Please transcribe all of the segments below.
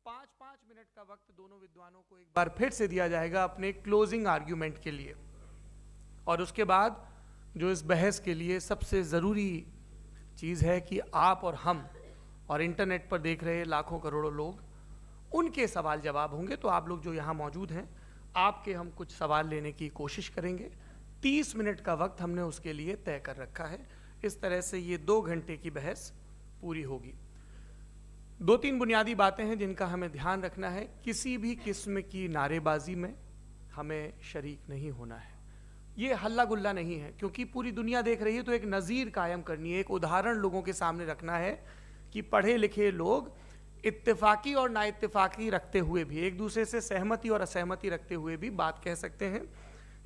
5-5 minute का वक्त दोनों विद्वानों को एक बार फिर से दिया जाएगा अपने क्लोजिंग आर्ग्यूमेंट के लिए। और उसके बाद जो इस बहस के लिए सबसे ज़रूरी चीज़ है कि आप और हम और इंटरनेट पर देख रहे लाखों करोड़ों लोग, उनके सवाल जवाब होंगे। तो आप लोग जो यहाँ मौजूद हैं, आपके हम कुछ सवाल लेने की कोशिश करेंगे। 30 मिनट का वक्त हमने उसके लिए तय कर रखा है। इस तरह से ये 2 घंटे की बहस पूरी होगी। 2-3 बुनियादी बातें हैं जिनका हमें ध्यान रखना है। किसी भी किस्म की नारेबाजी में हमें शरीक नहीं होना है। ये हल्ला गुल्ला नहीं है, क्योंकि पूरी दुनिया देख रही है, तो एक नज़ीर कायम करनी है, एक उदाहरण लोगों के सामने रखना है कि पढ़े लिखे लोग इत्तेफाकी और नाइत्तेफाकी रखते हुए भी, एक दूसरे से सहमति और असहमति रखते हुए भी बात कह सकते हैं।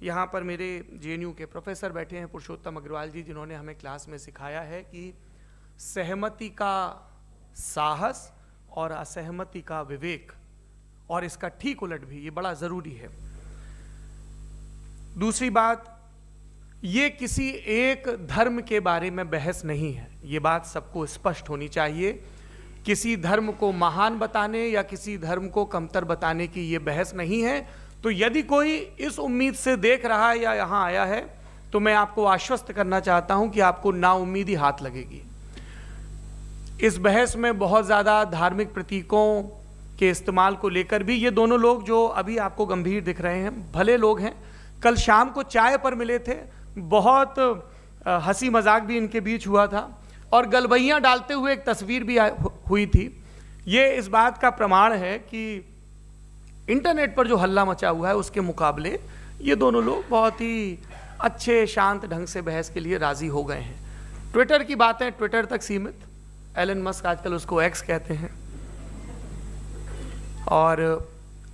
यहाँ पर मेरे JNU के प्रोफेसर बैठे हैं, पुरुषोत्तम अग्रवाल जी, जिन्होंने हमें क्लास में सिखाया है कि सहमति का साहस और असहमति का विवेक, और इसका ठीक उलट भी, ये बड़ा ज़रूरी है। दूसरी बात, ये किसी एक धर्म के बारे में बहस नहीं है, ये बात सबको स्पष्ट होनी चाहिए। किसी धर्म को महान बताने या किसी धर्म को कमतर बताने की ये बहस नहीं है। तो यदि कोई इस उम्मीद से देख रहा है या यहाँ आया है, तो मैं आपको आश्वस्त करना चाहता हूँ कि आपको नाउम्मीदी हाथ लगेगी। इस बहस में बहुत ज़्यादा धार्मिक प्रतीकों के इस्तेमाल को लेकर भी ये दोनों लोग जो अभी आपको गंभीर दिख रहे हैं, भले लोग हैं, कल शाम को चाय पर मिले थे, बहुत हंसी मजाक भी इनके बीच हुआ था, और गलबैयाँ डालते हुए एक तस्वीर भी हुई थी। ये इस बात का प्रमाण है कि इंटरनेट पर जो हल्ला मचा हुआ है उसके मुकाबले ये दोनों लोग बहुत ही अच्छे शांत ढंग से बहस के लिए राज़ी हो गए हैं। ट्विटर की बातें ट्विटर तक सीमित, एलन मस्क आजकल उसको एक्स कहते हैं। और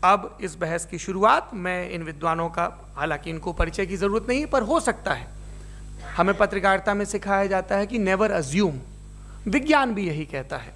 अब इस बहस की शुरुआत मैं इन विद्वानों का, हालांकि इनको परिचय की ज़रूरत नहीं, पर हो सकता है, हमें पत्रकारिता में सिखाया जाता है कि नेवर अज्यूम, विज्ञान भी यही कहता है।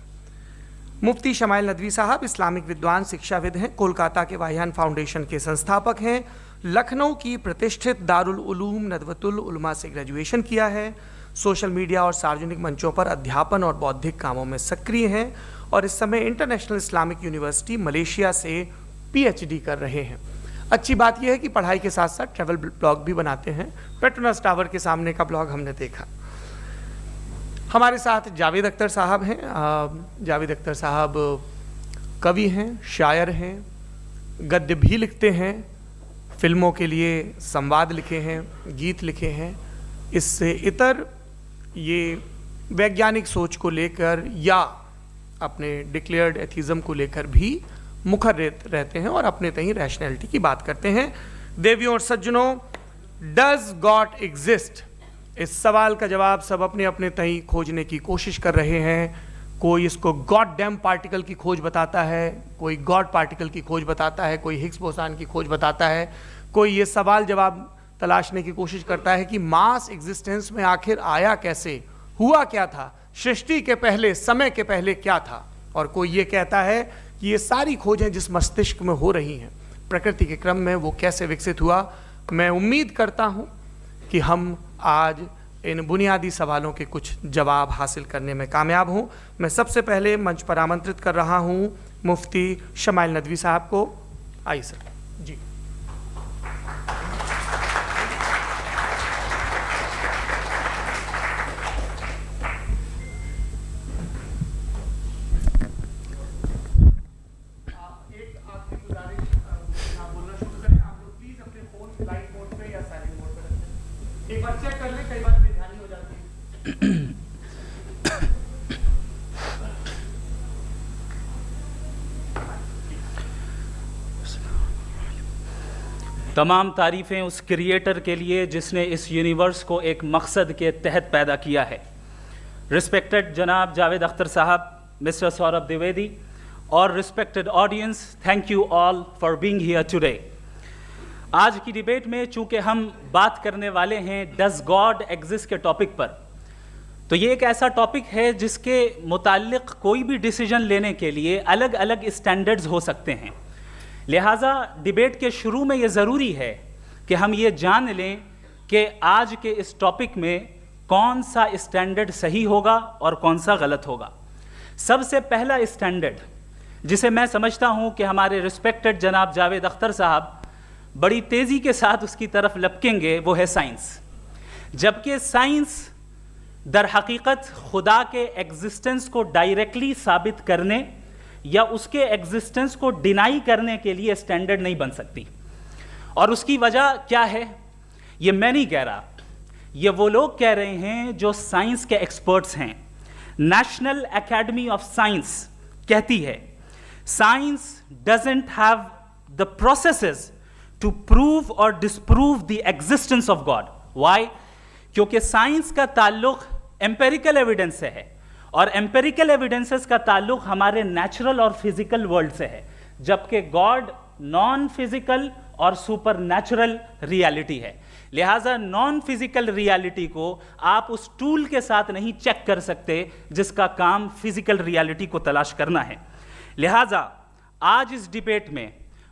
मुफ्ती शमाइल नदवी साहब इस्लामिक विद्वान, शिक्षाविद हैं, कोलकाता के वाहियान फाउंडेशन के संस्थापक हैं, लखनऊ की प्रतिष्ठित दारुल उलूम नदवतुल उलमा से ग्रेजुएशन किया है, सोशल मीडिया और सार्वजनिक मंचों पर अध्यापन और बौद्धिक कामों में सक्रिय हैं, और इस समय इंटरनेशनल इस्लामिक यूनिवर्सिटी मलेशिया से PhD कर रहे हैं। अच्छी बात यह है कि पढ़ाई के साथ साथ ट्रैवल ब्लॉग भी बनाते हैं। पेट्रोनास टावर के सामने का ब्लॉग हमने देखा। हमारे साथ जावेद अख्तर साहब हैं। जावेद अख्तर साहब कवि हैं, शायर हैं, गद्य भी लिखते हैं, फिल्मों के लिए संवाद लिखे हैं, गीत लिखे हैं। इससे इतर ये वैज्ञानिक सोच को लेकर या अपने डिक्लेयर्ड एथिज्म को लेकर भी मुखर रहते हैं और अपने तहीं रैशनैलिटी की बात करते हैं। देवियों और सज्जनों, डज गॉड एग्जिस्ट? इस सवाल का जवाब सब अपने अपने तहीं खोजने की कोशिश कर रहे हैं। कोई इसको गॉड डैम पार्टिकल की खोज बताता है, कोई गॉड पार्टिकल की खोज बताता है, कोई हिग्स बोसान की खोज बताता है, कोई ये सवाल जवाब तलाशने की कोशिश करता है कि मास एग्जिस्टेंस में आखिर आया कैसे, हुआ क्या था, सृष्टि के पहले, समय के पहले क्या था। और कोई ये कहता है कि ये सारी खोजें जिस मस्तिष्क में हो रही हैं प्रकृति के क्रम में, वो कैसे विकसित हुआ। मैं उम्मीद करता हूँ कि हम आज इन बुनियादी सवालों के कुछ जवाब हासिल करने में कामयाब हूँ। मैं सबसे पहले मंच पर आमंत्रित कर रहा हूँ मुफ्ती शमाइल नदवी साहब को। आइए सर जी। एक बार चेक कर ले, कई बार बेध्यानी हो जाती है। तमाम तारीफ़ें उस क्रिएटर के लिए जिसने इस यूनिवर्स को एक मकसद के तहत पैदा किया है। रिस्पेक्टेड जनाब जावेद अख्तर साहब, मिस्टर सौरभ द्विवेदी और respected audience, thank you all for being here today. आज की डिबेट में चूंकि हम बात करने वाले हैं डज गॉड एग्जिस्ट के टॉपिक पर, तो ये एक ऐसा टॉपिक है जिसके मुताल्लिक कोई भी डिसीजन लेने के लिए अलग अलग स्टैंडर्ड्स हो सकते हैं। लिहाजा डिबेट के शुरू में ये ज़रूरी है कि हम ये जान लें कि आज के इस टॉपिक में कौन सा स्टैंडर्ड सही होगा और कौन सा गलत होगा। सबसे पहला स्टैंडर्ड जिसे मैं समझता हूँ कि हमारे रिस्पेक्टेड जनाब जावेद अख्तर साहब बड़ी तेज़ी के साथ उसकी तरफ लपकेंगे, वो है साइंस। जबकि साइंस दर हकीकत खुदा के एग्जिस्टेंस को डायरेक्टली साबित करने या उसके एग्जिस्टेंस को डिनाई करने के लिए स्टैंडर्ड नहीं बन सकती। और उसकी वजह क्या है, ये मैं नहीं कह रहा, ये वो लोग कह रहे हैं जो साइंस के एक्सपर्ट्स हैं। नेशनल एकेडमी ऑफ साइंस कहती है science doesn't have the processes to prove और disprove the existence of God. Why? क्योंकि साइंस का ताल्लुक एम्पेरिकल एविडेंस से है और एम्पेरिकल एविडेंसेस का ताल्लुक हमारे नेचुरल और फिजिकल वर्ल्ड से है, जबकि गॉड नॉन फिजिकल और सुपर नेचुरल रियलिटी है। लिहाजा नॉन फिजिकल रियलिटी को आप उस टूल के साथ नहीं चेक कर सकते जिसका काम फिजिकल रियलिटी को तलाश करना है। लिहाजा आज इस डिबेट में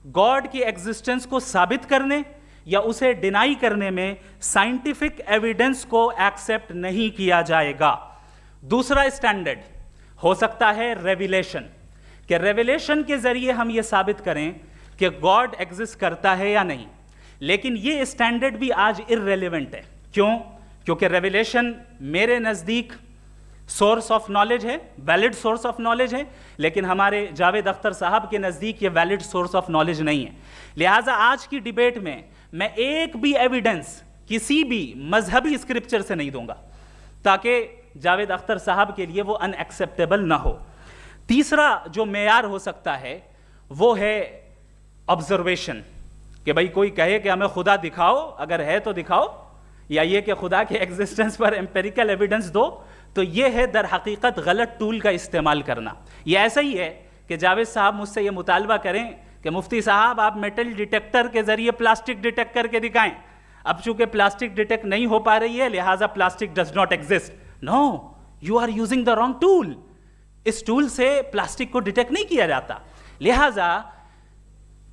गॉड की एग्जिस्टेंस को साबित करने या उसे डिनाई करने में साइंटिफिक एविडेंस को एक्सेप्ट नहीं किया जाएगा। दूसरा स्टैंडर्ड हो सकता है रेविलेशन, कि रेविलेशन के जरिए हम ये साबित करें कि गॉड एग्जिस्ट करता है या नहीं। लेकिन ये स्टैंडर्ड भी आज इररेलेवेंट है। क्यों? क्योंकि रेविलेशन मेरे नज़दीक सोर्स ऑफ नॉलेज है, वैलिड सोर्स ऑफ नॉलेज है, लेकिन हमारे जावेद अख्तर साहब के नज़दीक ये वैलिड सोर्स ऑफ नॉलेज नहीं है। लिहाजा आज की डिबेट में मैं एक भी एविडेंस किसी भी मजहबी स्क्रिप्चर से नहीं दूंगा ताकि जावेद अख्तर साहब के लिए वो अनएक्सेप्टेबल ना हो। तीसरा जो मेयार हो सकता है वो है ऑब्जर्वेशन, कि भाई कोई कहे कि हमें खुदा दिखाओ, अगर है तो दिखाओ, या ये कि खुदा के एग्जिस्टेंस पर एम्पेरिकल एविडेंस दो, तो ये है दर हकीकत गलत टूल का इस्तेमाल करना। ये ऐसा ही है कि जावेद साहब मुझसे ये मुतालबा करें कि मुफ्ती साहब आप मेटल डिटेक्टर के जरिए प्लास्टिक डिटेक्ट करके दिखाएं। अब चूंकि प्लास्टिक डिटेक्ट नहीं हो पा रही है लिहाजा plastic does not exist. No, you are using the wrong tool. इस टूल से प्लास्टिक को डिटेक्ट नहीं किया जाता। लिहाजा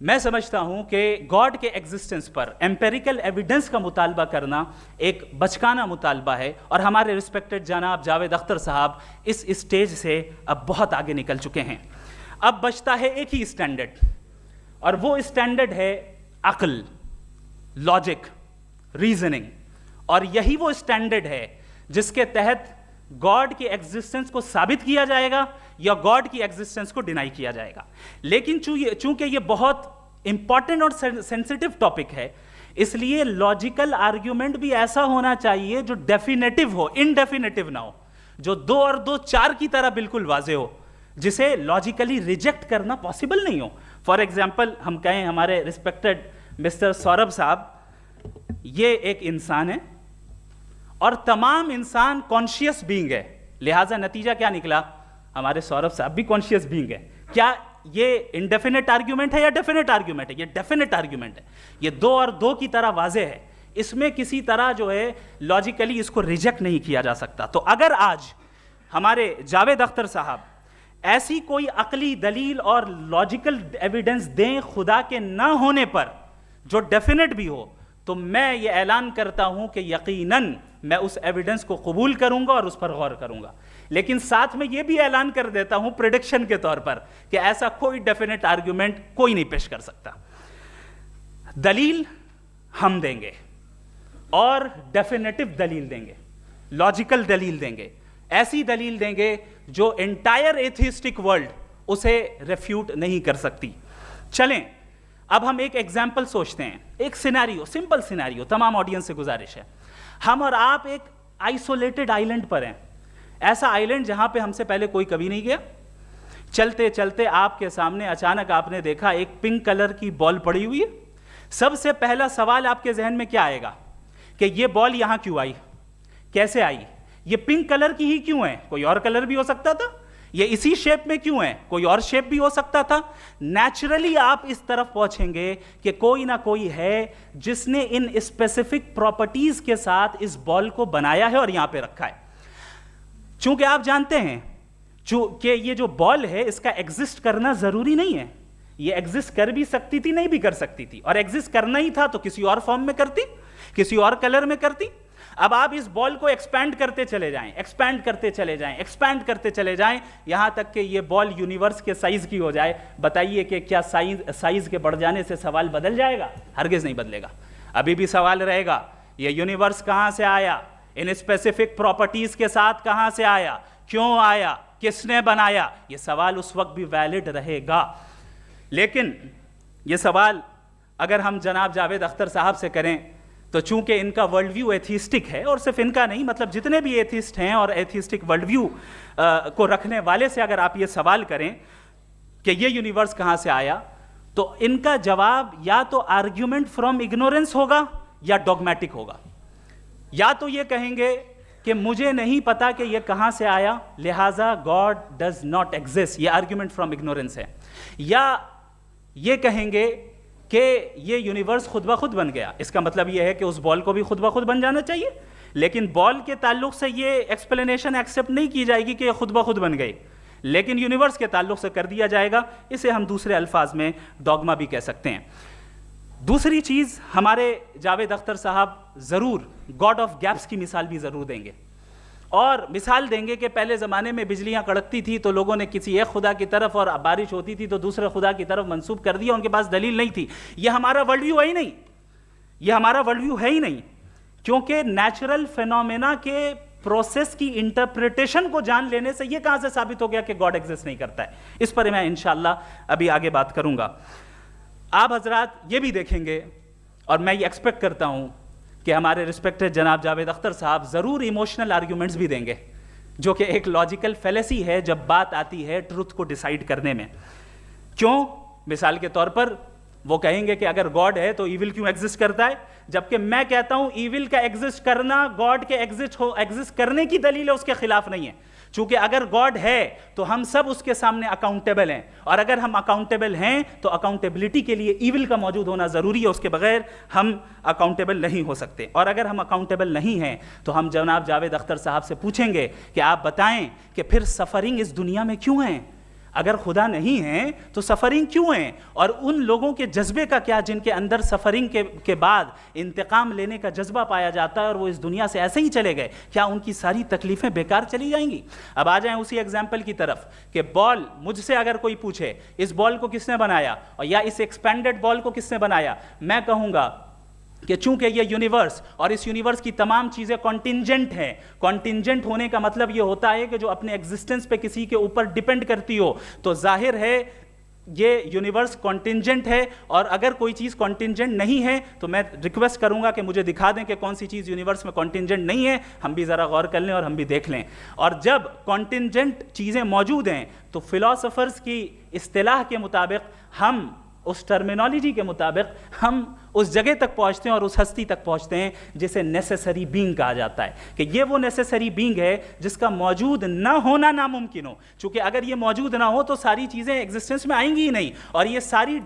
मैं समझता हूं कि गॉड के एग्जिस्टेंस पर एम्पेरिकल एविडेंस का मुतालबा करना एक बचकाना मुतालबा है और हमारे रिस्पेक्टेड जनाब जावेद अख्तर साहब इस स्टेज से अब बहुत आगे निकल चुके हैं। अब बचता है एक ही स्टैंडर्ड और वो स्टैंडर्ड है अक्ल, लॉजिक, रीजनिंग। और यही वो स्टैंडर्ड है जिसके तहत गॉड की एग्जिस्टेंस को साबित किया जाएगा या गॉड की एग्जिस्टेंस को डिनाई किया जाएगा। लेकिन चूंकि ये बहुत इंपॉर्टेंट और सेंसिटिव टॉपिक है, इसलिए लॉजिकल आर्ग्यूमेंट भी ऐसा होना चाहिए जो डेफिनेटिव हो, इनडेफिनेटिव ना हो, जो 2 और 2 4 की तरह बिल्कुल वाजे हो, जिसे लॉजिकली रिजेक्ट करना पॉसिबल नहीं हो। फॉर एग्जाम्पल हम कहें हमारे रिस्पेक्टेड मिस्टर सौरभ साहब, ये एक इंसान है और तमाम इंसान कॉन्शियस बीइंग है। लिहाजा नतीजा क्या निकला, हमारे सौरभ साहब भी कॉन्शियस बीइंग है। क्या ये इनडेफिनेट आर्ग्यूमेंट है या डेफिनेट आर्ग्यूमेंट है? ये डेफिनेट आर्ग्यूमेंट है। ये 2 और 2 की तरह वाजे है, इसमें किसी तरह जो है लॉजिकली इसको रिजेक्ट नहीं किया जा सकता। तो अगर आज हमारे जावेद अख्तर साहब ऐसी कोई अकली दलील और लॉजिकल एविडेंस दें खुदा के ना होने पर जो डेफिनेट भी हो, तो मैं ये ऐलान करता हूं कि यकीनन मैं उस एविडेंस को कबूल करूंगा और उस पर गौर करूंगा। लेकिन साथ में ये भी ऐलान कर देता हूं प्रेडिक्शन के तौर पर कि ऐसा कोई डेफिनेट आर्ग्यूमेंट कोई नहीं पेश कर सकता। दलील हम देंगे और डेफिनेटिव दलील देंगे, लॉजिकल दलील देंगे, ऐसी दलील देंगे जो एंटायर एथिस्टिक वर्ल्ड उसे रेफ्यूट नहीं कर सकती। चलें अब हम एक एग्जाम्पल सोचते हैं, एक सिनेरियो, सिंपल सिनेरियो, तमाम ऑडियंस से गुजारिश है, हम और आप एक आइसोलेटेड आइलैंड पर हैं, ऐसा आइलैंड जहां पे हमसे पहले कोई कभी नहीं गया। चलते चलते आपके सामने अचानक आपने देखा एक पिंक कलर की बॉल पड़ी हुई है। सबसे पहला सवाल आपके जहन में क्या आएगा कि ये बॉल यहां क्यों आई, कैसे आई, ये पिंक कलर की ही क्यों है, कोई और कलर भी हो सकता था, ये इसी शेप में क्यों है, कोई और शेप भी हो सकता था। नेचुरली आप इस तरफ पहुंचेंगे कि कोई ना कोई है जिसने इन स्पेसिफिक प्रॉपर्टीज के साथ इस बॉल को बनाया है और यहां पे रखा है। चूंकि आप जानते हैं कि ये जो बॉल है इसका एग्जिस्ट करना जरूरी नहीं है, ये एग्जिस्ट कर भी सकती थी, नहीं भी कर सकती थी, और एग्जिस्ट करना ही था तो किसी और फॉर्म में करती, किसी और कलर में करती। अब आप इस बॉल को एक्सपैंड करते चले जाएं, एक्सपैंड करते चले जाएं, एक्सपैंड करते चले जाएं, यहां तक कि ये बॉल यूनिवर्स के साइज की हो जाए। बताइए कि क्या साइज के बढ़ जाने से सवाल बदल जाएगा? हरगिज नहीं बदलेगा। अभी भी सवाल रहेगा, ये यूनिवर्स कहां से आया, इन स्पेसिफिक प्रॉपर्टीज के साथ कहां से आया, क्यों आया, किसने बनाया, ये सवाल उस वक्त भी वैलिड रहेगा। लेकिन ये सवाल अगर हम जनाब जावेद अख्तर साहब से करें तो चूंकि इनका वर्ल्ड व्यू एथिस्टिक है, और सिर्फ इनका नहीं, मतलब जितने भी एथिस्ट हैं और एथिस्टिक वर्ल्ड व्यू को रखने वाले से अगर आप ये सवाल करें कि ये यूनिवर्स कहां से आया, तो इनका जवाब या तो आर्ग्यूमेंट फ्रॉम इग्नोरेंस होगा या डॉगमेटिक होगा। या तो ये कहेंगे कि मुझे नहीं पता कि ये कहां से आया, लिहाजा गॉड डज नॉट एग्जिस्ट, ये आर्ग्यूमेंट फ्रॉम इग्नोरेंस है। या ये कहेंगे कि ये यूनिवर्स खुद ब खुद बन गया, इसका मतलब ये है कि उस बॉल को भी खुद ब खुद बन जाना चाहिए, लेकिन बॉल के ताल्लुक से ये एक्सप्लेनेशन एक्सेप्ट नहीं की जाएगी कि ये खुद ब खुद बन गई, लेकिन यूनिवर्स के ताल्लुक से कर दिया जाएगा। इसे हम दूसरे अल्फाज में डॉगमा भी कह सकते हैं। दूसरी चीज, हमारे जावेद अख्तर साहब जरूर गॉड ऑफ गैप्स की मिसाल भी जरूर देंगे, और मिसाल देंगे कि पहले ज़माने में बिजलियां कड़कती थी तो लोगों ने किसी एक खुदा की तरफ, और बारिश होती थी तो दूसरे खुदा की तरफ मंसूब कर दिया, उनके पास दलील नहीं थी। यह हमारा वर्ल्ड व्यू है ही नहीं, यह हमारा वर्ल्ड व्यू है ही नहीं, क्योंकि नेचुरल फिनोमेना के प्रोसेस की इंटरप्रिटेशन को जान लेने से यह कहां से साबित हो गया कि गॉड एग्जिस्ट नहीं करता है। इस पर मैं इंशाअल्लाह अभी आगे बात करूंगा। आप हजरात ये भी देखेंगे, और मैं ये एक्सपेक्ट करता हूं कि हमारे रिस्पेक्टेड जनाब जावेद अख्तर साहब ज़रूर इमोशनल आर्ग्यूमेंट्स भी देंगे, जो कि एक लॉजिकल फेलेसी है जब बात आती है ट्रुथ को डिसाइड करने में। क्यों? मिसाल के तौर पर वो कहेंगे कि अगर गॉड है तो ईविल क्यों एग्जिस्ट करता है, जबकि मैं कहता हूं ईविल का एग्जिस्ट करना गॉड के एग्जिस्ट करने की दलील है, उसके खिलाफ नहीं है। चूंकि अगर गॉड है तो हम सब उसके सामने अकाउंटेबल हैं, और अगर हम अकाउंटेबल हैं तो अकाउंटेबिलिटी के लिए ईविल का मौजूद होना जरूरी है, उसके बगैर हम अकाउंटेबल नहीं हो सकते। और अगर हम अकाउंटेबल नहीं हैं तो हम जनाब जावेद अख्तर साहब से पूछेंगे कि आप बताएं कि फिर सफरिंग इस दुनिया में क्यों है? अगर खुदा नहीं है तो सफरिंग क्यों है? और उन लोगों के जज्बे का क्या जिनके अंदर सफरिंग के बाद इंतकाम लेने का जज्बा पाया जाता है और वो इस दुनिया से ऐसे ही चले गए, क्या उनकी सारी तकलीफें बेकार चली जाएंगी? अब आ जाएं उसी एग्जाम्पल की तरफ कि बॉल, मुझसे अगर कोई पूछे इस बॉल को किसने बनाया और या इस एक्सपेंडेड बॉल को किसने बनाया, मैं कहूंगा कि चूंकि ये यूनिवर्स और इस यूनिवर्स की तमाम चीज़ें कॉन्टिंजेंट हैं। कॉन्टिंजेंट होने का मतलब ये होता है कि जो अपने एग्जिस्टेंस पे किसी के ऊपर डिपेंड करती हो, तो जाहिर है ये यूनिवर्स कॉन्टिंजेंट है। और अगर कोई चीज़ कॉन्टिंजेंट नहीं है तो मैं रिक्वेस्ट करूंगा कि मुझे दिखा दें कि कौन सी चीज़ यूनिवर्स में कॉन्टिंजेंट नहीं है, हम भी ज़रा गौर कर लें और हम भी देख लें। और जब कॉन्टिंजेंट चीज़ें मौजूद हैं तो फिलोसोफर्स की इस्तिलाह के मुताबिक, हम उस टर्मिनोलॉजी के मुताबिक हम उस जगह तक पहुंचते हैं और उस हस्ती तक पहुंचते हैं जिसे नेसेसरी बीइंग कहा जाता है, कि ये वो नेसेसरी बीइंग है जिसका मौजूद ना होना नामुमकिन हो। चूंकि अगर ये मौजूद ना हो तो सारी चीज़ें एग्जिस्टेंस में आएंगी ही नहीं, और ये सारी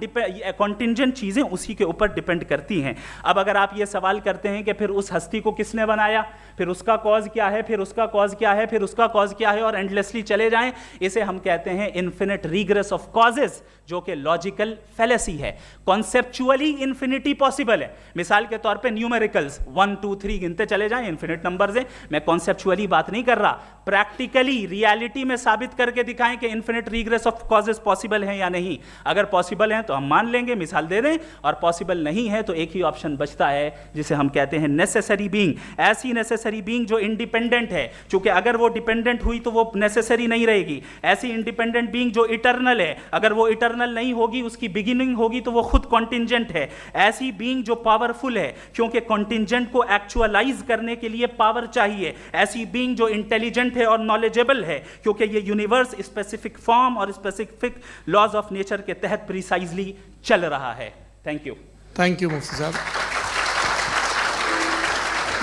कॉन्टिंजेंट चीज़ें उसी के ऊपर डिपेंड करती हैं। अब अगर आप ये सवाल करते हैं कि फिर उस हस्ती को किसने बनाया, फिर उसका कॉज क्या है, फिर उसका कॉज क्या है, फिर उसका कॉज क्या है, और एंडलेसली चले जाएं, इसे हम कहते हैं इन्फिनिट रिग्रेस ऑफ कॉजेज, जो कि लॉजिकल फेलेसी है। कॉन्सेप्चुअली इन्फिनिटी पॉसिबल है। मिसाल के तौर पे न्यूमेरिकल्स 1 2 3 गिनते चले जाएं, इन्फिनिट नंबर्स हैं। मैं कॉन्सेप्चुअली बात नहीं कर रहा, प्रैक्टिकली रियलिटी में साबित करके दिखाएं कि infinite regress of causes possible हैं या नहीं। अगर पॉसिबल हैं तो हम मान लेंगे, मिसाल दे दें, और पॉसिबल नहीं है तो एक ही ऑप्शन बचता है जिसे हम कहते हैं नेसेसरी बीइंग। ऐसी नेसेसरी बीइंग जो इंडिपेंडेंट है, क्योंकि अगर वो डिपेंडेंट हुई तो वो नेसेसरी नहीं रहेगी। ऐसी इंडिपेंडेंट बीइंग जो इटर्नल है, अगर वो इटर्नल नहीं होगी, उसकी बिगिनिंग होगी तो वो खुद कॉन्टिंजेंट है। ऐसी बीइंग जो पावरफुल है, क्योंकि कॉन्टिंजेंट को एक्चुअलाइज करने के लिए पावर चाहिए। ऐसी बीइंग जो इंटेलिजेंट है और नॉलेजेबल है, क्योंकि ये यूनिवर्स स्पेसिफिक फॉर्म और स्पेसिफिक लॉज ऑफ नेचर के तहत प्रिसाइजली चल रहा है। Thank you. थैंक यू मुफ्ती साहब।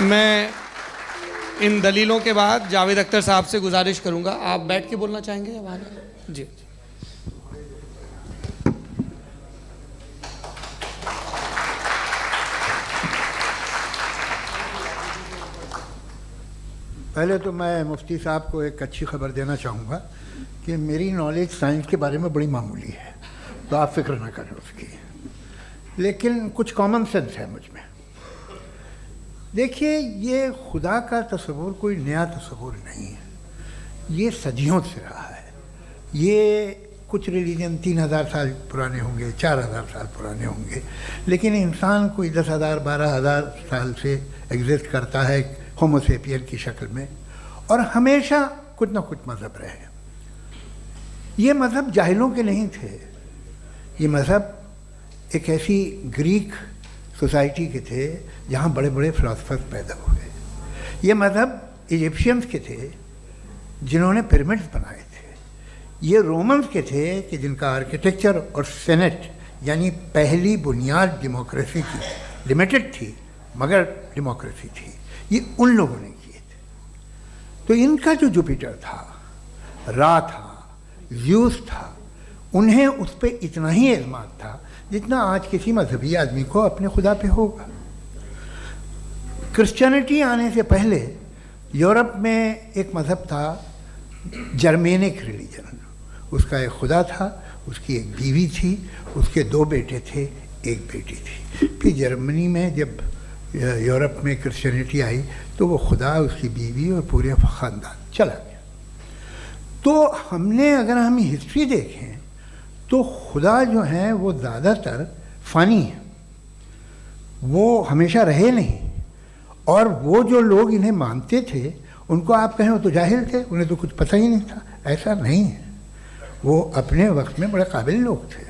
मैं इन दलीलों के बाद जावेद अख्तर साहब से गुजारिश करूंगा, आप बैठ के बोलना चाहेंगे या बाहर? जी। पहले तो मैं मुफ्ती साहब को एक अच्छी खबर देना चाहूँगा कि मेरी नॉलेज साइंस के बारे में बड़ी मामूली है, तो आप फिक्र ना करें उसकी, लेकिन कुछ कॉमन सेंस है मुझ में। देखिए, ये खुदा का तस्वुर कोई नया तस्वुर नहीं है, ये सदियों से रहा है। ये कुछ रिलीजन 3000 साल पुराने होंगे, 4000 साल पुराने होंगे, लेकिन इंसान कोई 10,000 12,000 साल से एग्जिस्ट करता है होमोसेपियन की शक्ल में, और हमेशा कुछ ना कुछ मज़हब रहे। ये मज़हब जाहिलों के नहीं थे, ये मज़हब एक ऐसी ग्रीक सोसाइटी के थे जहाँ बड़े बड़े फिलोसफर्स पैदा हुए। ये मज़हब इजिप्शियंस के थे जिन्होंने पिरामिड्स बनाए थे। ये रोमन्स के थे कि जिनका आर्किटेक्चर और सेनेट यानी पहली बुनियाद डेमोक्रेसी की, लिमिटेड थी मगर डेमोक्रेसी थी, ये उन लोगों ने किए थे। तो इनका जो जुपिटर था, रा था, ज़्यूस था, उन्हें उस पर इतना ही एतमाद था जितना आज किसी मजहबी आदमी को अपने खुदा पे होगा। क्रिश्चियनिटी आने से पहले यूरोप में एक मज़हब था जर्मेनिक रिलीजन। उसका एक खुदा था, उसकी एक बीवी थी, उसके 2 बेटे थे, एक बेटी थी। फिर जर्मनी में जब यूरोप में क्रिश्चियनिटी आई तो वो खुदा, उसकी बीवी और पूरे ख़ानदान चला गया। तो हमने, अगर हम हिस्ट्री देखें तो खुदा जो हैं वो ज़्यादातर फ़ानी हैं, वो हमेशा रहे नहीं। और वो जो लोग इन्हें मानते थे उनको आप कहें वो तो जाहिल थे, उन्हें तो कुछ पता ही नहीं था, ऐसा नहीं है। वो अपने वक्त में बड़े काबिल लोग थे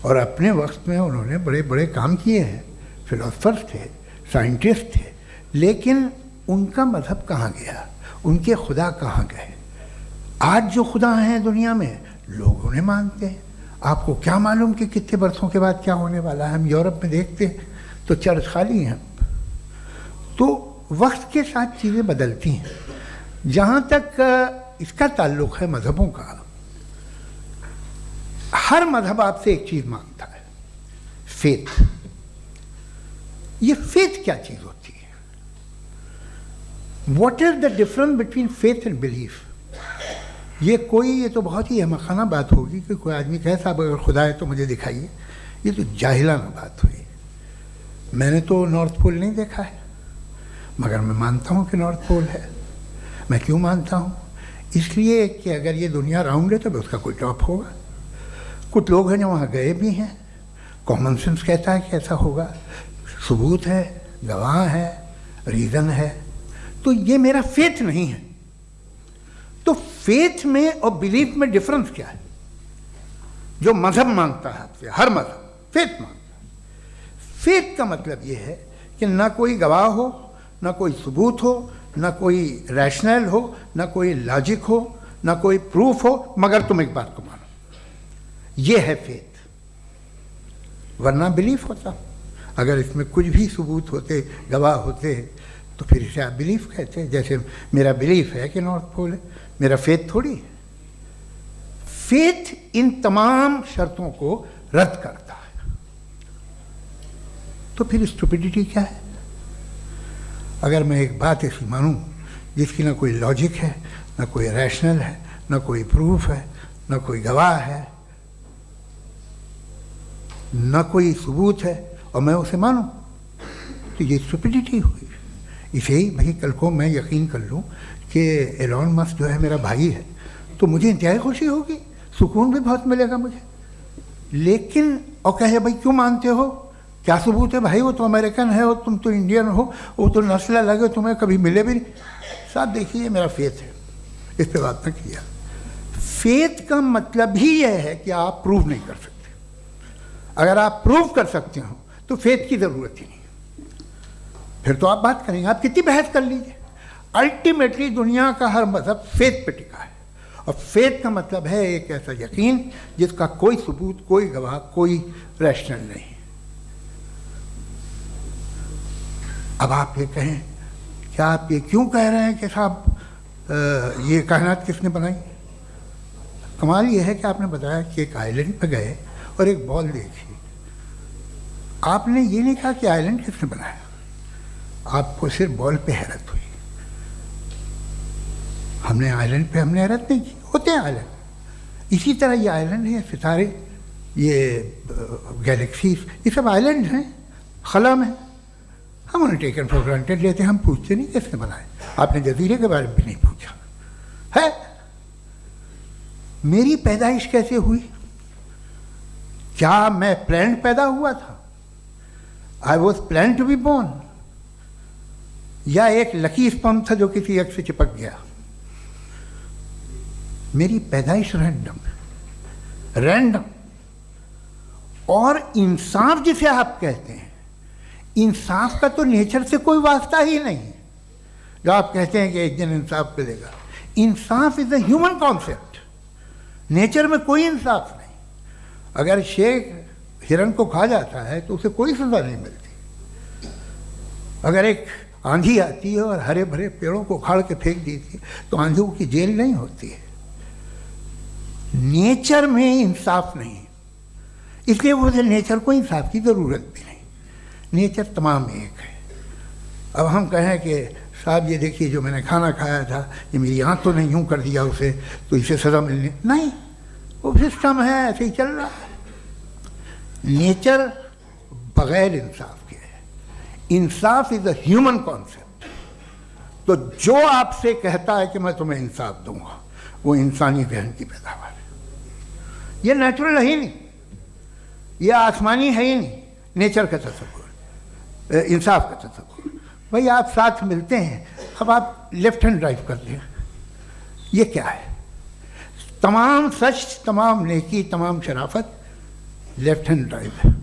और अपने वक्त में उन्होंने बड़े बड़े काम किए हैं, फिलोसफर्स थे, साइंटिस्ट थे, लेकिन उनका मज़हब कहाँ गया, उनके खुदा कहाँ गए? आज जो खुदा हैं दुनिया में लोग उन्हें मानते हैं। आपको क्या मालूम कि कितने बरसों के बाद क्या होने वाला है? हम यूरोप में देखते हैं तो चर्च खाली हैं। तो वक्त के साथ चीज़ें बदलती हैं। जहाँ तक इसका ताल्लुक़ है मज़हबों का, हर मज़हब आपसे एक चीज़ मांगता है, फेथ। ये फेथ क्या चीज़ होती है? What is the difference between faith and belief? ये तो बहुत ही अहमकाना बात होगी कि कोई आदमी कहे साहब अगर खुदा है तो मुझे दिखाइए। ये तो जाहिलाना बात हुई। मैंने तो नॉर्थ पोल नहीं देखा है, मगर मैं मानता हूँ कि नॉर्थ पोल है। मैं क्यों मानता हूँ? इसलिए कि अगर ये दुनिया राउंड है तो उसका कोई टॉप होगा। कुछ लोग हैं जो वहाँ गए भी हैं, कॉमन सेंस कहता है कि ऐसा होगा, सबूत है, गवाह है, रीज़न है। तो ये मेरा फेथ नहीं है। तो फेथ में और बिलीफ में डिफरेंस क्या है? जो मज़हब मांगता है आपसे, हर मज़हब फेथ मांगता है। फेथ का मतलब ये है कि ना कोई गवाह हो, ना कोई सबूत हो, ना कोई रैशनल हो, ना कोई लॉजिक हो, ना कोई प्रूफ हो, मगर तुम एक बात को मानो। ये है फेथ। वरना बिलीफ होता। अगर इसमें कुछ भी सबूत होते, गवाह होते, तो फिर इसे आप बिलीफ कहते हैं। जैसे मेरा बिलीफ है कि नॉर्थ पोल है, मेरा फेथ थोड़ी है। फेथ इन तमाम शर्तों को रद्द करता है। तो फिर स्टुपिडिटी क्या है? अगर मैं एक बात ऐसी मानूं जिसकी ना कोई लॉजिक है, ना कोई रैशनल है, ना कोई प्रूफ है, ना कोई गवाह है, ना कोई सबूत है, और मैं उसे मानूं, तो ये स्टुपिडिटी हुई। इसे ही भाई कल को मैं यकीन कर लूँ कि एलॉन मस्क जो है मेरा भाई है, तो मुझे इंतहाई खुशी होगी, सुकून भी बहुत मिलेगा मुझे। लेकिन और कहे भाई क्यों मानते हो, क्या सबूत है भाई, वो तो अमेरिकन है और तुम तो इंडियन हो, वो तो नस्ल अलग है, तुम्हें कभी मिले भी नहीं। साहब देखिए मेरा फेथ है, इस पर बात न किया। फेथ का मतलब ही यह है कि आप प्रूव नहीं कर सकते। अगर आप प्रूव कर सकते हो तो फेथ की ज़रूरत ही नहीं, फिर तो आप बात करेंगे, आप कितनी बहस कर लीजिए। अल्टीमेटली दुनिया का हर मजहब फेथ पे टिका है, और फेथ का मतलब है एक ऐसा यकीन जिसका कोई सबूत, कोई गवाह, कोई रैशनल नहीं। अब आप ये कहें, क्या आप ये क्यों कह रहे हैं कि साहब ये कायनात किसने बनाई? कमाल ये है कि आपने बताया कि एक आइलैंड पे गए और एक बॉल देखी। आपने ये नहीं कहा कि आइलैंड किसने बनाया, आपको सिर्फ बॉल पे हैरत हुई। हमने आइलैंड पे हमने हैरत नहीं की, होते हैं आइलैंड। इसी तरह ये आइलैंड है, सितारे, ये गैलेक्सीज, ये सब आइलैंड हैं खला में। हम उन्हें टेकन फॉर ग्रांटेड लेते हैं, हम पूछते नहीं किसने बनाए। आपने जजीरे के बारे में भी नहीं पूछा है। मेरी पैदाइश कैसे हुई? क्या मैं प्लान्ड पैदा हुआ था? I was plan to be born, या एक लकी स्पर्म था जो किसी एक से चिपक गया? मेरी पैदाइश रैंडम। और इंसाफ जिसे आप कहते हैं, इंसाफ का तो नेचर से कोई वास्ता ही नहीं है। जो आप कहते हैं कि एक दिन इंसाफ मिलेगा, इंसाफ is a human concept, nature में कोई इंसाफ नहीं। अगर शेर हिरन को खा जाता है तो उसे कोई सजा नहीं मिलती। अगर एक आंधी आती है और हरे भरे पेड़ों को उखाड़ के फेंक देती है तो आंधियों की जेल नहीं होती है। नेचर में इंसाफ नहीं, इसलिए मुझे नेचर को इंसाफ की ज़रूरत भी नहीं। नेचर तमाम एक है। अब हम कहें कि साहब ये देखिए जो मैंने खाना खाया था, ये मेरी आँख तो नहीं यूँ कर दिया उसे, तो इसे सज़ा मिलनी नहीं, वो सिस्टम है, ऐसे ही चल रहा है। नेचर बग़ैर इंसाफ के है। इंसाफ इज़ अ ह्यूमन कॉन्सेप्ट। तो जो आपसे कहता है कि मैं तुम्हें इंसाफ दूंगा, वो इंसानी जहन की पैदावार है। ये नेचुरल है ही नहीं, ये आसमानी है ही नहीं। नेचर का तसव्वुर, इंसाफ का तसव्वुर। भाई आप साथ मिलते हैं, अब आप लेफ्ट हैंड ड्राइव कर लें, ये क्या है? तमाम सच, तमाम नेकी, तमाम शराफत लेफ्ट हैंड ड्राइव है।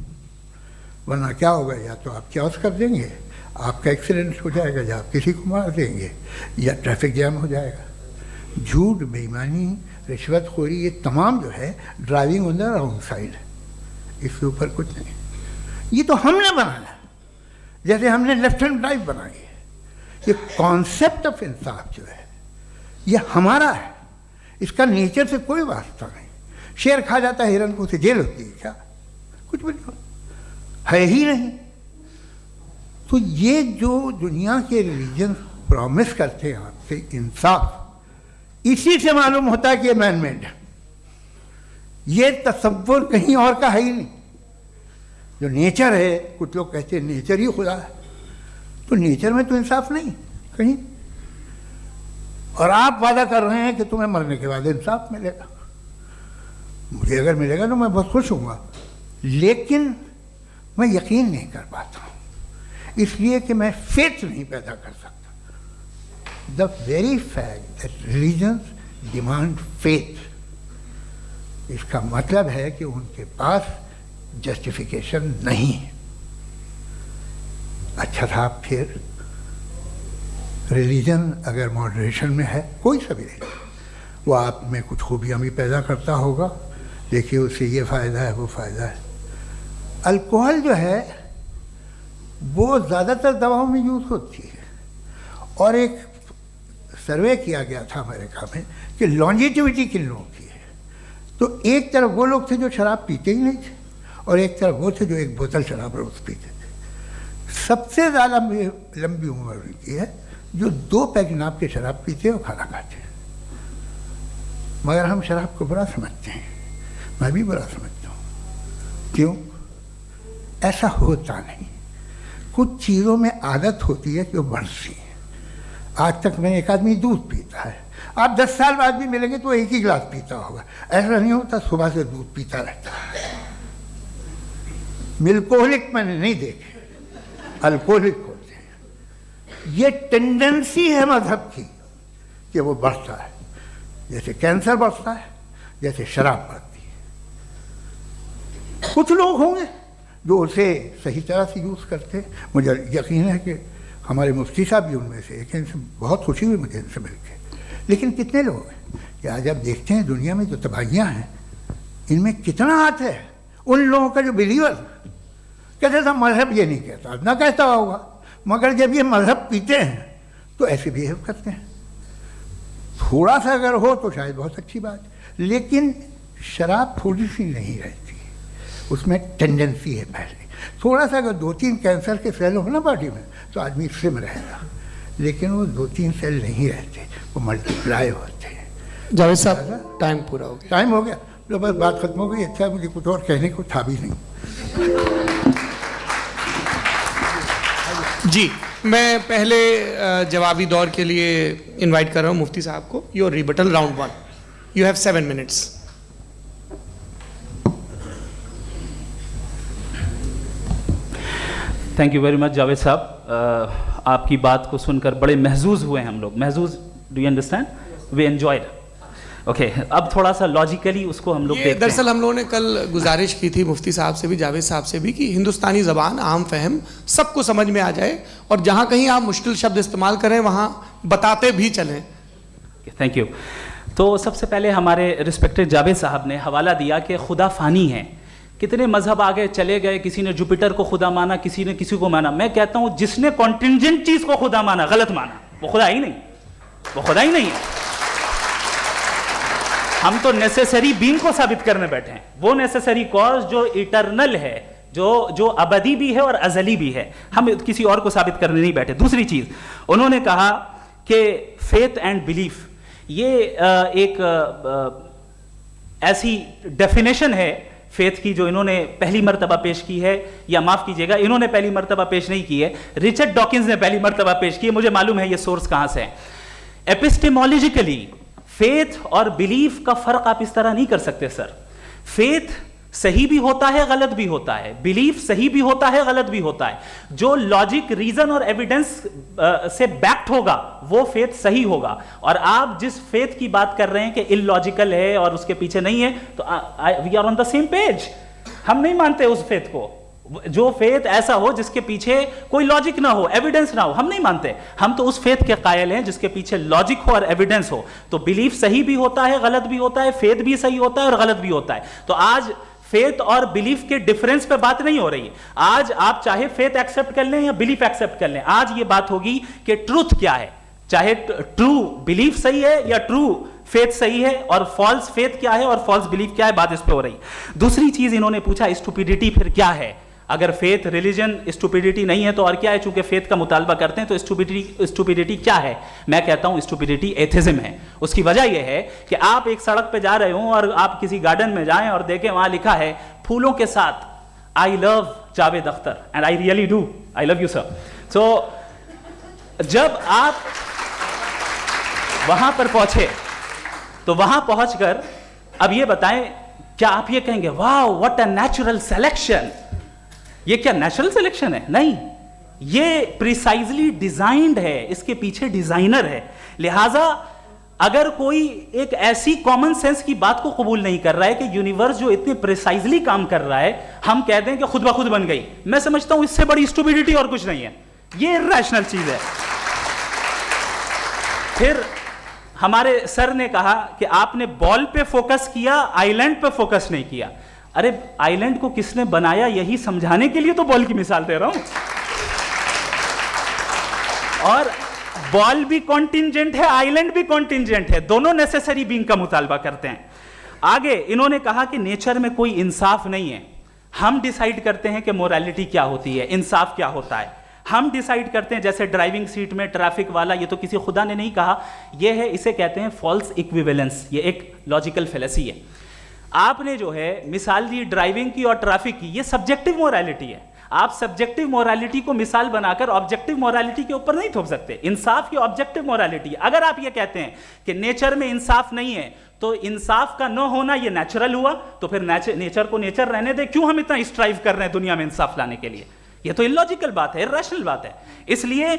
वरना क्या होगा, या तो आप क्रॉस कर देंगे, आपका एक्सीडेंट हो जाएगा, या आप किसी को मार देंगे, या ट्रैफिक जैम हो जाएगा। झूठ, बेईमानी, रिश्वतखोरी, ये तमाम जो है driving on the wrong side है। इसके ऊपर कुछ नहीं। ये तो हमने बनाया, जैसे हमने लेफ्ट हैंड ड्राइव बनाई है। ये कॉन्सेप्ट ऑफ इंसाफ जो है ये हमारा है, इसका नेचर से कोई वास्ता नहीं। शेर खा जाता है हिरन को, उसे जेल होती है क्या? कुछ भी नहीं, है ही नहीं। तो ये जो दुनिया के रिलीजन प्रॉमिस करते हैं आपसे इंसाफ, इसी से मालूम होता है कि ये मैन मेड है। ये तसव्वुर कहीं और का है ही नहीं। जो नेचर है, कुछ लोग कहते हैं नेचर ही खुदा है, तो नेचर में तो इंसाफ नहीं कहीं। और आप वादा कर रहे हैं कि तुम्हें मरने के बाद इंसाफ मिलेगा। मुझे अगर मिलेगा तो मैं बहुत खुश हूँगा, लेकिन मैं यकीन नहीं कर पाता हूँ, इसलिए कि मैं फेथ नहीं पैदा कर सकता। The very fact that religions demand faith, इसका मतलब है कि उनके पास जस्टिफिकेशन नहीं है। अच्छा था, फिर रिलीजन अगर मॉडरेशन में है, कोई सा भी नहीं, वो आप में कुछ खूबियाँ भी पैदा करता होगा। देखिए उससे ये फ़ायदा है, वो फ़ायदा है। अल्कोहल जो है वो ज़्यादातर दवाओं में यूज़ होती है, और एक सर्वे किया गया था अमेरिका में कि लॉन्जेटिविटी किन लोगों की है। तो एक तरफ वो लोग थे जो शराब पीते ही नहीं थे, और एक तरफ वो थे जो एक बोतल शराब रोज़ पीते थे। सबसे ज़्यादा लंबी उम्र उनकी है जो 2 पैक नाप के शराब पीते हैं और खाना खाते हैं। मगर हम शराब को बुरा समझते हैं, मैं भी बुरा समझता हूँ। क्यों? ऐसा होता नहीं। कुछ चीज़ों में आदत होती है कि वो बढ़ती है। आज तक में एक आदमी दूध पीता है, आप 10 साल बाद भी मिलेंगे तो एक ही गिलास पीता होगा। ऐसा नहीं होता, सुबह से दूध पीता रहता है। मिल्कोहलिक मैंने नहीं देखे, अल्कोहलिक होते हैं। ये टेंडेंसी है मजहब की कि वो बढ़ता है, जैसे कैंसर बढ़ता है, जैसे शराब बढ़ती है। कुछ लोग होंगे जो उसे सही तरह से यूज़ करते हैं। मुझे यकीन है कि हमारे मुफ्ती साहब भी उनमें से एक हैं। इनसे बहुत खुशी हुई मुझे इनसे मिलकर। लेकिन कितने लोग हैं कि आज आप देखते हैं दुनिया में जो तबाहियाँ हैं, इनमें कितना हाथ है उन लोगों का जो बिलीवर कहते था मजहब ये नहीं कहता, ना कहता होगा, मगर जब ये मजहब पीते हैं तो ऐसे बिहेव करते हैं। थोड़ा सा अगर हो तो शायद बहुत अच्छी बात, लेकिन शराब थोड़ी सी नहीं रहती, उसमें टेंडेंसी है। पहले थोड़ा सा अगर 2-3 कैंसर के सेल हो ना बॉडी में तो आदमी स्लिम रहेगा, लेकिन वो 2-3 सेल नहीं रहते, वो मल्टीप्लाई होते हैं। जावेद साहब टाइम पूरा हो गया। टाइम हो गया, तो बस बात खत्म हो गई। अच्छा, मुझे कुछ और कहने को था भी नहीं। जी, मैं पहले जवाबी दौर के लिए इनवाइट कर रहा हूँ मुफ्ती साहब को। Your rebuttal round 1, you have 7 minutes. Thank you very much Javed साहब। आपकी बात को सुनकर बड़े महजूज हुए हम लोग। महजूज, do you understand? We enjoyed. Okay, अब थोड़ा सा लॉजिकली उसको हम लोग देखते हैं। दरअसल हम लोगों ने कल गुजारिश की थी मुफ्ती साहब से भी, जावेद साहब से भी, कि हिंदुस्तानी ज़बान आम फहम सबको समझ में आ जाए और जहाँ कहीं आप मुश्किल शब्द इस्तेमाल करें वहाँ बताते भी चलें। Thank you. तो सबसे पहले हमारे रिस्पेक्टेड जावेद साहब ने हवाला दिया कि खुदा फ़ानी है। कितने मजहब आगे चले गए, किसी ने जुपिटर को खुदा माना, किसी ने किसी को माना। मैं कहता हूँ जिसने कॉन्टिंजेंट चीज़ को खुदा माना, गलत माना, वो खुदा ही नहीं, वो खुदा ही नहीं है। हम तो नेसेसरी बीइंग को साबित करने बैठे हैं, वो नेसेसरी कॉज जो इटरनल है, जो अबदी भी है और अजली भी है। हम किसी और को साबित करने नहीं बैठे। दूसरी चीज उन्होंने कहा कि फेथ एंड बिलीफ, ये एक ऐसी डेफिनेशन है फेथ की जो इन्होंने पहली मर्तबा पेश की है, या माफ कीजिएगा इन्होंने पहली मर्तबा पेश नहीं की है, रिचर्ड डॉकिंस ने पहली मर्तबा पेश की है। मुझे मालूम है ये सोर्स कहां से है। एपिस्टेमोलॉजिकली फेथ और बिलीफ का फर्क आप इस तरह नहीं कर सकते सर। फेथ सही भी होता है, गलत भी होता है। बिलीफ सही भी होता है, गलत भी होता है। जो लॉजिक, रीजन और एविडेंस से बैक्ड होगा वो फेथ सही होगा। और आप जिस फेथ की बात कर रहे हैं कि इलॉजिकल है और उसके पीछे नहीं है, तो we are on the same page. हम नहीं मानते उस फेथ को। जो फेथ ऐसा हो जिसके पीछे कोई लॉजिक ना हो, एविडेंस ना हो, हम नहीं मानते। हम तो उस फेथ के कायल हैं जिसके पीछे लॉजिक हो और एविडेंस हो। तो बिलीफ सही भी होता है, गलत भी होता है, फेथ भी सही होता है और गलत भी होता है। तो आज फेथ और बिलीफ के डिफरेंस पे बात नहीं हो रही है। आज आप चाहे फेथ एक्सेप्ट कर लें या बिलीफ एक्सेप्ट कर लें, आज ये बात होगी कि ट्रूथ क्या है। चाहे ट्रू बिलीफ सही है या ट्रू फेथ सही है, और फॉल्स फेथ क्या है और फॉल्स बिलीफ क्या है, बात इस पे हो रही। दूसरी चीज इन्होंने पूछा, स्टुपिडिटी फिर क्या है? अगर फेथ रिलीजन स्टुपिडिटी नहीं है तो और क्या है? चूंकि फेथ का मुतालबा करते हैं तो स्टुपिडिटी क्या है? मैं कहता हूं स्टुपिडिटी एथिज्म है। उसकी वजह यह है कि आप एक सड़क पे जा रहे हो और आप किसी गार्डन में जाएं और देखें वहां लिखा है फूलों के साथ I love Javed Akhtar, and I really do, I love you sir. So जब आप वहां पर पहुंचे तो वहां पहुंचकर अब ये बताएं, क्या आप ये कहेंगे वाह व्हाट अ नेचुरल सिलेक्शन? ये क्या नेचुरल सिलेक्शन है? नहीं, ये प्रिसाइजली डिजाइंड है, इसके पीछे डिजाइनर है। लिहाजा अगर कोई एक ऐसी कॉमन सेंस की बात को कबूल नहीं कर रहा है कि यूनिवर्स जो इतने प्रिसाइजली काम कर रहा है, हम कह दें कि खुद ब खुद बन गई, मैं समझता हूं इससे बड़ी स्टुपिडिटी और कुछ नहीं है। ये इरैशनल चीज है। फिर हमारे सर ने कहा कि आपने बॉल पे फोकस किया, आइलैंड पे फोकस नहीं किया। अरे आइलैंड को किसने बनाया यही समझाने के लिए तो बॉल की मिसाल दे रहा हूं। और बॉल भी कॉन्टिंजेंट है, आइलैंड भी कॉन्टिंजेंट है, दोनों नेसेसरी बीइंग का मुतालबा करते हैं। आगे इन्होंने कहा कि नेचर में कोई इंसाफ नहीं है। हम डिसाइड करते हैं कि मोरालिटी क्या होती है, इंसाफ क्या होता है। हम डिसाइड करते हैं, जैसे ड्राइविंग सीट में ट्रैफिक वाला, ये तो किसी खुदा ने नहीं कहा, ये है, इसे कहते हैं फॉल्स इक्विवेलेंस। ये एक लॉजिकल फेलेसी है। आपने जो है मिसाल दी ड्राइविंग की और ट्रैफिक की, ये सब्जेक्टिव मोरालिटी है। आप सब्जेक्टिव मोरालिटी को मिसाल बनाकर ऑब्जेक्टिव मोरालिटी के ऊपर नहीं थोप सकते। इंसाफ की ऑब्जेक्टिव मोरालिटी, अगर आप ये कहते हैं कि नेचर में इंसाफ नहीं है तो इंसाफ का न होना ये नेचुरल हुआ, तो फिर नेचर को नेचर रहने दे, क्यों हम इतना स्ट्राइव कर रहे हैं दुनिया में इंसाफ लाने के लिए? ये तो इलॉजिकल बात है, इरैशनल बात है। इसलिए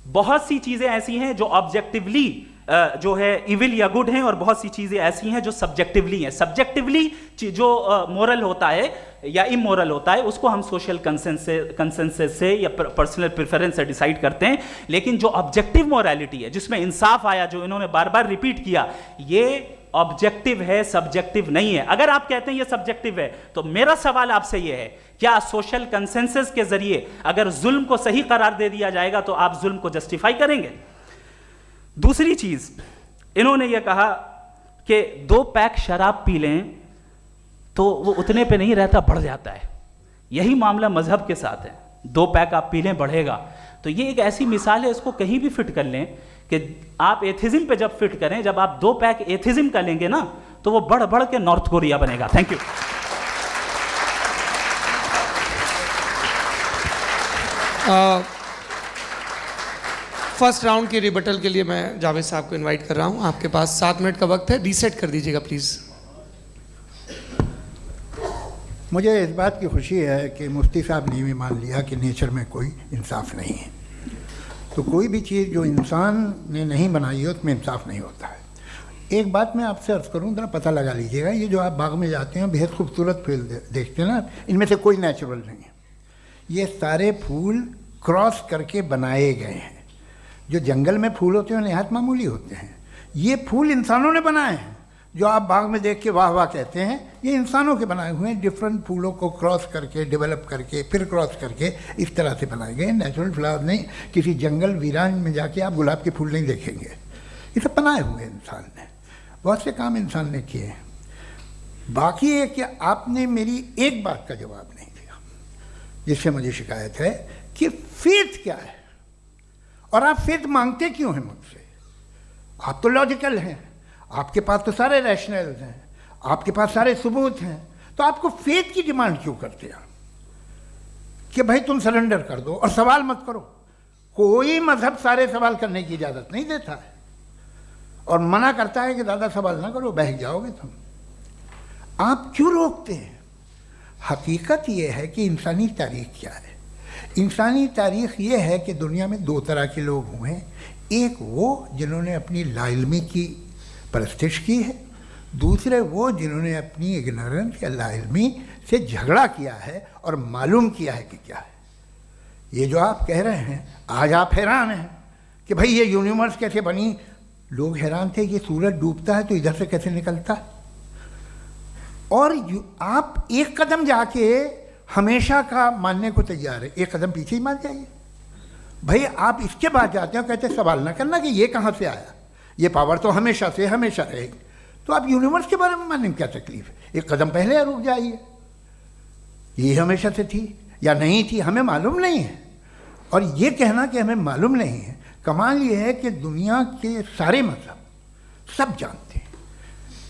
बहुत सी चीजें ऐसी हैं जो ऑब्जेक्टिवली जो है इविल या गुड हैं, और बहुत सी चीजें ऐसी हैं जो सब्जेक्टिवली हैं। सब्जेक्टिवली जो मोरल होता है या इमोरल होता है उसको हम सोशल कंसेंसस से या पर्सनल प्रेफरेंस से डिसाइड करते हैं, लेकिन जो ऑब्जेक्टिव मोरालिटी है जिसमें इंसाफ आया, जो इन्होंने बार बार रिपीट किया, ये ऑब्जेक्टिव है, सब्जेक्टिव नहीं है। अगर आप कहते हैं ये सब्जेक्टिव है तो मेरा सवाल आपसे ये है, क्या सोशल कंसेंसस के जरिए अगर जुल्म को सही करार दे दिया जाएगा तो आप जुल्म को जस्टिफाई करेंगे? दूसरी चीज, इन्होंने ये कहा कि 2 पैक शराब पी लें तो वो उतने पे नहीं रहता, बढ़ जाता है। यही मामला मजहब के साथ है, 2 पैक आप पी लें बढ़ेगा। तो ये एक ऐसी मिसाल है, इसको कहीं भी फिट कर लें कि आप एथिज्म पे जब फिट करें, जब आप 2 पैक एथिज्म का लेंगे ना तो वो बढ़ बढ़ के नॉर्थ कोरिया बनेगा। Thank you. फर्स्ट राउंड के रिबटल के लिए मैं जावेद साहब को इनवाइट कर रहा हूं। आपके पास 7 मिनट का वक्त है, रीसेट कर दीजिएगा प्लीज। मुझे इस बात की खुशी है कि मुफ्ती साहब ने भी मान लिया कि नेचर में कोई इंसाफ नहीं है। तो कोई भी चीज़ जो इंसान ने नहीं बनाई है उसमें इंसाफ नहीं होता है। एक बात मैं आपसे अर्ज़ करूँ, ज़रा पता लगा लीजिएगा, ये जो आप बाग में जाते हैं बेहद खूबसूरत फूल देखते हैं ना, इनमें से कोई नेचुरल नहीं है। ये सारे फूल क्रॉस करके बनाए गए हैं। जो जंगल में फूल होते हैं नहायत मामूली होते हैं, ये फूल इंसानों ने बनाए हैं। जो आप बाग में देख के वाह वाह कहते हैं, ये इंसानों के बनाए हुए हैं। डिफरेंट फूलों को क्रॉस करके, डेवलप करके, फिर क्रॉस करके इस तरह से बनाए गए। नेचुरल फ्लावर नहीं। किसी जंगल वीरान में जाके आप गुलाब के फूल नहीं देखेंगे। ये सब बनाए हुए इंसान ने, बहुत से काम इंसान ने किए हैं। बाकी है कि आपने मेरी एक बात का जवाब नहीं दिया, जिससे मुझे शिकायत है कि फेथ क्या है और आप फेथ मांगते क्यों हैं मुझसे? आप तो लॉजिकल हैं, आपके पास तो सारे रैशनल्स हैं, आपके पास सारे सबूत हैं, तो आपको फेथ की डिमांड क्यों करते हैं कि भाई तुम सरेंडर कर दो और सवाल मत करो? कोई मजहब सारे सवाल करने की इजाज़त नहीं देता है और मना करता है कि ज़्यादा सवाल ना करो, बहक जाओगे तुम। आप क्यों रोकते हैं? हकीकत यह है कि इंसानी तारीख क्या है। इंसानी तारीख ये है कि दुनिया में 2 तरह के लोग हुए हैं। एक वो जिन्होंने अपनी लाइल्मी की परस्तिश की है, दूसरे वो जिन्होंने अपनी इग्नोरेंस या लाइल्मी से झगड़ा किया है और मालूम किया है कि क्या है। ये जो आप कह रहे हैं, आज आप हैरान हैं कि भाई ये यूनिवर्स कैसे बनी। लोग हैरान थे कि सूरज डूबता है तो इधर से कैसे निकलता है। और आप एक कदम जाके हमेशा का मानने को तैयार है, एक कदम पीछे ही मान जाइए। भाई आप इसके बाद जाते हो, कहते सवाल ना करना कि ये कहाँ से आया, ये पावर तो हमेशा से हमेशा रहेगी। तो आप यूनिवर्स के बारे में मानने में क्या तकलीफ है? एक कदम पहले रुक जाइए, ये हमेशा से थी या नहीं थी हमें मालूम नहीं है। और ये कहना कि हमें मालूम नहीं है, कमाल ये है कि दुनिया के सारे मजहब सब जानते हैं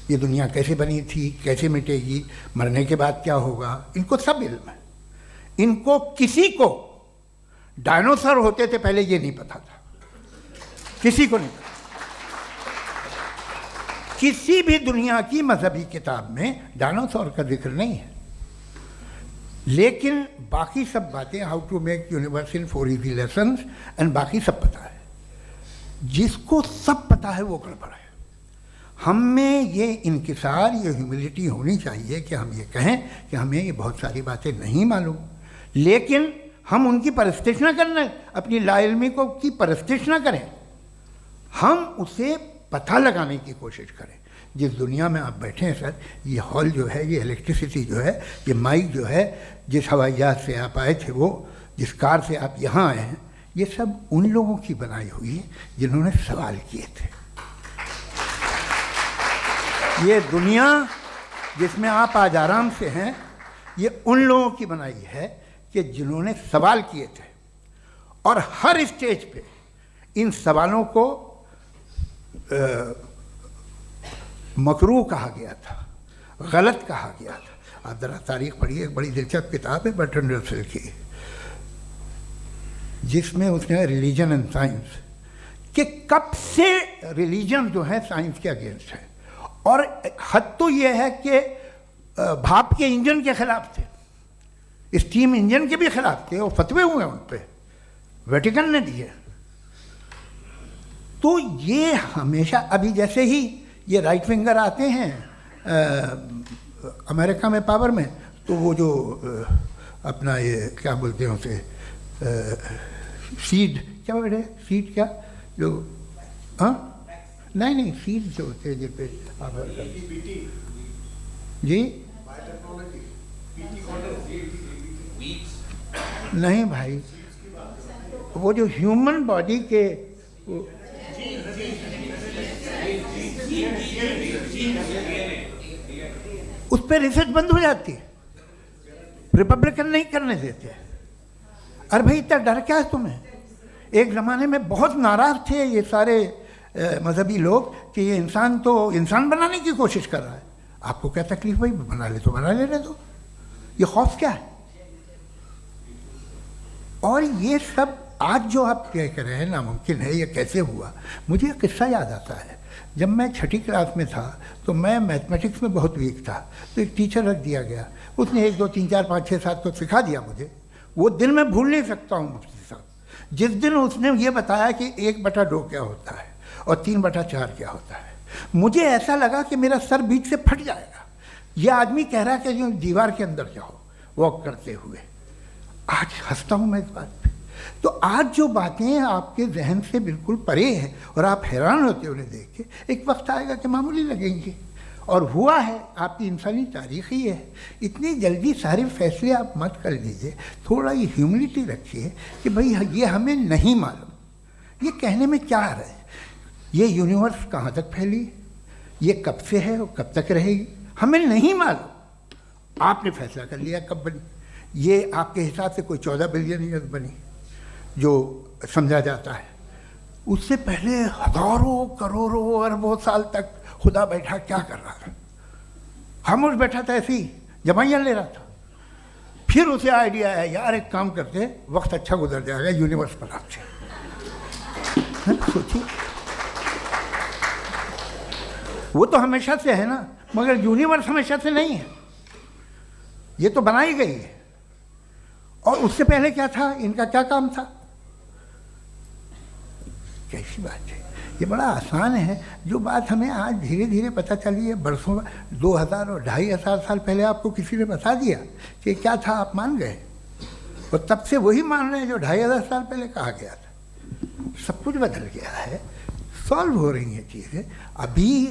ये दुनिया कैसे बनी थी, कैसे मिटेगी, मरने के बाद क्या होगा, इनको सब इल्म है। इनको किसी को डायनासोर होते थे पहले ये नहीं पता था, किसी को नहीं पता। किसी भी दुनिया की मजहबी किताब में डायनासोर का जिक्र नहीं है। लेकिन बाकी सब बातें, how to make universe in 4 easy lessons and बाकी सब पता है। जिसको सब पता है वो गड़बड़ है। हम में ये इंकिसार, ये ह्यूमिलिटी होनी चाहिए कि हम ये कहें कि हमें ये बहुत सारी बातें नहीं मालूम, लेकिन हम उनकी परस्तिश ना करें, अपनी लाइल्मी को की परस्तिश ना करें, हम उसे पता लगाने की कोशिश करें। जिस दुनिया में आप बैठे हैं सर, ये हॉल जो है, ये इलेक्ट्रिसिटी जो है, ये माइक जो है, जिस हवाई जहाज से आप आए थे, वो जिस कार से आप यहाँ आए हैं, ये सब उन लोगों की बनाई हुई है जिन्होंने सवाल किए थे। ये दुनिया जिसमें आप आज आराम से हैं, ये उन लोगों की बनाई है कि जिन्होंने सवाल किए थे। और हर स्टेज पे इन सवालों को मकरूह कहा गया था, गलत कहा गया था। आप ज़रा तारीख पढ़िए, एक बड़ी दिलचस्प किताब है बर्ट्रैंड रसेल की, जिसमें उसने रिलीजन एंड साइंस कि कब से रिलीजन जो है साइंस के अगेंस्ट है, और हद तो ये है कि भाप के इंजन के खिलाफ थे, स्टीम इंजन के भी खिलाफ थे, और फतवे हुए उन पर, वेटिकन ने दिए। तो ये हमेशा, अभी जैसे ही ये राइट विंगर आते हैं अमेरिका में पावर में, तो वो जो अपना ये क्या बोलते हैं उसे, सीड क्या बोलते हैं, सीड क्या जो, हाँ नहीं सीड जो होते हैं जिन पे जी नहीं भाई, वो जो ह्यूमन बॉडी के उस पर रिसर्च बंद हो जाती है, रिपब्लिकन नहीं करने देते। अरे भाई इतना डर क्या है तुम्हें? एक ज़माने में बहुत नाराज़ थे ये सारे मजहबी लोग कि ये इंसान तो इंसान बनाने की कोशिश कर रहा है, आपको क्या तकलीफ भाई, बना ले तो बना लेने दो, ये खौफ क्या है? और ये सब आज जो आप कह रहे हैं नामुमकिन है, ये कैसे हुआ? मुझे एक किस्सा याद आता है। जब मैं छठी क्लास में था तो मैं मैथमेटिक्स में बहुत वीक था, तो एक टीचर रख दिया गया, उसने 1 2 3 4 5 6 7 को सिखा दिया मुझे। वो दिन मैं भूल नहीं सकता हूँ मुफ्ती साहब, जिस दिन उसने ये बताया कि 1/2 क्या होता है और 3/4 क्या होता है, मुझे ऐसा लगा कि मेरा सर बीच से फट जाएगा। ये आदमी कह रहा है कि जो दीवार के अंदर जाओ वॉक करते हुए। आज हंसता हूँ मैं इस बात पे। तो आज जो बातें आपके जहन से बिल्कुल परे हैं और आप हैरान होते हो उन्हें देख के, एक वक्त आएगा कि मामूली लगेंगे, और हुआ है। आपकी इंसानी तारीख ही है। इतनी जल्दी सारे फैसले आप मत कर लीजिए, थोड़ा ये ह्यूमिलिटी रखिए कि भाई ये हमें नहीं मालूम। ये कहने में क्या आ रहा है? ये यूनिवर्स कहाँ तक फैली, ये कब से है और कब तक रहेगी, हमें नहीं मालूम। आपने फैसला कर लिया कब बनी। ये आपके हिसाब से कोई 14 बिलियन ईयर्स बनी जो समझा जाता है। उससे पहले हजारों करोड़ों अरबों साल तक खुदा बैठा क्या कर रहा था? खामोश बैठा था, ऐसी जमाइयाँ ले रहा था। फिर उसे आइडिया आया, यार एक काम करते, वक्त अच्छा गुजर जाएगा, यूनिवर्स पर आपसे सोचिए। वो तो हमेशा से है ना, मगर यूनिवर्स हमेशा से नहीं है, ये तो बनाई गई है। और उससे पहले क्या था, इनका क्या काम था? कैसी बात है, ये बड़ा आसान है। जो बात हमें आज धीरे धीरे पता चली है, बरसों 2000 और 2500 साल पहले आपको किसी ने बता दिया कि क्या था, आप मान गए, और तब से वही मान रहे हैं जो 2500 साल पहले कहा गया था। सब कुछ बदल गया है, सॉल्व हो रही हैं चीज़ें। अभी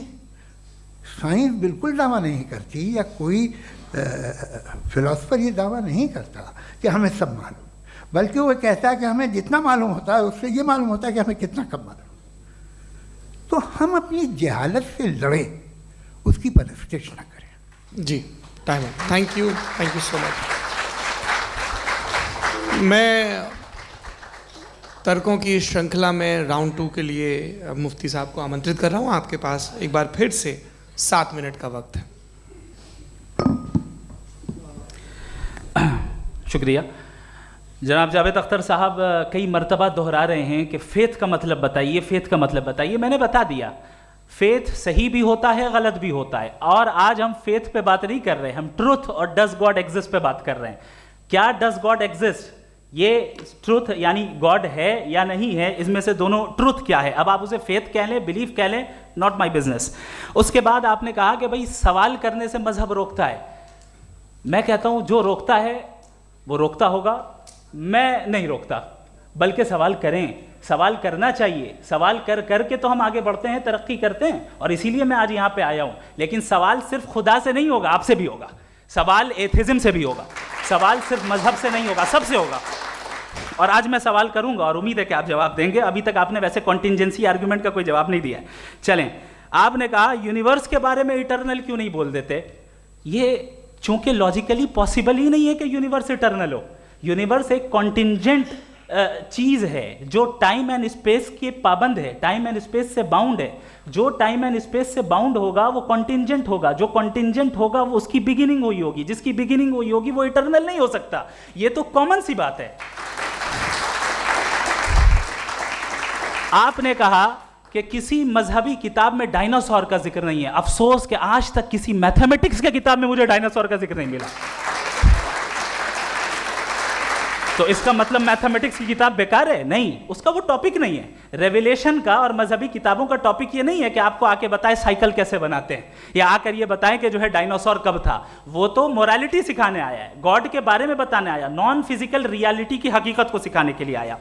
साइंस बिल्कुल दावा नहीं करती, या कोई फिलोसफर ये दावा नहीं करता कि हमें सब मालूम, बल्कि वो कहता है कि हमें जितना मालूम होता है उससे ये मालूम होता है कि हमें कितना कम मालूम। तो हम अपनी जहालत से लड़ें, उसकी परस्तिश न करें। जी, टाइम है। Thank you so much. मैं तर्कों की श्रृंखला में राउंड 2 के लिए मुफ्ती साहब को आमंत्रित कर रहा हूँ। आपके पास एक बार फिर से 7 मिनट का वक्त है। शुक्रिया। जनाब जावेद अख्तर साहब कई मर्तबा दोहरा रहे हैं कि फ़ेथ का मतलब बताइए, फ़ेथ का मतलब बताइए। मैंने बता दिया, फ़ेथ सही भी होता है, गलत भी होता है। और आज हम फ़ेथ पे बात नहीं कर रहे, हम ट्रुथ और डज गॉड एग्जिस्ट पे बात कर रहे हैं। क्या डज गॉड एग्जिस्ट, ये ट्रुथ यानी गॉड है या नहीं है, इसमें से दोनों ट्रुथ क्या है। अब आप उसे फेथ कह लें, बिलीफ कह लें, नॉट माई बिजनेस। उसके बाद आपने कहा कि भाई सवाल करने से मजहब रोकता है। मैं कहता हूं जो रोकता है वो रोकता होगा, मैं नहीं रोकता, बल्कि सवाल करें, सवाल करना चाहिए। सवाल कर करके तो हम आगे बढ़ते हैं, तरक्की करते हैं, और इसीलिए मैं आज यहाँ पे आया हूँ। लेकिन सवाल सिर्फ खुदा से नहीं होगा, आपसे भी होगा। सवाल एथिज्म से भी होगा, सवाल सिर्फ मजहब से नहीं होगा, सबसे होगा। और आज मैं सवाल करूंगा और उम्मीद है कि आप जवाब देंगे। अभी तक आपने वैसे कॉन्टिंजेंसी आर्गुमेंट का कोई जवाब नहीं दिया है। चलें, आपने कहा यूनिवर्स के बारे में इटर्नल क्यों नहीं बोल देते। ये चूंकि लॉजिकली पॉसिबल ही नहीं है कि यूनिवर्स इटर्नल हो। यूनिवर्स एक कॉन्टिंजेंट चीज है जो टाइम एंड स्पेस के पाबंद है, टाइम एंड स्पेस से बाउंड है। जो टाइम एंड स्पेस से बाउंड होगा वो कॉन्टिंजेंट होगा, जो कॉन्टिंजेंट होगा वो उसकी बिगिनिंग हुई होगी, जिसकी बिगिनिंग हुई होगी वो इटर्नल नहीं हो सकता। ये तो कॉमन सी बात है। आपने कहा कि किसी मजहबी किताब में डायनासोर का जिक्र नहीं है। अफसोस कि आज तक किसी मैथमेटिक्स के किताब में मुझे डायनासोर का जिक्र नहीं मिला। तो इसका मतलब मैथमेटिक्स की किताब बेकार है? नहीं, उसका वो टॉपिक नहीं है। रेवलेशन का और मजहबी किताबों का टॉपिक ये नहीं है कि आपको आके बताए साइकिल कैसे बनाते हैं, या आकर ये बताएं कि जो है डायनासोर कब था। वो तो मोरालिटी सिखाने आया है, गॉड के बारे में बताने आया, नॉन फिजिकल रियलिटी की हकीकत को सिखाने के लिए आया।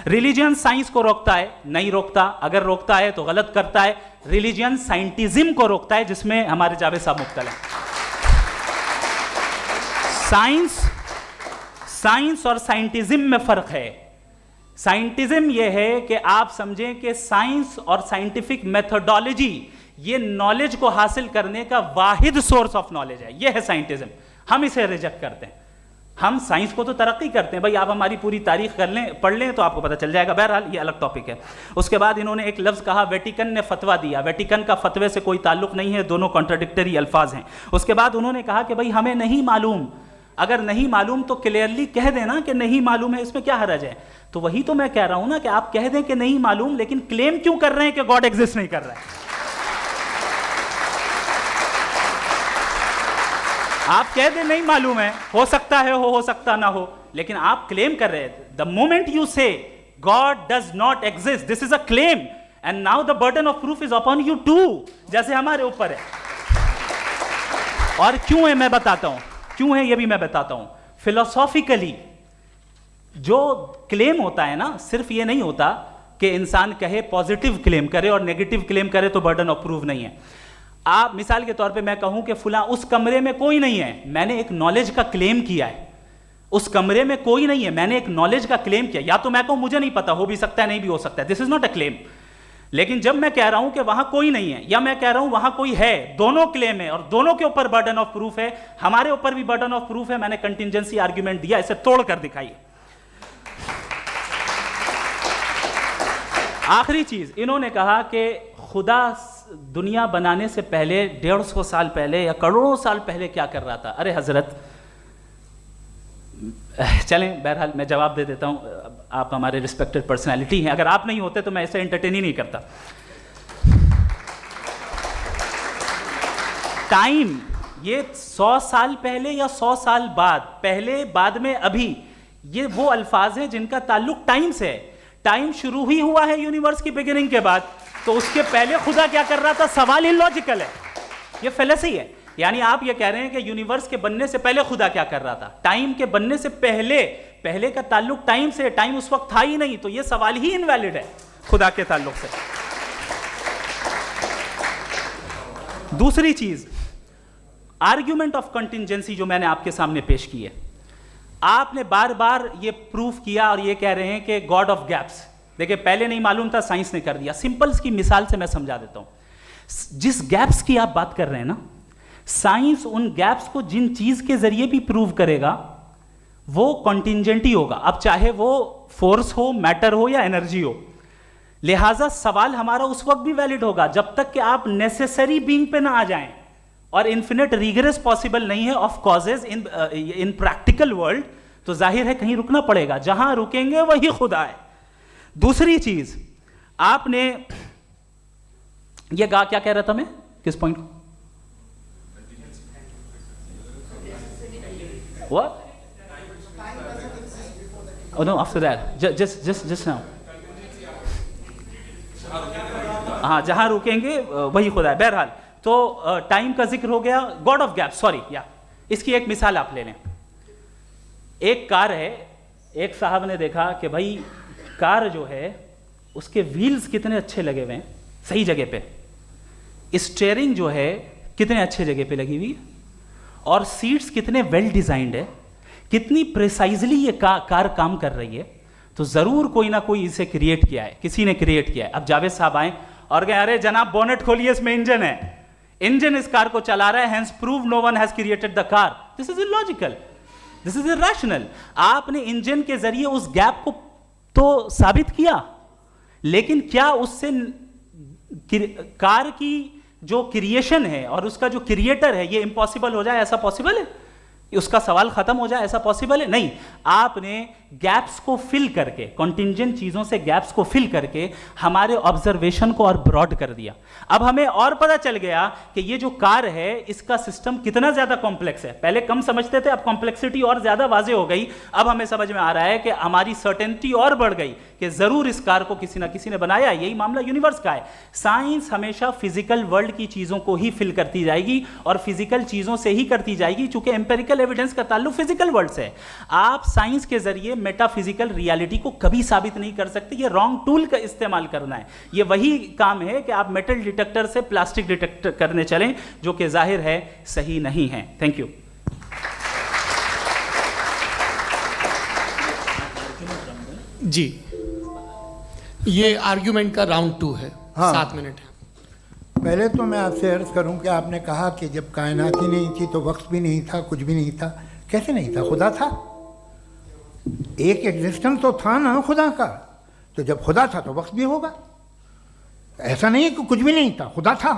रिलीजियन साइंस को रोकता है? नहीं रोकता। अगर रोकता है तो गलत करता है। रिलीजियन साइंटिज्म को रोकता है, जिसमें हमारे जावेद साहब मुब्तला हैं। साइंस और साइंटिज्म में फर्क है। साइंटिज्म यह है कि आप समझें कि साइंस और साइंटिफिक मेथोडोलॉजी ये नॉलेज को हासिल करने का वाहिद सोर्स ऑफ नॉलेज है। यह है साइंटिज्म। हम इसे रिजेक्ट करते हैं। हम साइंस को तो तरक्की करते हैं, भाई आप हमारी पूरी तारीख कर लें, पढ़ लें तो आपको पता चल जाएगा। बहरहाल ये अलग टॉपिक है। उसके बाद इन्होंने एक लफ्ज़ कहा, वेटिकन ने फतवा दिया। वेटिकन का फतवे से कोई ताल्लुक नहीं है, दोनों कॉन्ट्राडिक्टरी अल्फाज हैं। उसके बाद उन्होंने कहा कि भाई हमें नहीं मालूम। अगर नहीं मालूम तो क्लियरली कह देना कि नहीं मालूम है, इसमें क्या हर्ज है। तो वही तो मैं कह रहा हूं ना कि आप कह दें कि नहीं मालूम, लेकिन क्लेम क्यों कर रहे हैं कि गॉड एग्जिस्ट नहीं कर रहा है। आप कह दें नहीं मालूम है, हो सकता है हो सकता ना हो, लेकिन आप क्लेम कर रहे हैं। The moment you say God does not exist, this is a claim, and now the burden of proof is upon you too, जैसे हमारे ऊपर है। और क्यों है मैं बताता हूं, क्यों है ये भी मैं बताता हूं। फिलोसॉफिकली जो क्लेम होता है ना, सिर्फ ये नहीं होता कि इंसान कहे पॉजिटिव क्लेम करे और नेगेटिव क्लेम करे तो बर्डन ऑफ प्रूफ नहीं है। आप मिसाल के तौर पे मैं कहूं कि फुला उस कमरे में कोई नहीं है, मैंने एक नॉलेज का क्लेम किया है। उस कमरे में कोई नहीं है, मैंने एक नॉलेज का क्लेम किया। या तो मैं कहूं मुझे नहीं पता, हो भी सकता है नहीं भी हो सकता है, this is not a claim. लेकिन जब मैं कह रहा हूं कि वहां कोई नहीं है, या मैं कह रहा हूं वहां कोई है, दोनों क्लेम है और दोनों के ऊपर बर्डन ऑफ प्रूफ है। हमारे ऊपर भी बर्डन ऑफ प्रूफ है। मैंने कंटिजेंसी आर्ग्यूमेंट दिया, इसे तोड़कर दिखाइए। आखिरी चीज, इन्होंने कहा कि खुदा दुनिया बनाने से पहले 150 साल पहले या करोड़ों साल पहले क्या कर रहा था। अरे हजरत, चलें बहरहाल मैं जवाब दे देता हूं। आप हमारे रिस्पेक्टेड पर्सनैलिटी हैं, अगर आप नहीं होते तो मैं ऐसे एंटरटेन ही नहीं करता। टाइम ये 100 साल पहले या 100 साल बाद, पहले बाद में अभी, ये वो अल्फाज हैं जिनका ताल्लुक टाइम से है। टाइम शुरू ही हुआ है यूनिवर्स की बिगिनिंग के बाद, तो उसके पहले खुदा क्या कर रहा था, सवाल इलॉजिकल है, ये फेलेसी है। यानी आप ये कह रहे हैं कि यूनिवर्स के बनने से पहले खुदा क्या कर रहा था। टाइम के बनने से पहले, पहले का ताल्लुक टाइम से, टाइम उस वक्त था ही नहीं, तो ये सवाल ही इनवैलिड है खुदा के ताल्लुक से। दूसरी चीज, आर्ग्यूमेंट ऑफ कंटिजेंसी जो मैंने आपके सामने पेश की है, आपने बार बार ये प्रूफ किया और ये कह रहे हैं कि गॉड ऑफ गैप्स। देखिए पहले नहीं मालूम था, साइंस ने कर दिया। सिंपल्स की मिसाल से मैं समझा देता हूं। जिस गैप्स की आप बात कर रहे हैं ना, साइंस उन गैप्स को जिन चीज के जरिए भी प्रूव करेगा वो कॉन्टिंजेंट ही होगा। अब चाहे वो फोर्स हो, मैटर हो या एनर्जी हो। लिहाजा सवाल हमारा उस वक्त भी वैलिड होगा जब तक कि आप नेसेसरी बीइंग पे ना आ जाएं। और इन्फिनिट रिगरेस पॉसिबल नहीं है of causes in practical world, तो जाहिर है कहीं रुकना पड़ेगा, जहां रुकेंगे वही खुदा है। दूसरी चीज, आपने ये कहा, क्या कह रहा था मैं, किस पॉइंट को? What? Oh no, after that. Just now. हाँ, जहां रुकेंगे वही खुदा है। बहरहाल तो टाइम का जिक्र हो गया, गॉड ऑफ गैप, सॉरी या इसकी एक मिसाल आप ले लें। एक कार है, एक साहब ने देखा कि भाई कार जो है उसके व्हील्स कितने अच्छे लगे हुए हैं, सही जगह पे। स्टीयरिंग जो है कितने अच्छे जगह पे लगी हुई है, और सीट्स कितने वेल डिजाइंड है, कितनी प्रिसाइजली ये कार काम कर रही है। तो जरूर कोई ना कोई इसे क्रिएट किया है, किसी ने क्रिएट किया है। अब जावेद साहब आए और कहे अरे जनाब बोनेट खोलिए, इसमें इंजन है, इंजन इस कार को चला रहा है, hence prove no one has created the car. This is illogical, this is irrational. आपने इंजन के जरिए उस गैप को तो साबित किया, लेकिन क्या उससे कार की जो क्रिएशन है और उसका जो क्रिएटर है ये इम्पॉसिबल हो जाए? ऐसा पॉसिबल है? उसका सवाल खत्म हो जाए, ऐसा पॉसिबल है? नहीं। आपने गैप्स को फिल करके, कॉन्टिंजेंट चीजों से गैप्स को फिल करके हमारे ऑब्जर्वेशन को और ब्रॉड कर दिया। अब हमें और पता चल गया कि ये जो कार है इसका सिस्टम कितना ज्यादा कॉम्प्लेक्स है। पहले कम समझते थे, अब कॉम्प्लेक्सिटी और ज्यादा वाजे हो गई। अब हमें समझ में आ रहा है कि हमारी सर्टेनिटी और बढ़ गई कि जरूर इस कार को किसी ना किसी ने बनाया। यही मामला यूनिवर्स का है। साइंस हमेशा फिजिकल वर्ल्ड की चीजों को ही फिल करती जाएगी और फिजिकल चीजों से ही करती जाएगी, चूंकि एम्पेरिकल एविडेंस का ताल्लुक फिजिकल वर्ल्ड से है। आप साइंस के जरिए मेटाफिजिकल रियलिटी को कभी साबित नहीं कर सकते। ये रॉन्ग टूल का इस्तेमाल करना है। ये वही काम है कि आप मेटल डिटेक्टर से प्लास्टिक डिटेक्टर करने चलें, जो कि जाहिर है सही नहीं है। Thank you. जी, ये आर्ग्यूमेंट का राउंड 2 है। हाँ। 7 मिनट है। पहले तो मैं आपसे अर्ज करूं कि आपने कहा कि जब कायनात ही नहीं थी तो वक्त भी नहीं था, कुछ भी नहीं था। कैसे नहीं था? खुदा था। एक एग्जिस्टेंस तो था ना खुदा का। तो जब खुदा था तो वक्त भी होगा। ऐसा नहीं है कि कुछ भी नहीं था, खुदा था।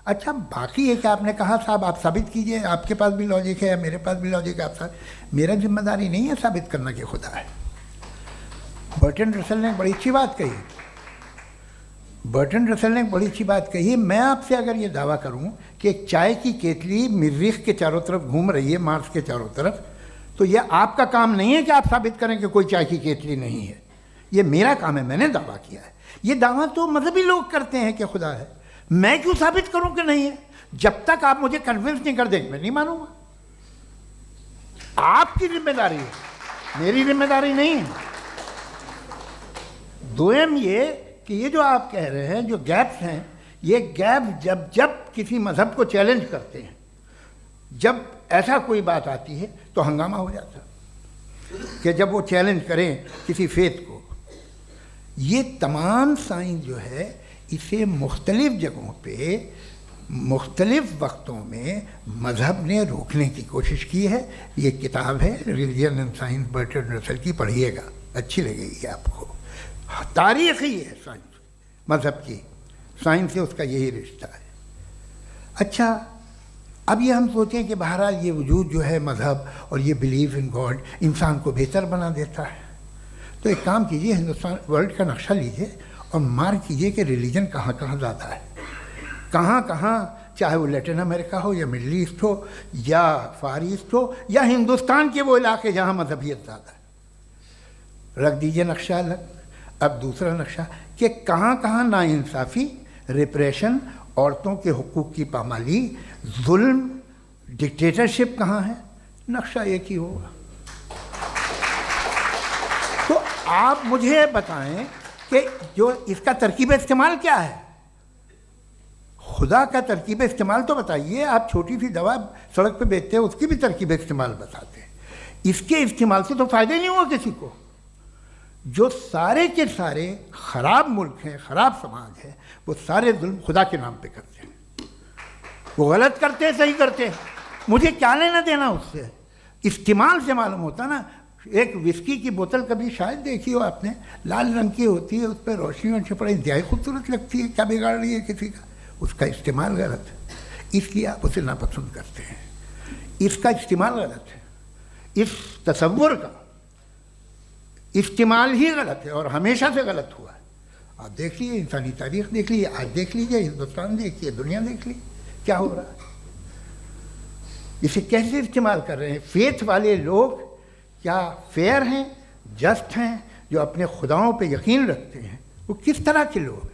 अच्छा, बाकी है कि आपने कहा साहब आप साबित कीजिए, आपके पास भी लॉजिक है या मेरे पास भी लॉजिक है। आप मेरा जिम्मेदारी नहीं है साबित करना कि खुदा है। बर्टन रसल ने बड़ी अच्छी बात कही। बर्टन रसल ने बड़ी अच्छी बात कही। मैं आपसे अगर ये दावा करूं कि एक चाय की केतली मरीख के चारों तरफ घूम रही है, मार्स के चारों तरफ, तो ये आपका काम नहीं है कि आप साबित करें कि कोई चाय की केतली नहीं है। ये मेरा काम है, मैंने दावा किया है। ये दावा तो मजहबी लोग करते हैं कि खुदा है। मैं क्यों साबित करूं कि नहीं है? जब तक आप मुझे कन्विंस नहीं कर देंगे मैं नहीं मानूंगा। आपकी जिम्मेदारी है, मेरी जिम्मेदारी नहीं है। दोयम ये कि ये जो आप कह रहे हैं, जो गैप्स हैं, ये गैप जब जब किसी मजहब को चैलेंज करते हैं, जब ऐसा कोई बात आती है तो हंगामा हो जाता है कि जब वो चैलेंज करें किसी फेथ को। ये तमाम साइंस जो है इसे मुख्तलिफ जगहों पे मुख्तलिफ वक्तों में मजहब ने रोकने की कोशिश की है। ये किताब है religion and science, Burton Russell की, पढ़िएगा, अच्छी लगेगी आपको। तारीख ही है साइंस, मजहब की साइंस से उसका यही रिश्ता है। अच्छा, अब ये हम सोचें कि बहरहाल ये वजूद जो है मजहब और ये बिलीव इन गॉड इंसान को बेहतर बना देता है। तो एक काम कीजिए, हिंदुस्तान वर्ल्ड का नक्शा लीजिए और मार्क कीजिए कि रिलीजन कहाँ कहाँ ज़्यादा है, कहाँ कहाँ, चाहे वो लैटिन अमेरिका हो या मिडल ईस्ट हो या फार ईस्ट हो या हिंदुस्तान के वो इलाके जहाँ मजहबियत ज़्यादा है। रख दीजिए नक्शा अलग। अब दूसरा नक्शा कि कहाँ कहाँ नाइंसाफ़ी, रिप्रेशन, औरतों के हुकूक की पामाली, जुल्म, डिक्टेटरशिप कहाँ है। नक्शा एक ही होगा। तो आप मुझे बताएं कि जो इसका तरकीब इस्तेमाल क्या है। खुदा का तरकीब इस्तेमाल तो बताइए। आप छोटी सी दवा सड़क पे बेचते हैं, उसकी भी तरकीब इस्तेमाल बताते हैं। इसके इस्तेमाल से तो फ़ायदा नहीं हुआ किसी को। जो सारे के सारे ख़राब मुल्क हैं, ख़राब समाज है, वो सारे जुल्म खुदा के नाम पे करते हैं। वो गलत करते हैं, सही करते हैं, मुझे क्या लेना देना उससे। इस्तेमाल से मालूम होता ना। एक विस्की की बोतल कभी शायद देखी हो आपने, लाल रंग की होती है, उस पर रोशनी और छपड़ा इंतहाई खूबसूरत लगती है, क्या बिगाड़ रही है किसी का। उसका इस्तेमाल गलत है, इसलिए आप उसे नापसंद करते हैं। इसका इस्तेमाल गलत है, इस तसव्वुर का इस्तेमाल ही गलत है और हमेशा से गलत हुआ है। आप देख लीजिए, इंसानी तारीख देख लीजिए, आज देख लीजिए, हिंदुस्तान देखिए, दुनिया देख लीजिए क्या हो रहा है। इसे कैसे इस्तेमाल कर रहे हैं। फेथ वाले लोग क्या फेयर हैं, जस्ट हैं, जो अपने खुदाओं पे यकीन रखते हैं, वो किस तरह के लोग हैं।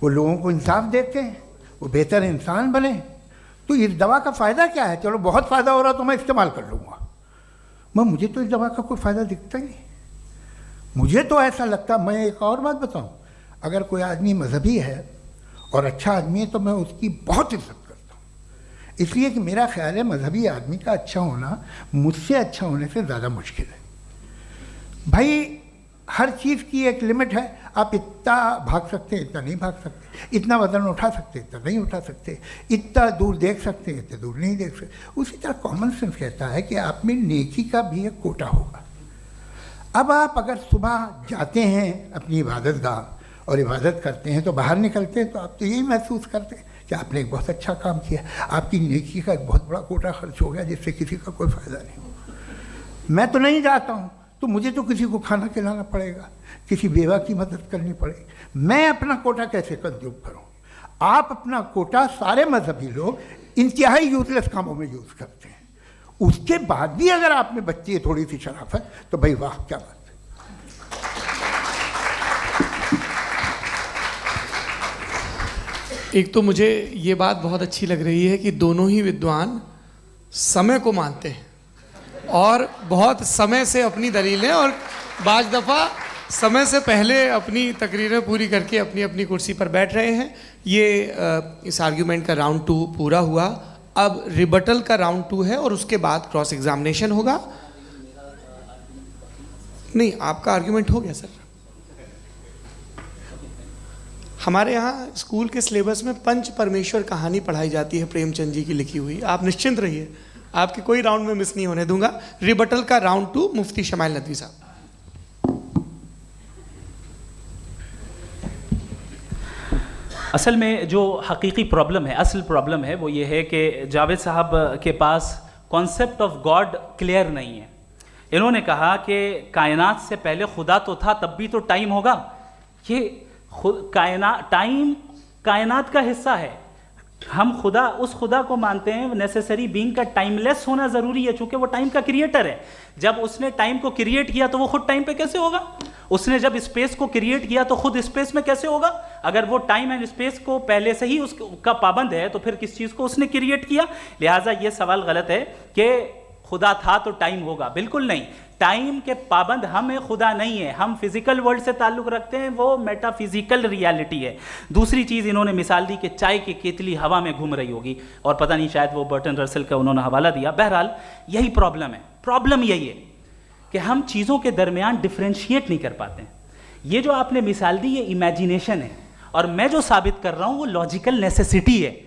वो लोगों को इंसाफ देते हैं, वो बेहतर इंसान बने। तो इस दवा का फ़ायदा क्या है। चलो बहुत फ़ायदा हो रहा तो मैं इस्तेमाल कर लूँगा, मैं मुझे तो इस दवा का कोई फ़ायदा दिखता ही नहीं। मुझे तो ऐसा लगता, मैं एक और बात बताऊं, अगर कोई आदमी मजहबी है और अच्छा आदमी है तो मैं उसकी बहुत इज्जत करता हूँ, इसलिए कि मेरा ख्याल है मजहबी आदमी का अच्छा होना मुझसे अच्छा होने से ज़्यादा मुश्किल है। भाई हर चीज़ की एक लिमिट है। आप इतना भाग सकते हैं, इतना नहीं भाग सकते, इतना वज़न उठा सकते, इतना नहीं उठा सकते, इतना दूर देख सकते हैं, इतना दूर नहीं देख सकते। उसी तरह कॉमन सेंस कहता है कि आप में नेकी का भी एक कोटा होगा। अब आप अगर सुबह जाते हैं अपनी इबादत गाह और इबादत करते हैं तो बाहर निकलते हैं तो आप तो यही महसूस करते हैं कि आपने एक बहुत अच्छा काम किया, आपकी नेकी का एक बहुत बड़ा कोटा खर्च हो गया जिससे किसी का कोई फ़ायदा नहीं। मैं तो नहीं जाता हूँ तो मुझे तो किसी को खाना खिलाना पड़ेगा, किसी बेवा की मदद करनी पड़ेगी, मैं अपना कोटा कैसे कंज्यूम करूँ? आप अपना कोटा सारे मजहबी लोग इंतहाई यूजलेस कामों में यूज़ करते हैं, उसके बाद भी अगर आप में बच्ची है थोड़ी सी शराफत तो भाई वाह क्या बात है। एक तो मुझे ये बात बहुत अच्छी लग रही है कि दोनों ही विद्वान समय को मानते हैं और बहुत समय से अपनी दलीलें और बाज़ दफ़ा समय से पहले अपनी तकरीरें पूरी करके अपनी अपनी कुर्सी पर बैठ रहे हैं। ये इस आर्ग्यूमेंट का राउंड 2 पूरा हुआ। अब रिबटल का राउंड 2 है और उसके बाद क्रॉस एग्जामिनेशन होगा। नहीं, आपका आर्ग्यूमेंट हो गया सर। हमारे यहाँ स्कूल के सिलेबस में पंच परमेश्वर कहानी पढ़ाई जाती है प्रेमचंद जी की लिखी हुई। आप निश्चिंत रहिए, आपके कोई राउंड में मिस नहीं होने दूंगा। रिबटल का राउंड 2 मुफ्ती शमाइल नदवी साहब। असल में जो हकीकी प्रॉब्लम है, असल प्रॉब्लम है वो ये है कि जावेद साहब के पास कॉन्सेप्ट ऑफ गॉड क्लियर नहीं है। इन्होंने कहा कि कायनात से पहले खुदा तो था, तब भी तो टाइम होगा। ये टाइम कायनात का हिस्सा है। हम खुदा उस खुदा को मानते हैं, नेसेसरी बीइंग का टाइमलेस होना ज़रूरी है चूँकि वो टाइम का क्रिएटर है। जब उसने टाइम को क्रिएट किया तो वो खुद टाइम पे कैसे होगा? उसने जब स्पेस को क्रिएट किया तो खुद स्पेस में कैसे होगा? अगर वो टाइम एंड स्पेस को पहले से ही उसका पाबंद है तो फिर किस चीज़ को उसने क्रिएट किया? लिहाजा ये सवाल गलत है कि खुदा था तो टाइम होगा। बिल्कुल नहीं, टाइम के पाबंद हम हैं, खुदा नहीं है। हम फिजिकल वर्ल्ड से ताल्लुक़ रखते हैं, वो मेटाफिजिकल रियलिटी है। दूसरी चीज़ इन्होंने मिसाल दी कि चाय की केतली हवा में घूम रही होगी और पता नहीं शायद वो बर्टन रसल का उन्होंने हवाला दिया। बहरहाल यही प्रॉब्लम है। प्रॉब्लम यही है कि हम चीज़ों के दरमियान डिफ्रेंशिएट नहीं कर पाते हैं। ये जो आपने मिसाल दी ये इमेजिनेशन है और मैं जो साबित कर रहा हूँ वो लॉजिकल नेसेसिटी है।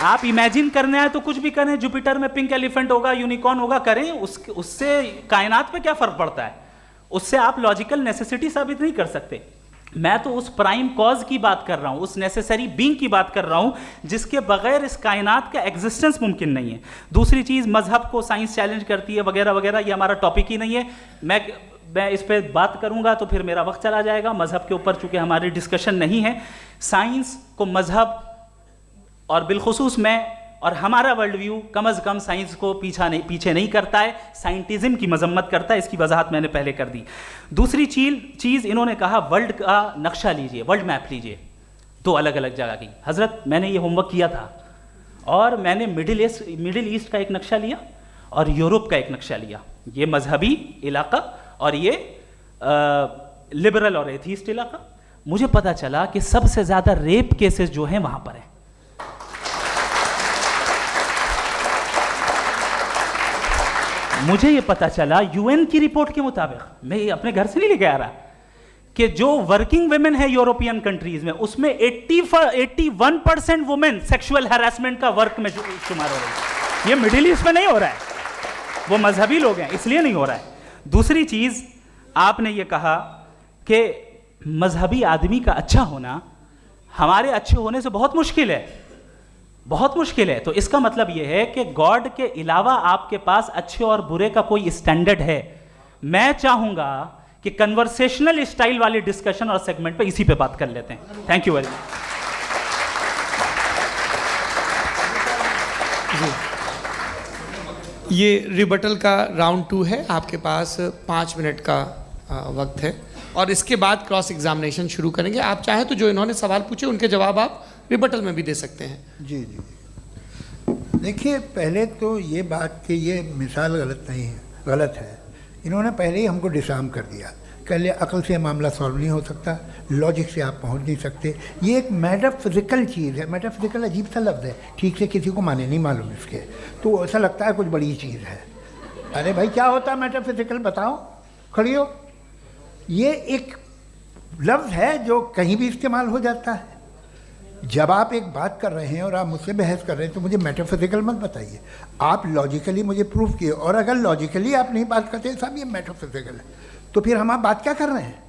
आप इमेजिन करने आए तो कुछ भी करें, जुपिटर में पिंक एलिफेंट होगा, यूनिकॉर्न होगा, करें, उससे कायनात पे क्या फ़र्क पड़ता है? उससे आप लॉजिकल नेसेसिटी साबित नहीं कर सकते। मैं तो उस प्राइम कॉज की बात कर रहा हूँ, उस नेसेसरी बीइंग की बात कर रहा हूँ जिसके बगैर इस कायनात का एग्जिस्टेंस मुमकिन नहीं है। दूसरी चीज़, मजहब को साइंस चैलेंज करती है वगैरह वगैरह, ये हमारा टॉपिक ही नहीं है। मैं इस पर बात करूँगा तो फिर मेरा वक्त चला जाएगा। मजहब के ऊपर चूँकि हमारी डिस्कशन नहीं है, साइंस को मजहब और बिलखुसूस मैं और हमारा वर्ल्ड व्यू कम अज़ कम साइंस को पीछे नहीं करता है, साइंटिज़म की मजम्मत करता है। इसकी वजाहत मैंने पहले कर दी। दूसरी चीज़ इन्होंने कहा वर्ल्ड का नक्शा लीजिए, वर्ल्ड मैप लीजिए, 2 अलग अलग जगह की। हज़रत मैंने ये होमवर्क किया था और मैंने मिडिल ईस्ट का एक नक्शा लिया और यूरोप का एक नक्शा लिया। ये मजहबी इलाका और ये लिबरल और एथीस्ट इलाका। मुझे पता चला कि सबसे ज़्यादा रेप केसेस जो हैं वहाँ पर हैं। मुझे ये पता चला यूएन की रिपोर्ट के मुताबिक, मैं ये अपने घर से नहीं लेके आ रहा, कि जो वर्किंग वुमेन है यूरोपियन कंट्रीज में उसमें 81% वुमेन सेक्सुअल हैरेसमेंट का वर्क में शुमार हो रही है। ये मिडिल ईस्ट में नहीं हो रहा है, वो मजहबी लोग हैं इसलिए नहीं हो रहा है। दूसरी चीज, आपने ये कहा कि मजहबी आदमी का अच्छा होना हमारे अच्छे होने से बहुत मुश्किल है, बहुत मुश्किल है। तो इसका मतलब यह है कि गॉड के अलावा आपके पास अच्छे और बुरे का कोई स्टैंडर्ड है। मैं चाहूंगा कि कन्वर्सेशनल स्टाइल वाली डिस्कशन और सेगमेंट पे इसी पे बात कर लेते हैं। Thank you very much. ये रिबटल का राउंड 2 है, आपके पास 5 मिनट का वक्त है और इसके बाद क्रॉस एग्जामिनेशन शुरू करेंगे। आप चाहें तो जो इन्होंने सवाल पूछे उनके जवाब आप रिबटल में भी दे सकते हैं। जी जी, देखिए पहले तो ये बात कि ये मिसाल गलत नहीं है, गलत है। इन्होंने पहले ही हमको डिसार्म कर दिया, कह लिया अकल से मामला सॉल्व नहीं हो सकता, लॉजिक से आप पहुंच नहीं सकते। ये एक मेटाफिजिकल चीज़ है। मेटाफिजिकल अजीब सा लफ्ज़ है, ठीक से किसी को माने नहीं मालूम इसके, तो ऐसा लगता है कुछ बड़ी चीज़ है। अरे भाई क्या होता है मेटाफिजिकल, बताओ, खड़ी हो। ये एक लफ्ज़ है जो कहीं भी इस्तेमाल हो जाता है। जब आप एक बात कर रहे हैं और आप मुझसे बहस कर रहे हैं तो मुझे मेटाफिजिकल मत बताइए, आप लॉजिकली मुझे प्रूफ किए। और अगर लॉजिकली आप नहीं बात करते साहब ये मेटाफिजिकल है, तो फिर हम आप बात क्या कर रहे हैं?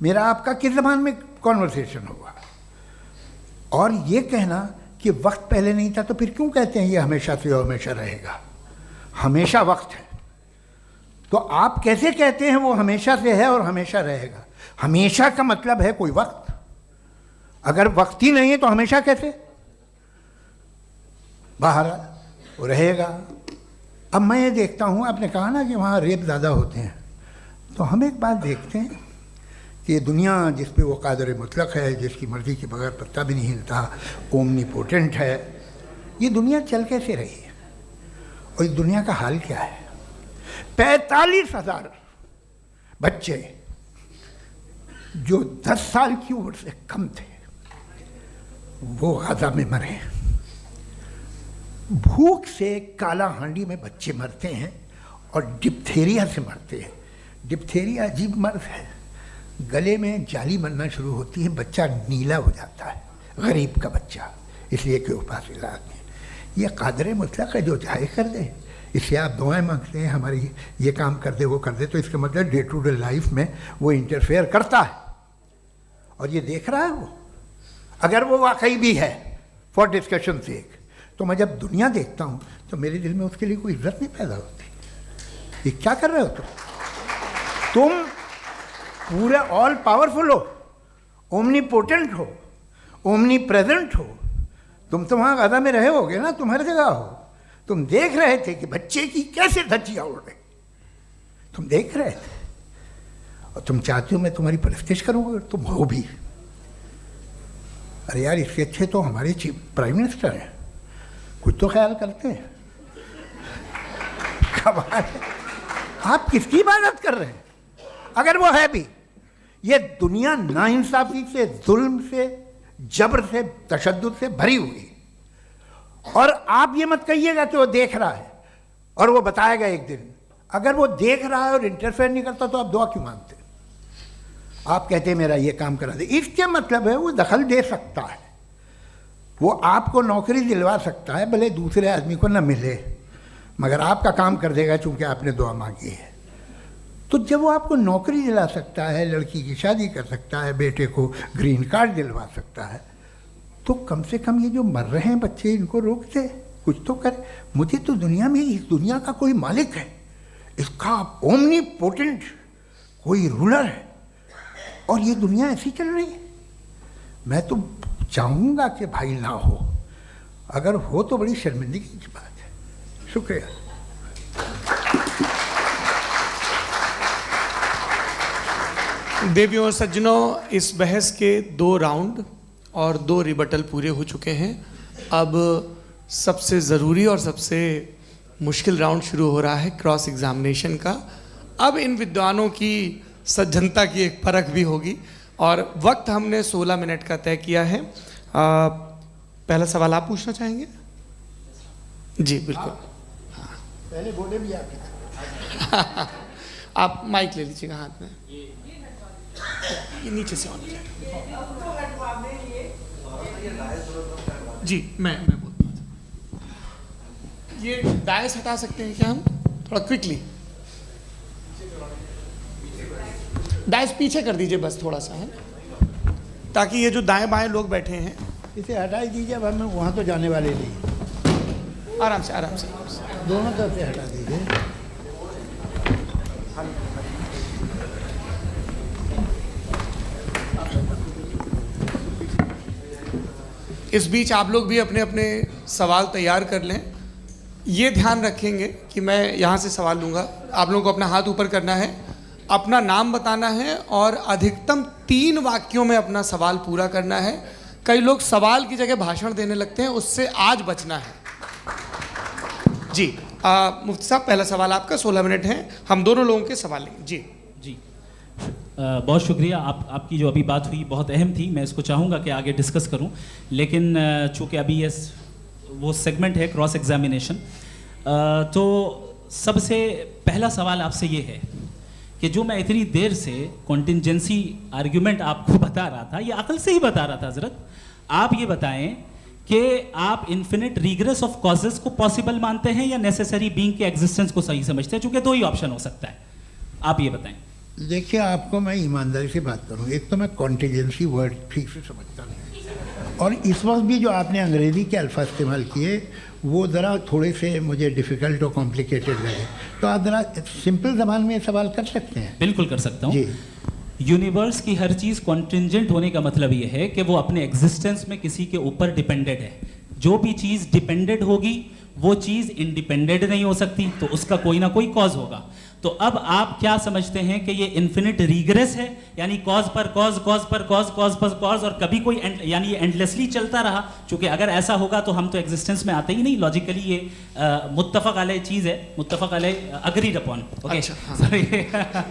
मेरा आपका किस ज़बान में कॉन्वर्सेशन होगा? और ये कहना कि वक्त पहले नहीं था, तो फिर क्यों कहते हैं ये हमेशा से और हमेशा रहेगा? हमेशा वक्त है, तो आप कैसे कहते हैं वो हमेशा से है और हमेशा रहेगा? हमेशा का मतलब है कोई वक्त, अगर वक्त ही नहीं है तो हमेशा कैसे? बाहर वो रहेगा। अब मैं ये देखता हूँ, आपने कहा ना कि वहाँ रेप ज़्यादा होते हैं, तो हम एक बात देखते हैं कि ये दुनिया जिस पे वो कादर मुतलक है, जिसकी मर्ज़ी के बगैर पत्ता भी नहीं हिलता, ओमनीपोटेंट है, ये दुनिया चल कैसे रही है? और इस दुनिया का हाल क्या है? 45,000 बच्चे जो 10 साल की उम्र से कम थे वो गाजा में मरे। भूख से काला हांडी में बच्चे मरते हैं और डिप्थेरिया से मरते हैं। डिप्थेरिया अजीब मर्ज है, गले में जाली बनना शुरू होती है, बच्चा नीला हो जाता है, गरीब का बच्चा, इसलिए कि उपास इलाज में। ये कादर मुतलक है जो चाहे कर दे, इससे आप दुआएं मांगते हैं हमारी ये काम कर दे वो कर दे, तो इसका मतलब डे टू डे लाइफ में वो इंटरफेयर करता है और ये देख रहा है वो। अगर वो वाकई भी है फॉर डिस्कशन सेक, तो मैं जब दुनिया देखता हूँ तो मेरे दिल में उसके लिए कोई इज्जत नहीं पैदा होती। ये क्या कर रहे हो तुम पूरे ऑल पावरफुल हो, ओमनीपोटेंट हो, ओमनी प्रेजेंट हो। तुम तो वहाँ गाजा में रहे होगे ना, तुम हर जगह हो। तुम देख रहे थे कि बच्चे की कैसे धज्जियाँ उड़ रही, तुम देख रहे थे और तुम चाहते हो मैं तुम्हारी परस्तिश करूँगा, तुम हो भी। अरे यार, इसके अच्छे तो हमारे चीफ प्राइम मिनिस्टर हैं, कुछ तो ख्याल करते हैं। कमाल है, आप किसकी इबादत कर रहे हैं? अगर वो है भी, ये दुनिया नाइंसाफी से, जुल्म से, जबर से, तशद्दुद से भरी हुई। और आप ये मत कहिएगा कि वो देख रहा है और वो बताएगा एक दिन। अगर वो देख रहा है और इंटरफेयर नहीं करता तो आप दुआ क्यों मांगते? आप कहते हैं मेरा ये काम करा दे, इसके मतलब है वो दखल दे सकता है, वो आपको नौकरी दिलवा सकता है, भले दूसरे आदमी को न मिले, मगर आपका काम कर देगा चूंकि आपने दुआ मांगी है। तो जब वो आपको नौकरी दिला सकता है, लड़की की शादी कर सकता है, बेटे को ग्रीन कार्ड दिलवा सकता है, तो कम से कम ये जो मर रहे हैं बच्चे, इनको रोक दे, कुछ तो करे। मुझे तो दुनिया में, इस दुनिया का कोई मालिक है, इसका ओमनीपोटेंट कोई रूलर है, और ये दुनिया ऐसी चल रही है। मैं तो चाहूँगा कि भाई ना हो, अगर हो तो बड़ी शर्मिंदगी की बात है। शुक्रिया। देवियों और सज्जनों, इस बहस के 2 राउंड और 2 रिबटल पूरे हो चुके हैं। अब सबसे ज़रूरी और सबसे मुश्किल राउंड शुरू हो रहा है, क्रॉस एग्जामिनेशन का। अब इन विद्वानों की सज्जनता की एक परख भी होगी और वक्त हमने 16 मिनट का तय किया है। पहला सवाल आप पूछना चाहेंगे? जी बिल्कुल। पहले बोले भी आप माइक ले लीजिएगा हाथ में, ये नीचे से ऑन जाए। जी मैं बोलता हूँ, ये डायस हटा सकते हैं क्या हम थोड़ा क्विकली? डायस पीछे कर दीजिए बस थोड़ा सा, है, ताकि ये जो दाएं बाएं लोग बैठे हैं इसे हटा ही दीजिए। अब हमें वहाँ तो जाने वाले नहीं, आराम से आराम से दोनों तरफ से हटा दीजिए। इस बीच आप लोग भी अपने अपने सवाल तैयार कर लें। ये ध्यान रखेंगे कि मैं यहाँ से सवाल लूँगा, आप लोगों को अपना हाथ ऊपर करना है, अपना नाम बताना है और अधिकतम 3 वाक्यों में अपना सवाल पूरा करना है। कई लोग सवाल की जगह भाषण देने लगते हैं, उससे आज बचना है। जी मुफ्ती साहब, पहला सवाल आपका, 16 मिनट हैं, हम दोनों लोगों के सवाल लेंगे। जी जी बहुत शुक्रिया। आपकी जो अभी बात हुई बहुत अहम थी, मैं इसको चाहूँगा कि आगे डिस्कस करूँ, लेकिन चूँकि अभी ये वो सेगमेंट है क्रॉस एग्जामिनेशन, तो सबसे पहला सवाल आपसे ये है कि जो मैं इतनी देर से कॉन्टिंजेंसी आर्ग्यूमेंट आपको बता रहा था, ये अकल से ही बता रहा था हज़रत, आप ये बताएं कि आप इन्फिनिट रिग्रेस ऑफ कॉजेस को पॉसिबल मानते हैं या नेसेसरी बीइंग के एग्जिस्टेंस को सही समझते हैं, चूंकि दो ही ऑप्शन हो सकता है, आप ये बताएं। देखिए, आपको मैं ईमानदारी से बात करूं, एक तो मैं कॉन्टीजेंसी वर्ड ठीक से समझता नहीं, और इस वक्त भी जो आपने अंग्रेज़ी के अल्फाज इस्तेमाल किए वो ज़रा थोड़े से मुझे डिफ़िकल्ट और कॉम्प्लिकेटेड लगे, तो आप ज़रा सिंपल ज़बान में सवाल कर सकते हैं। बिल्कुल कर सकता हूँ जी। यूनिवर्स की हर चीज़ कॉन्टिंजेंट होने का मतलब ये है कि वो अपने एग्जिस्टेंस में किसी के ऊपर डिपेंडेड है। जो भी चीज़ डिपेंडेड होगी वो चीज़ इंडिपेंडेंट नहीं हो सकती, तो उसका कोई ना कोई कॉज होगा। तो अब आप क्या समझते हैं कि ये इन्फिनिट रिग्रेस है, यानी कॉज पर कॉज, कॉज पर कॉज, कॉज पर कॉज, और कभी कोई यानी ये एंडलेसली चलता रहा? क्योंकि अगर ऐसा होगा तो हम तो एग्जिस्टेंस में आते ही नहीं, लॉजिकली ये मुत्तफक अलैह चीज़ है, मुत्तफक अलैह अग्रीड अपॉन। ओके, अच्छा, हाँ।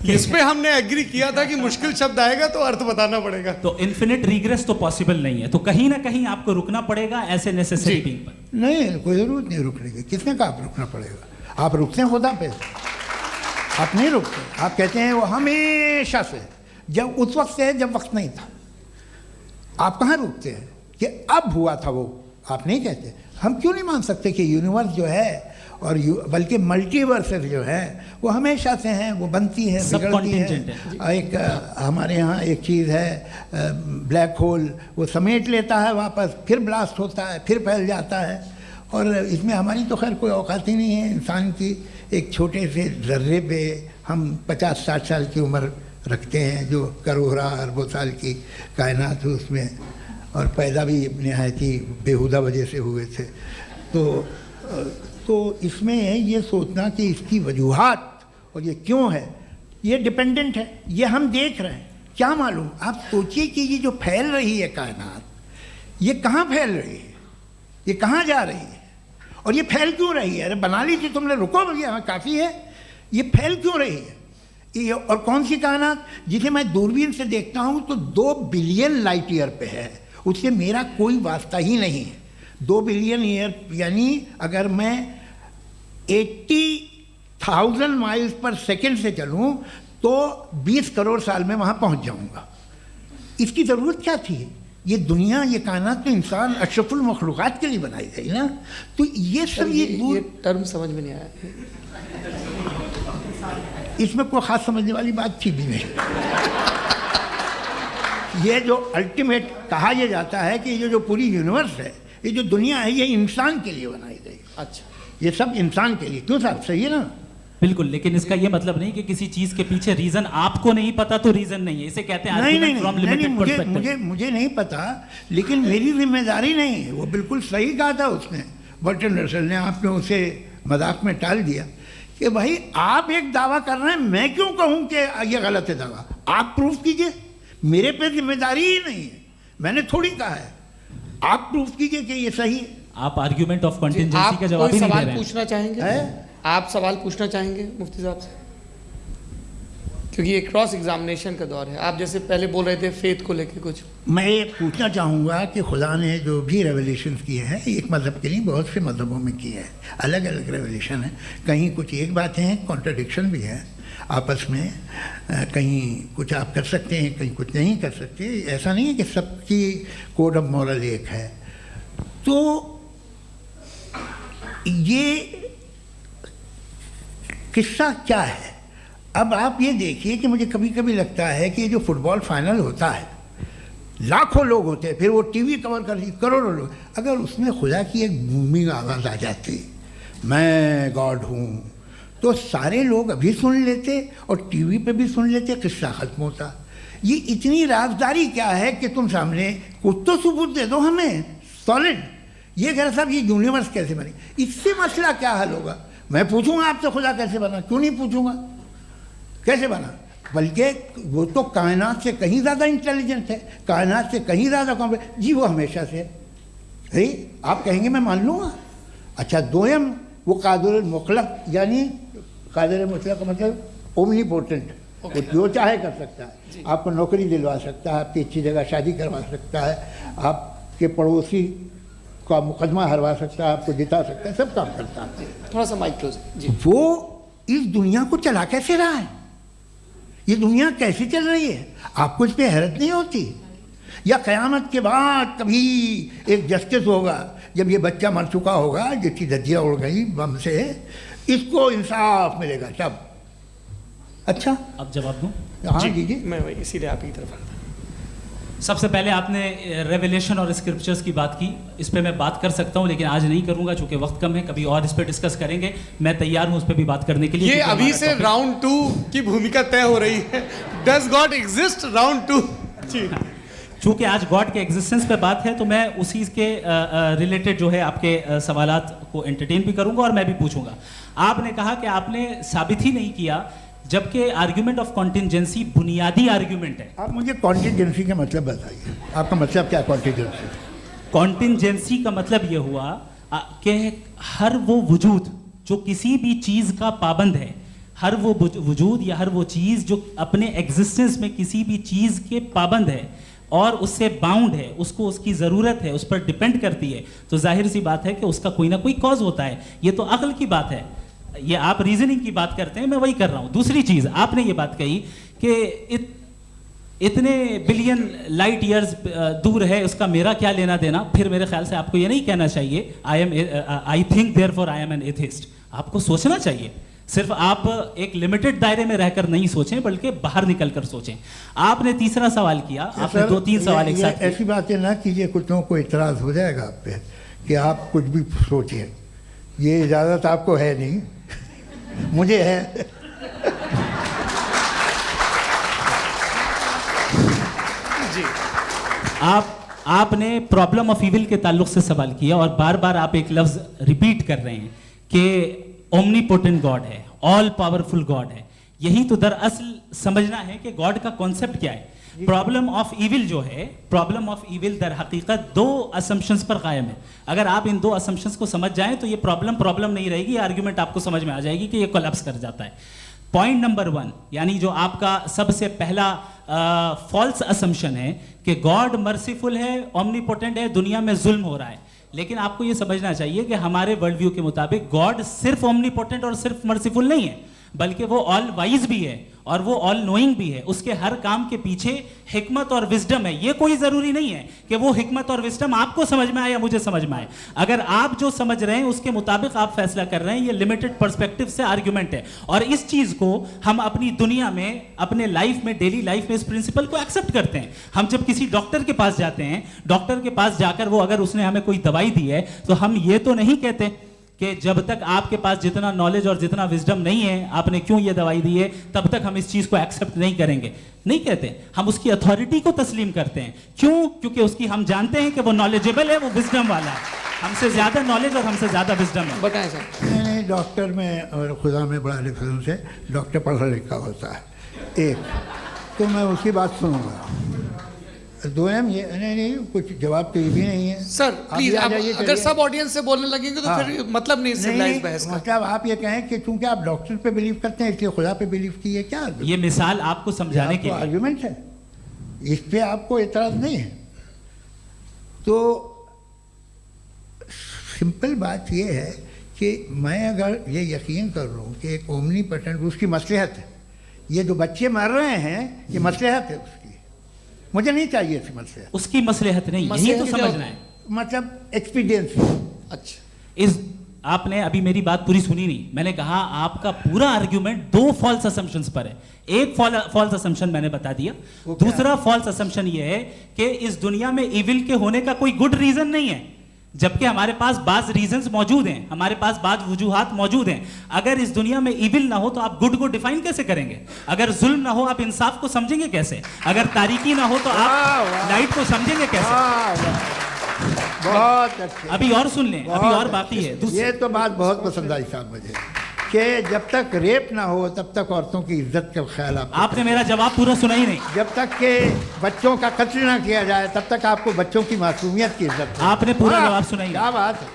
इस पे हमने एग्री किया था कि मुश्किल शब्द आएगा तो अर्थ बताना पड़ेगा। तो इन्फिनिट रिग्रेस तो पॉसिबल नहीं है, तो कहीं ना कहीं आपको रुकना पड़ेगा ऐसे नेसेसरी बीइंग पर। नहीं, कोई ज़रूरत नहीं रुकने की। किसने कहा आप रुकना पड़ेगा? आप रुकते हैं खुदा पे, आप नहीं रुकते। आप कहते हैं वो हमेशा से, जब उस वक्त से है जब वक्त नहीं था। आप कहाँ रुकते हैं कि अब हुआ था वो? आप नहीं कहते। हम क्यों नहीं मान सकते कि यूनिवर्स जो है और बल्कि मल्टीवर्सेस जो है वो हमेशा से हैं, वो बनती है, बिगड़ती है। एक हमारे यहाँ एक चीज़ है ब्लैक होल, वो समेट लेता है वापस, फिर ब्लास्ट होता है, फिर फैल जाता है। और इसमें हमारी तो खैर कोई औकात ही नहीं है। इंसान की एक छोटे से ज़र्रे पे हम 50-60 साल की उम्र रखते हैं, जो करोड़ों अरबों साल की कायनात है उसमें, और पैदा भी नहायत ही बेहुदा वजह से हुए थे। तो इसमें ये सोचना कि इसकी वजूहात और ये क्यों है, ये डिपेंडेंट है, ये हम देख रहे हैं। क्या मालूम, आप सोचिए कि ये जो फैल रही है कायनात, ये कहाँ फैल रही है, ये कहाँ जा रही है, और ये फैल क्यों रही है? अरे बना ली थी तुमने, रुको भैया, काफ़ी है। ये फैल क्यों रही है? ये और कौन सी कायनात जिसे मैं दूरबीन से देखता हूँ तो 2 बिलियन लाइट ईयर पे है, उससे मेरा कोई वास्ता ही नहीं है। 2 बिलियन ईयर यानी अगर मैं 80,000 माइल्स पर सेकेंड से चलूँ तो 20 करोड़ साल में वहाँ पहुँच जाऊँगा। इसकी ज़रूरत क्या थी? ये दुनिया, ये कायनात तो इंसान अशरफुल मखलूक़ात के लिए बनाई गई ना। तो ये सब ये टर्म समझ में नहीं आया। इसमें कोई ख़ास समझने वाली बात थी भी नहीं। ये जो अल्टीमेट कहा यह जाता है कि ये जो पूरी यूनिवर्स है, ये जो दुनिया है, ये इंसान के लिए बनाई गई। अच्छा, ये सब इंसान के लिए। क्यों साहब, सही है ना? बिल्कुल, लेकिन इसका ये मतलब नहीं कि किसी चीज के पीछे रीजन आपको नहीं पता तो रीजन नहीं है। इसे कहते हैं नहीं, मुझे नहीं पता, लेकिन मेरी जिम्मेदारी नहीं है। वो बिल्कुल सही कहा था उसने, बर्टन रसल ने। आपने उसे मजाक में टाल दिया कि भाई आप एक दावा कर रहे हैं, मैं क्यों कहूँ कि ये गलत है दावा? आप प्रूफ कीजिए, मेरे पे जिम्मेदारी ही नहीं है, मैंने थोड़ी कहा है। आप प्रूफ कीजिए कि ये सही है। आप आर्ग्यूमेंट ऑफ कंटिजेंसी का जवाब ही नहीं दे रहे हैं। पूछना चाहेंगे? आप सवाल पूछना चाहेंगे मुफ्ती साहब से? क्योंकि ये क्रॉस एग्जामिनेशन का दौर है। आप जैसे पहले बोल रहे थे फेथ को लेके कुछ, मैं ये पूछना चाहूँगा कि खुदा ने जो भी रेवलेशन किए हैं, एक मज़हब के लिए बहुत से मज़हबों में किए हैं, अलग अलग रेवलेशन है। कहीं कुछ एक बातें हैं, कॉन्ट्रडिक्शन भी है आपस में, कहीं कुछ आप कर सकते हैं, कहीं कुछ नहीं कर सकते। ऐसा नहीं है कि सबकी कोड ऑफ मॉरल एक है। तो ये किस्सा क्या है? अब आप ये देखिए कि मुझे कभी कभी लगता है कि जो फुटबॉल फाइनल होता है, लाखों लोग होते हैं, फिर वो टीवी कवर कर, करोड़ों लोग, अगर उसमें खुदा की एक बूमिंग आवाज़ आ जाती, मैं गॉड हूँ, तो सारे लोग अभी सुन लेते और टीवी पे भी सुन लेते, किस्सा ख़त्म होता। ये इतनी राजदारी क्या है कि तुम सामने कुछ तो सबूत दे दो हमें सॉलिड। ये कह साहब ये यूनिवर्स कैसे बनी, इससे मसला क्या हल होगा? मैं पूछूंगा आपसे खुदा कैसे बना? क्यों नहीं पूछूंगा कैसे बना? बल्कि वो तो कायनात से कहीं ज़्यादा इंटेलिजेंट है, कायनात से कहीं ज़्यादा कॉम्प्लेक्स। जी वो हमेशा से है, आप कहेंगे मैं मान लूँगा। अच्छा, दोयम वो कादिर मुतलक, यानी कादिर मुतलक का मतलब ओमनीपोटेंट, वो जो चाहे कर सकता है। आपको नौकरी दिलवा सकता है, आपकी अच्छी जगह शादी करवा सकता है, आपके पड़ोसी का मुकदमा हरवा सकता है, आपको जिता सकता है, सब काम करता है। थोड़ा सा माइक क्लोज जी। वो इस दुनिया को चला कैसे रहा है? ये दुनिया कैसे चल रही है? आपको इस पर हैरत नहीं होती? या क़यामत के बाद कभी एक जस्टिस होगा, जब ये बच्चा मर चुका होगा, जिसकी धज्जियाँ उड़ गई बम से, इसको इंसाफ मिलेगा तब। अच्छा, अब जवाब दूं? हाँ जी, दीजिए। मैं वही इसीलिए आप ही की तरफ आता। सबसे पहले आपने रेवलेशन और स्क्रिप्चर्स की बात की, इस पे मैं बात कर सकता हूं लेकिन आज नहीं करूंगा चूंकि वक्त कम है, कभी और इस पे डिस्कस करेंगे। मैं तैयार हूं उस पे भी बात करने के लिए। ये क्योंकि अभी हमारा से topic- राउंड 2 की भूमिका तय हो रही है। Does God exist round 2? जी, चूंकि आज गॉड के एग्जिस्टेंस पे बात है तो मैं उसी के रिलेटेड जो है आपके सवालात को एंटरटेन भी करूंगा और मैं भी पूछूंगा। आपने कहा कि आपने साबित ही नहीं किया, जबकि आर्ग्यूमेंट ऑफ कॉन्टिंजेंसी बुनियादी आर्ग्यूमेंट है। आप मुझे कॉन्टीजेंसी का मतलब बताइए, आपका मतलब क्या है कॉन्टीजेंसी? कॉन्टिंजेंसी का मतलब ये हुआ कि हर वो वजूद जो किसी भी चीज़ का पाबंद है, हर वो वजूद या हर वो चीज़ जो अपने एग्जिस्टेंस में किसी भी चीज़ के पाबंद है और उससे बाउंड है, उसको उसकी ज़रूरत है, उस पर डिपेंड करती है, तो जाहिर सी बात है कि उसका कोई ना कोई कॉज होता है। ये तो अक्ल की बात है। ये आप रीजनिंग की बात करते हैं, मैं वही कर रहा हूँ। दूसरी चीज़, आपने ये बात कही कि इतने बिलियन लाइट ईयर्स दूर है, उसका मेरा क्या लेना देना। फिर मेरे ख्याल से आपको ये नहीं कहना चाहिए I think therefore I am an atheist. आपको सोचना चाहिए। सिर्फ आप एक लिमिटेड दायरे में रहकर नहीं सोचें, बल्कि बाहर निकलकर सोचें। आपने तीसरा सवाल किया, आपने सर, 2-3 सवाल एक साथ किए। ऐसी बातें ना कीजिए, कुछ लोगों को इतराज़ हो जाएगा आप पे कि आप कुछ भी सोचिए। ये इजाज़त आपको है नहीं, मुझे है। जी, आपने प्रॉब्लम ऑफ इविल के ताल्लुक से सवाल किया और बार बार आप एक लफ्ज रिपीट कर रहे हैं कि ओमनीपोटेंट गॉड है, ऑल पावरफुल गॉड है। यही तो दरअसल समझना है कि गॉड का कॉन्सेप्ट क्या है। प्रॉब्लम ऑफ इविल जो है, प्रॉब्लम ऑफ इविल दर हकीकत 2 असम्पशंस पर कायम है। अगर आप इन 2 असम्पशंस को समझ जाएं तो ये प्रॉब्लम नहीं रहेगी, आर्ग्यूमेंट आपको समझ में आ जाएगी कि ये कोलैप्स कर जाता है। पॉइंट नंबर 1, यानी जो आपका सबसे पहला फॉल्स असम्पशन है कि गॉड मर्सीफुल है, ओमनीपोटेंट है, दुनिया में जुल्म हो रहा है। लेकिन आपको ये समझना चाहिए कि हमारे वर्ल्ड व्यू के मुताबिक गॉड सिर्फ ओमनीपोटेंट और सिर्फ मर्सीफुल नहीं है, बल्कि वो ऑल वाइज भी है और वो ऑल नोइंग भी है। उसके हर काम के पीछे हिकमत और विजडम है। ये कोई जरूरी नहीं है कि वो हिकमत और विजडम आपको समझ में आए या मुझे समझ में आए। अगर आप जो समझ रहे हैं उसके मुताबिक आप फैसला कर रहे हैं, ये लिमिटेड पर्सपेक्टिव से आर्ग्यूमेंट है। और इस चीज को हम अपनी दुनिया में, अपने लाइफ में, डेली लाइफ में इस प्रिंसिपल को एक्सेप्ट करते हैं। हम जब किसी डॉक्टर के पास जाते हैं, डॉक्टर के पास जाकर वो अगर उसने हमें कोई दवाई दी है तो हम ये तो नहीं कहते कि जब तक आपके पास जितना नॉलेज और जितना विजडम नहीं है, आपने क्यों ये दवाई दी है, तब तक हम इस चीज को एक्सेप्ट नहीं करेंगे। नहीं कहते, हम उसकी अथॉरिटी को तस्लीम करते हैं। क्यों? क्योंकि उसकी हम जानते हैं कि वो नॉलेजेबल है, वो विजडम वाला है, हमसे ज्यादा नॉलेज और हमसे ज्यादा विजडम है। बताएं सर। नहीं, डॉक्टर में और खुदा में बड़ा डिफरेंस है। डॉक्टर पढ़ा लिखा होता है, एक तो मैं उसकी बात सुनूंगा। 2 ये नहीं, कुछ जवाब तो ये भी नहीं है। सर प्लीज, भी आ आप जाइए, अगर चलिए। सब ऑडियंस से बोलने लगेंगे तो हाँ। फिर मतलब नहीं सिविलाइज बहस का। मतलब आप ये कहें कि चूंकि आप डॉक्टर पे बिलीव करते हैं इसलिए खुदा पे बिलीव कीजिए, क्या ये मिसाल आपको समझाने के लिए। आर्ग्यूमेंट है, इस पे आपको एतराज नहीं है। तो सिंपल बात ये है कि मैं अगर ये यकीन कर लूँ कि एक ओमनीपोटेंट, उसकी मसलहत है, ये जो बच्चे मर रहे हैं ये मसलहत है उसकी, मुझे नहीं चाहिए इसकी मसलहत। उसकी मसलहत नहीं, यही तो समझना है। मतलब एक्सपीरियंस। अच्छा, इस आपने अभी मेरी बात पूरी सुनी नहीं। मैंने कहा आपका पूरा आर्ग्यूमेंट 2 फॉल्स असम्पशंस पर है। एक फॉल्स असम्पशन मैंने बता दिया, दूसरा फॉल्स असम्पशन ये है कि इस दुनिया में इविल के होने का कोई गुड रीजन नहीं है, जबकि हमारे पास बाज रीजंस मौजूद हैं, हमारे पास बाज वजूहात मौजूद हैं। अगर इस दुनिया में इविल ना हो तो आप गुड को डिफाइन कैसे करेंगे? अगर जुल्म ना हो आप इंसाफ को समझेंगे कैसे? अगर तारीकी ना हो तो आप लाइट को समझेंगे कैसे? बहुत अच्छे। अभी और सुन लें, अभी और बाकी है। ये तो बात बहुत पसंद आई साहब मुझे, कि जब तक रेप ना हो तब तक औरतों की इज्जत का ख्याल आपने मेरा जवाब पूरा सुना ही नहीं। जब तक के बच्चों का कत्ल ना किया जाए तब तक आपको बच्चों की मासूमियत की इज्जत है। आपने पूरा जवाब सुना ही नहीं। क्या बात है,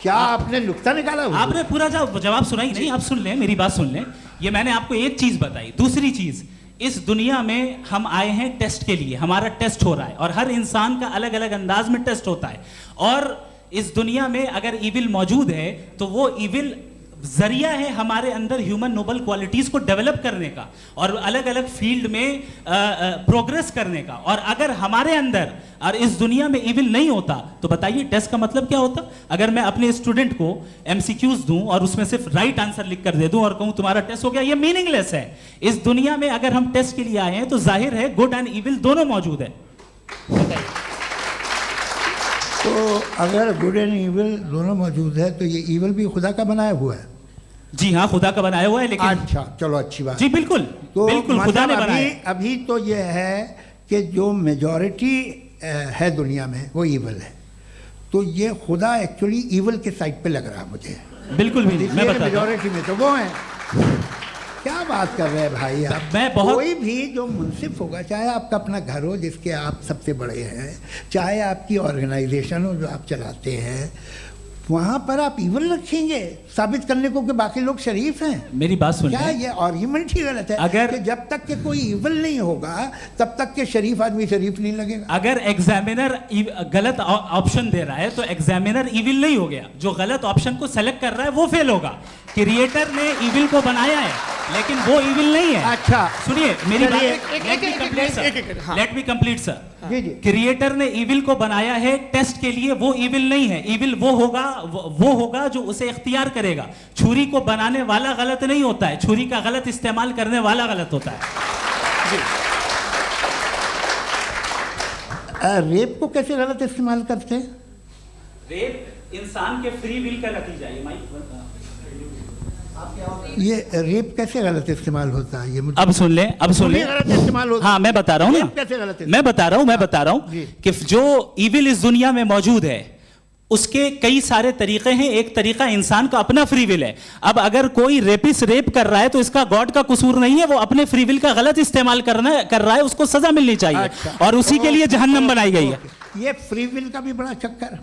क्या आपने नुक्ता निकाला? आपने पूरा जवाब सुना ही नहीं। आप सुन लें, मेरी बात सुन लें। ये मैंने आपको एक चीज बताई। दूसरी चीज, इस दुनिया में हम आए हैं टेस्ट के लिए, हमारा टेस्ट हो रहा है और हर इंसान का अलग अलग अंदाज में टेस्ट होता है। और इस दुनिया में अगर इविल मौजूद है तो वो इविल जरिया है हमारे अंदर ह्यूमन नोबल क्वालिटीज को डेवलप करने का और अलग अलग फील्ड में प्रोग्रेस करने का। और अगर हमारे अंदर और इस दुनिया में इविल नहीं होता तो बताइए टेस्ट का मतलब क्या होता? अगर मैं अपने स्टूडेंट को एमसीक्यूज दूं और उसमें सिर्फ राइट आंसर लिख कर दे दूं और कहूं तुम्हारा टेस्ट हो गया, ये मीनिंगलेस है। इस दुनिया में अगर हम टेस्ट के लिए आए हैं तो जाहिर है गुड एंड इविल दोनों मौजूद है। बताइए। तो अगर गुड एंड इविल दोनों मौजूद है तो ये इविल भी खुदा का बनाया हुआ है? जी हाँ, खुदा का बनाया हुआ है, लेकिन अच्छा चलो अच्छी बात। जी बिल्कुल, तो बिल्कुल खुदा ने मतलब बनाया। अभी तो ये है कि जो मेजॉरिटी है दुनिया में वो इविल है, तो ये खुदा एक्चुअली इविल के साइड पे लग रहा है मुझे। बिल्कुल भी नहीं, मैं बताता हूं। मेजॉरिटी में तो वो है। क्या बात कर रहे हैं भाई आप? मैं बहुत कोई भी जो मुनसिफ होगा, चाहे आपका अपना घर हो जिसके आप सबसे बड़े हैं, चाहे आपकी ऑर्गेनाइजेशन हो जो आप चलाते हैं, वहाँ पर आप इविल रखेंगे साबित करने को कि बाकी लोग शरीफ हैं? मेरी बात सुन क्या ये आर्ग्यूमेंट ही गलत है? अगर कि जब तक के कोई इविल नहीं होगा तब तक के शरीफ आदमी शरीफ नहीं लगेगा। अगर एग्जामिनर गलत ऑप्शन दे रहा है तो एग्जामिनर इविल नहीं हो गया, जो गलत ऑप्शन को सेलेक्ट कर रहा है वो फेल होगा। क्रिएटर ने इविल को बनाया है लेकिन वो इविल नहीं है। अच्छा सुनिए मेरी बात, एक- let me complete sir, let me complete sir. जी जी। क्रिएटर ने इविल को बनाया है टेस्ट के लिए, वो इविल नहीं है। इविल वो होगा जो उसे इख्तियार करेगा। छुरी को बनाने वाला गलत नहीं होता है, छुरी का गलत इस्तेमाल करने वाला गलत होता है। रेप को कैसे गलत इस्तेमाल करते हैं? रेप इंसान के फ्री विल का नतीजा है। ये रेप कैसे गलत इस्तेमाल होता है? ये मुझे अब सुन ले, अब सुन ले। गलत इस्तेमाल होता है। हाँ मैं बता रहा हूँ रेप कैसे गलत ना, मैं बता रहा हूँ जी। कि जो इविल इस दुनिया में मौजूद है उसके कई सारे तरीके हैं। एक तरीका इंसान का अपना फ्री विल है। अब अगर कोई रेपिस्ट रेप कर रहा है तो इसका गॉड का कसूर नहीं है, वो अपने फ्री विल का गलत इस्तेमाल कर रहा है, उसको सजा मिलनी चाहिए। अच्छा। और उसी के लिए जहन्नम बनाई गई है। ये फ्री विल का भी बड़ा चक्कर।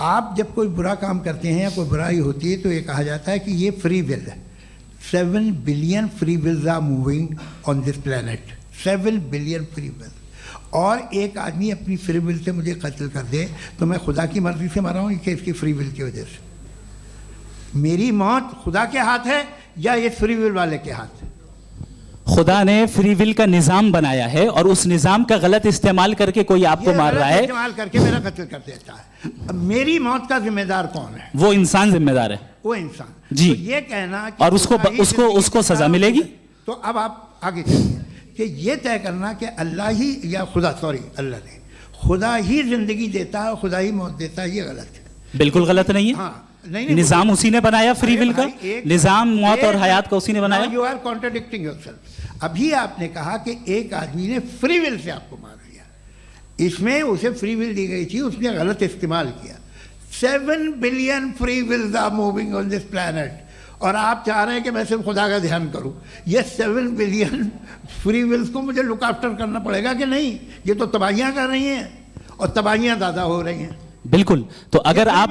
आप जब कोई बुरा काम करते हैं या कोई बुराई होती है तो ये कहा जाता है कि ये फ्री विल है। 7 billion free wills are moving on this planet. 7 billion free will. और एक आदमी अपनी फ्री विल से मुझे कत्ल कर दे तो मैं खुदा की मर्जी से मरा हूँ कि इसकी फ्री विल की वजह से? मेरी मौत खुदा के हाथ है या ये फ्री विल वाले के हाथ है? खुदा ने फ्री विल का निजाम बनाया है और उस निजाम का गलत इस्तेमाल करके कोई आपको मार रहा है, इस्तेमाल करके मेरा कत्ल कर देता है। अब मेरी मौत का जिम्मेदार कौन है? वो इंसान जिम्मेदार है। वो इंसान। जी। तो ये कहना कि और उसको खुदा ही उसको सजा जिंदगी मिलेगी। तो अब आप आगे चलिए कि ये तय करना कि अल्लाह ही या खुदा, सॉरी अल्लाह ने, खुदा ही जिंदगी देता है, खुदा ही मौत देता है, ये गलत है। बिल्कुल गलत नहीं है। हाँ नहीं, निजाम उसी ने बनाया फ्री विल का। निजाम मौत और हयात का उसी ने बनाया। You are contradicting yourself. अभी आपने कहा कि एक आदमी ने फ्री विल से आपको मार दिया, इसमें उसे फ्री विल दी गई थी, उसने गलत इस्तेमाल किया। 7 billion free wills are moving on this planet और आप चाह रहे हैं कि मैं सिर्फ खुदा का ध्यान करूं। ये 7 बिलियन फ्री विल्स को मुझे लुक आफ्टर करना पड़ेगा कि नहीं? ये तो तबाहियां कर रही हैं और तबाहियां ज़्यादा हो रही हैं। बिल्कुल। तो अगर आप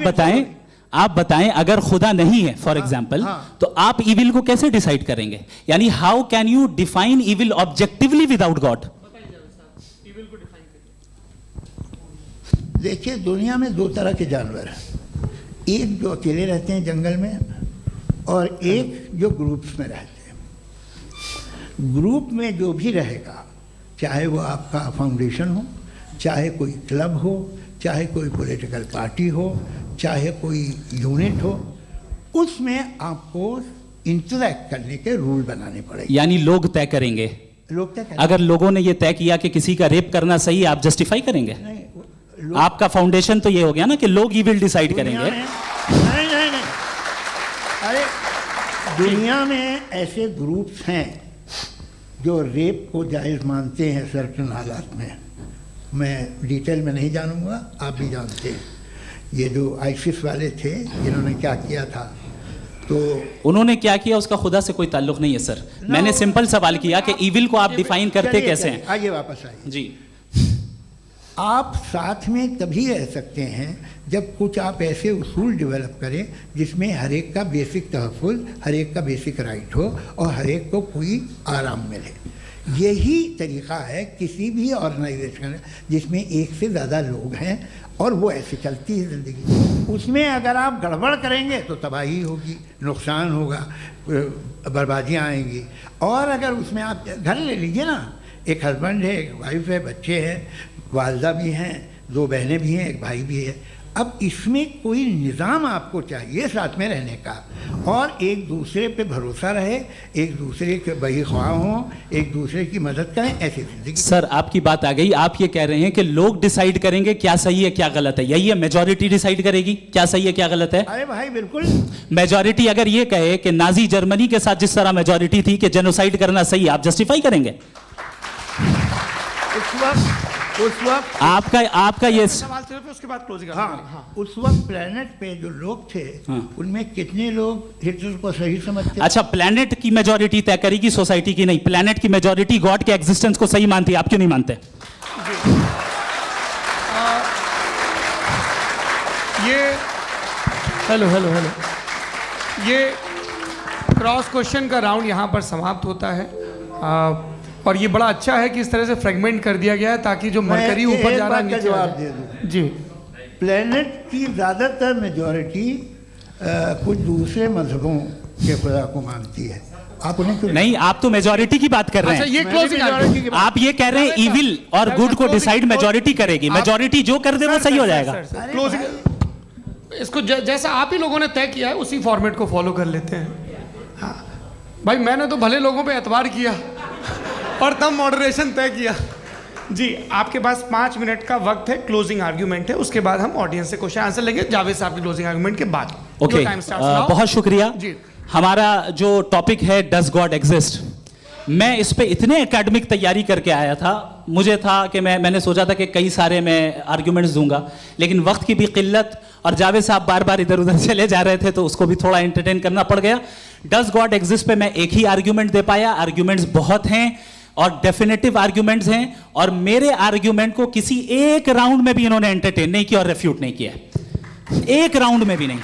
बताएं अगर खुदा नहीं है फॉर एग्जाम्पल, हाँ। तो आप इविल को कैसे डिसाइड करेंगे? यानी how can you define evil objectively without God? देखिए दुनिया में 2 तरह के जानवर हैं। एक जो अकेले रहते हैं जंगल में और एक जो ग्रुप्स में रहते हैं। ग्रुप में जो भी रहेगा, चाहे वो आपका फाउंडेशन हो, चाहे कोई क्लब हो, चाहे कोई पॉलिटिकल पार्टी हो, चाहे कोई यूनिट हो, उसमें आपको इंटरैक्ट करने के रूल बनाने पड़ेंगे। यानी लोग तय करेंगे। लोग तय करेंगे। अगर लोगों ने ये तय किया कि किसी का रेप करना सही है, आप जस्टिफाई करेंगे? नहीं, आपका फाउंडेशन तो ये हो गया ना कि लोग ही विल डिसाइड दुनिया करेंगे। में- नहीं, अरे दुनिया में ऐसे ग्रुप्स हैं जो रेप को जायज़ मानते हैं सर्टन हालात में। मैं डिटेल में नहीं जानूंगा, आप भी जानते हैं। ये जो आईसिस वाले थे जिन्होंने क्या किया था, तो उन्होंने क्या किया उसका खुदा से कोई ताल्लुक नहीं है सर। मैंने सिंपल सवाल किया कि इविल को आप डिफाइन करते चलिए, कैसे चलिए, हैं? आइए वापस आइए। जी। आप साथ में तभी रह सकते हैं जब कुछ आप ऐसे उसूल डेवलप करें जिसमें हर एक का बेसिक तहफ़्फ़ुज़, हर एक का बेसिक राइट हो और हर एक को कोई आराम मिले। यही तरीक़ा है किसी भी ऑर्गेनाइजेशन जिसमें एक से ज़्यादा लोग हैं और वो ऐसे चलती है ज़िंदगी। उसमें अगर आप गड़बड़ करेंगे तो तबाही होगी, नुकसान होगा, बर्बादियाँ आएंगी। और अगर उसमें आप घर ले लीजिए ना, एक हस्बैंड है, एक वाइफ है, बच्चे हैं, वालदा भी हैं, 2 बहनें भी हैं, एक भाई भी है। अब इसमें कोई निज़ाम आपको चाहिए साथ में रहने का, और एक दूसरे पे भरोसा रहे, एक दूसरे के बहीख्वाह हों, एक दूसरे की मदद करें, ऐसी जिंदगी। सर आपकी बात आ गई, आप ये कह रहे हैं कि लोग डिसाइड करेंगे क्या सही है क्या गलत है, यही है मेजॉरिटी डिसाइड करेगी क्या सही है क्या गलत है? अरे भाई बिल्कुल। मेजॉरिटी अगर ये कहे कि नाजी जर्मनी के साथ जिस तरह मेजॉरिटी थी कि जेनोसाइड करना सही, आप जस्टिफाई करेंगे? उस वक्त आपका ये सवाल सिर्फ उसके बाद क्लोजिंग। हाँ, उस वक्त प्लेनेट पे जो लोग थे, उनमें कितने लोग हिटलर को सही समझते? अच्छा, प्लेनेट की मेजॉरिटी तय करेगी, सोसाइटी की नहीं। प्लेनेट की मेजॉरिटी गॉड के एग्जिस्टेंस को सही मानती है, आप क्यों नहीं मानते? हेलो ये क्रॉस क्वेश्चन का राउंड यहाँ पर समाप्त होता है। और ये बड़ा अच्छा है कि इस तरह से फ्रेगमेंट कर दिया गया है ताकि जो मरकरी ऊपर जा रहा है नीचे जवाब दे दूं जी। प्लेनेट की ज़्यादातर मेजॉरिटी कुछ दूसरे मजहबों के खुदा को मानती है। आप उन्हें क्यों नहीं, आप तो मेजॉरिटी की बात कर रहे हैं। अच्छा, ये क्लोजिंग आप ये कह रहे हैं इविल और गुड को डिसाइड मेजॉरिटी करेगी, मेजॉरिटी जो कर दे वो सही हो जाएगा। क्लोजिंग इसको जैसा आप ही लोगों ने तय किया है उसी फॉर्मेट को फॉलो कर लेते हैं। हाँ भाई, मैंने तो भले लोगों पे एतबार किया और तब मॉडरेशन तय किया जी। आपके पास 5 मिनट का वक्त है, क्लोजिंग आर्ग्यूमेंट है, उसके बाद हम ऑडियंस से क्वेश्चन आंसर लेंगे जावेद साहब की क्लोजिंग आर्ग्यूमेंट के बाद। ओके, बहुत शुक्रिया जी। हमारा जो टॉपिक है डज गॉड एग्जिस्ट, मैं इस पे इतने एकेडमिक तैयारी करके आया था, मुझे था कि मैंने सोचा था कि कई सारे मैं आर्ग्यूमेंट्स दूंगा, लेकिन वक्त की भी किल्लत और जावेद साहब बार बार इधर उधर चले जा रहे थे तो उसको भी थोड़ा एंटरटेन करना पड़ गया। डज गॉड एग्जिस्ट पे मैं एक ही आर्ग्यूमेंट दे पाया, आर्ग्यूमेंट्स बहुत हैं और डेफिनेटिव आर्ग्यूमेंट्स हैं, और मेरे आर्ग्यूमेंट को किसी एक राउंड में भी इन्होंने एंटरटेन नहीं किया और रेफ्यूट नहीं किया, एक राउंड में भी नहीं,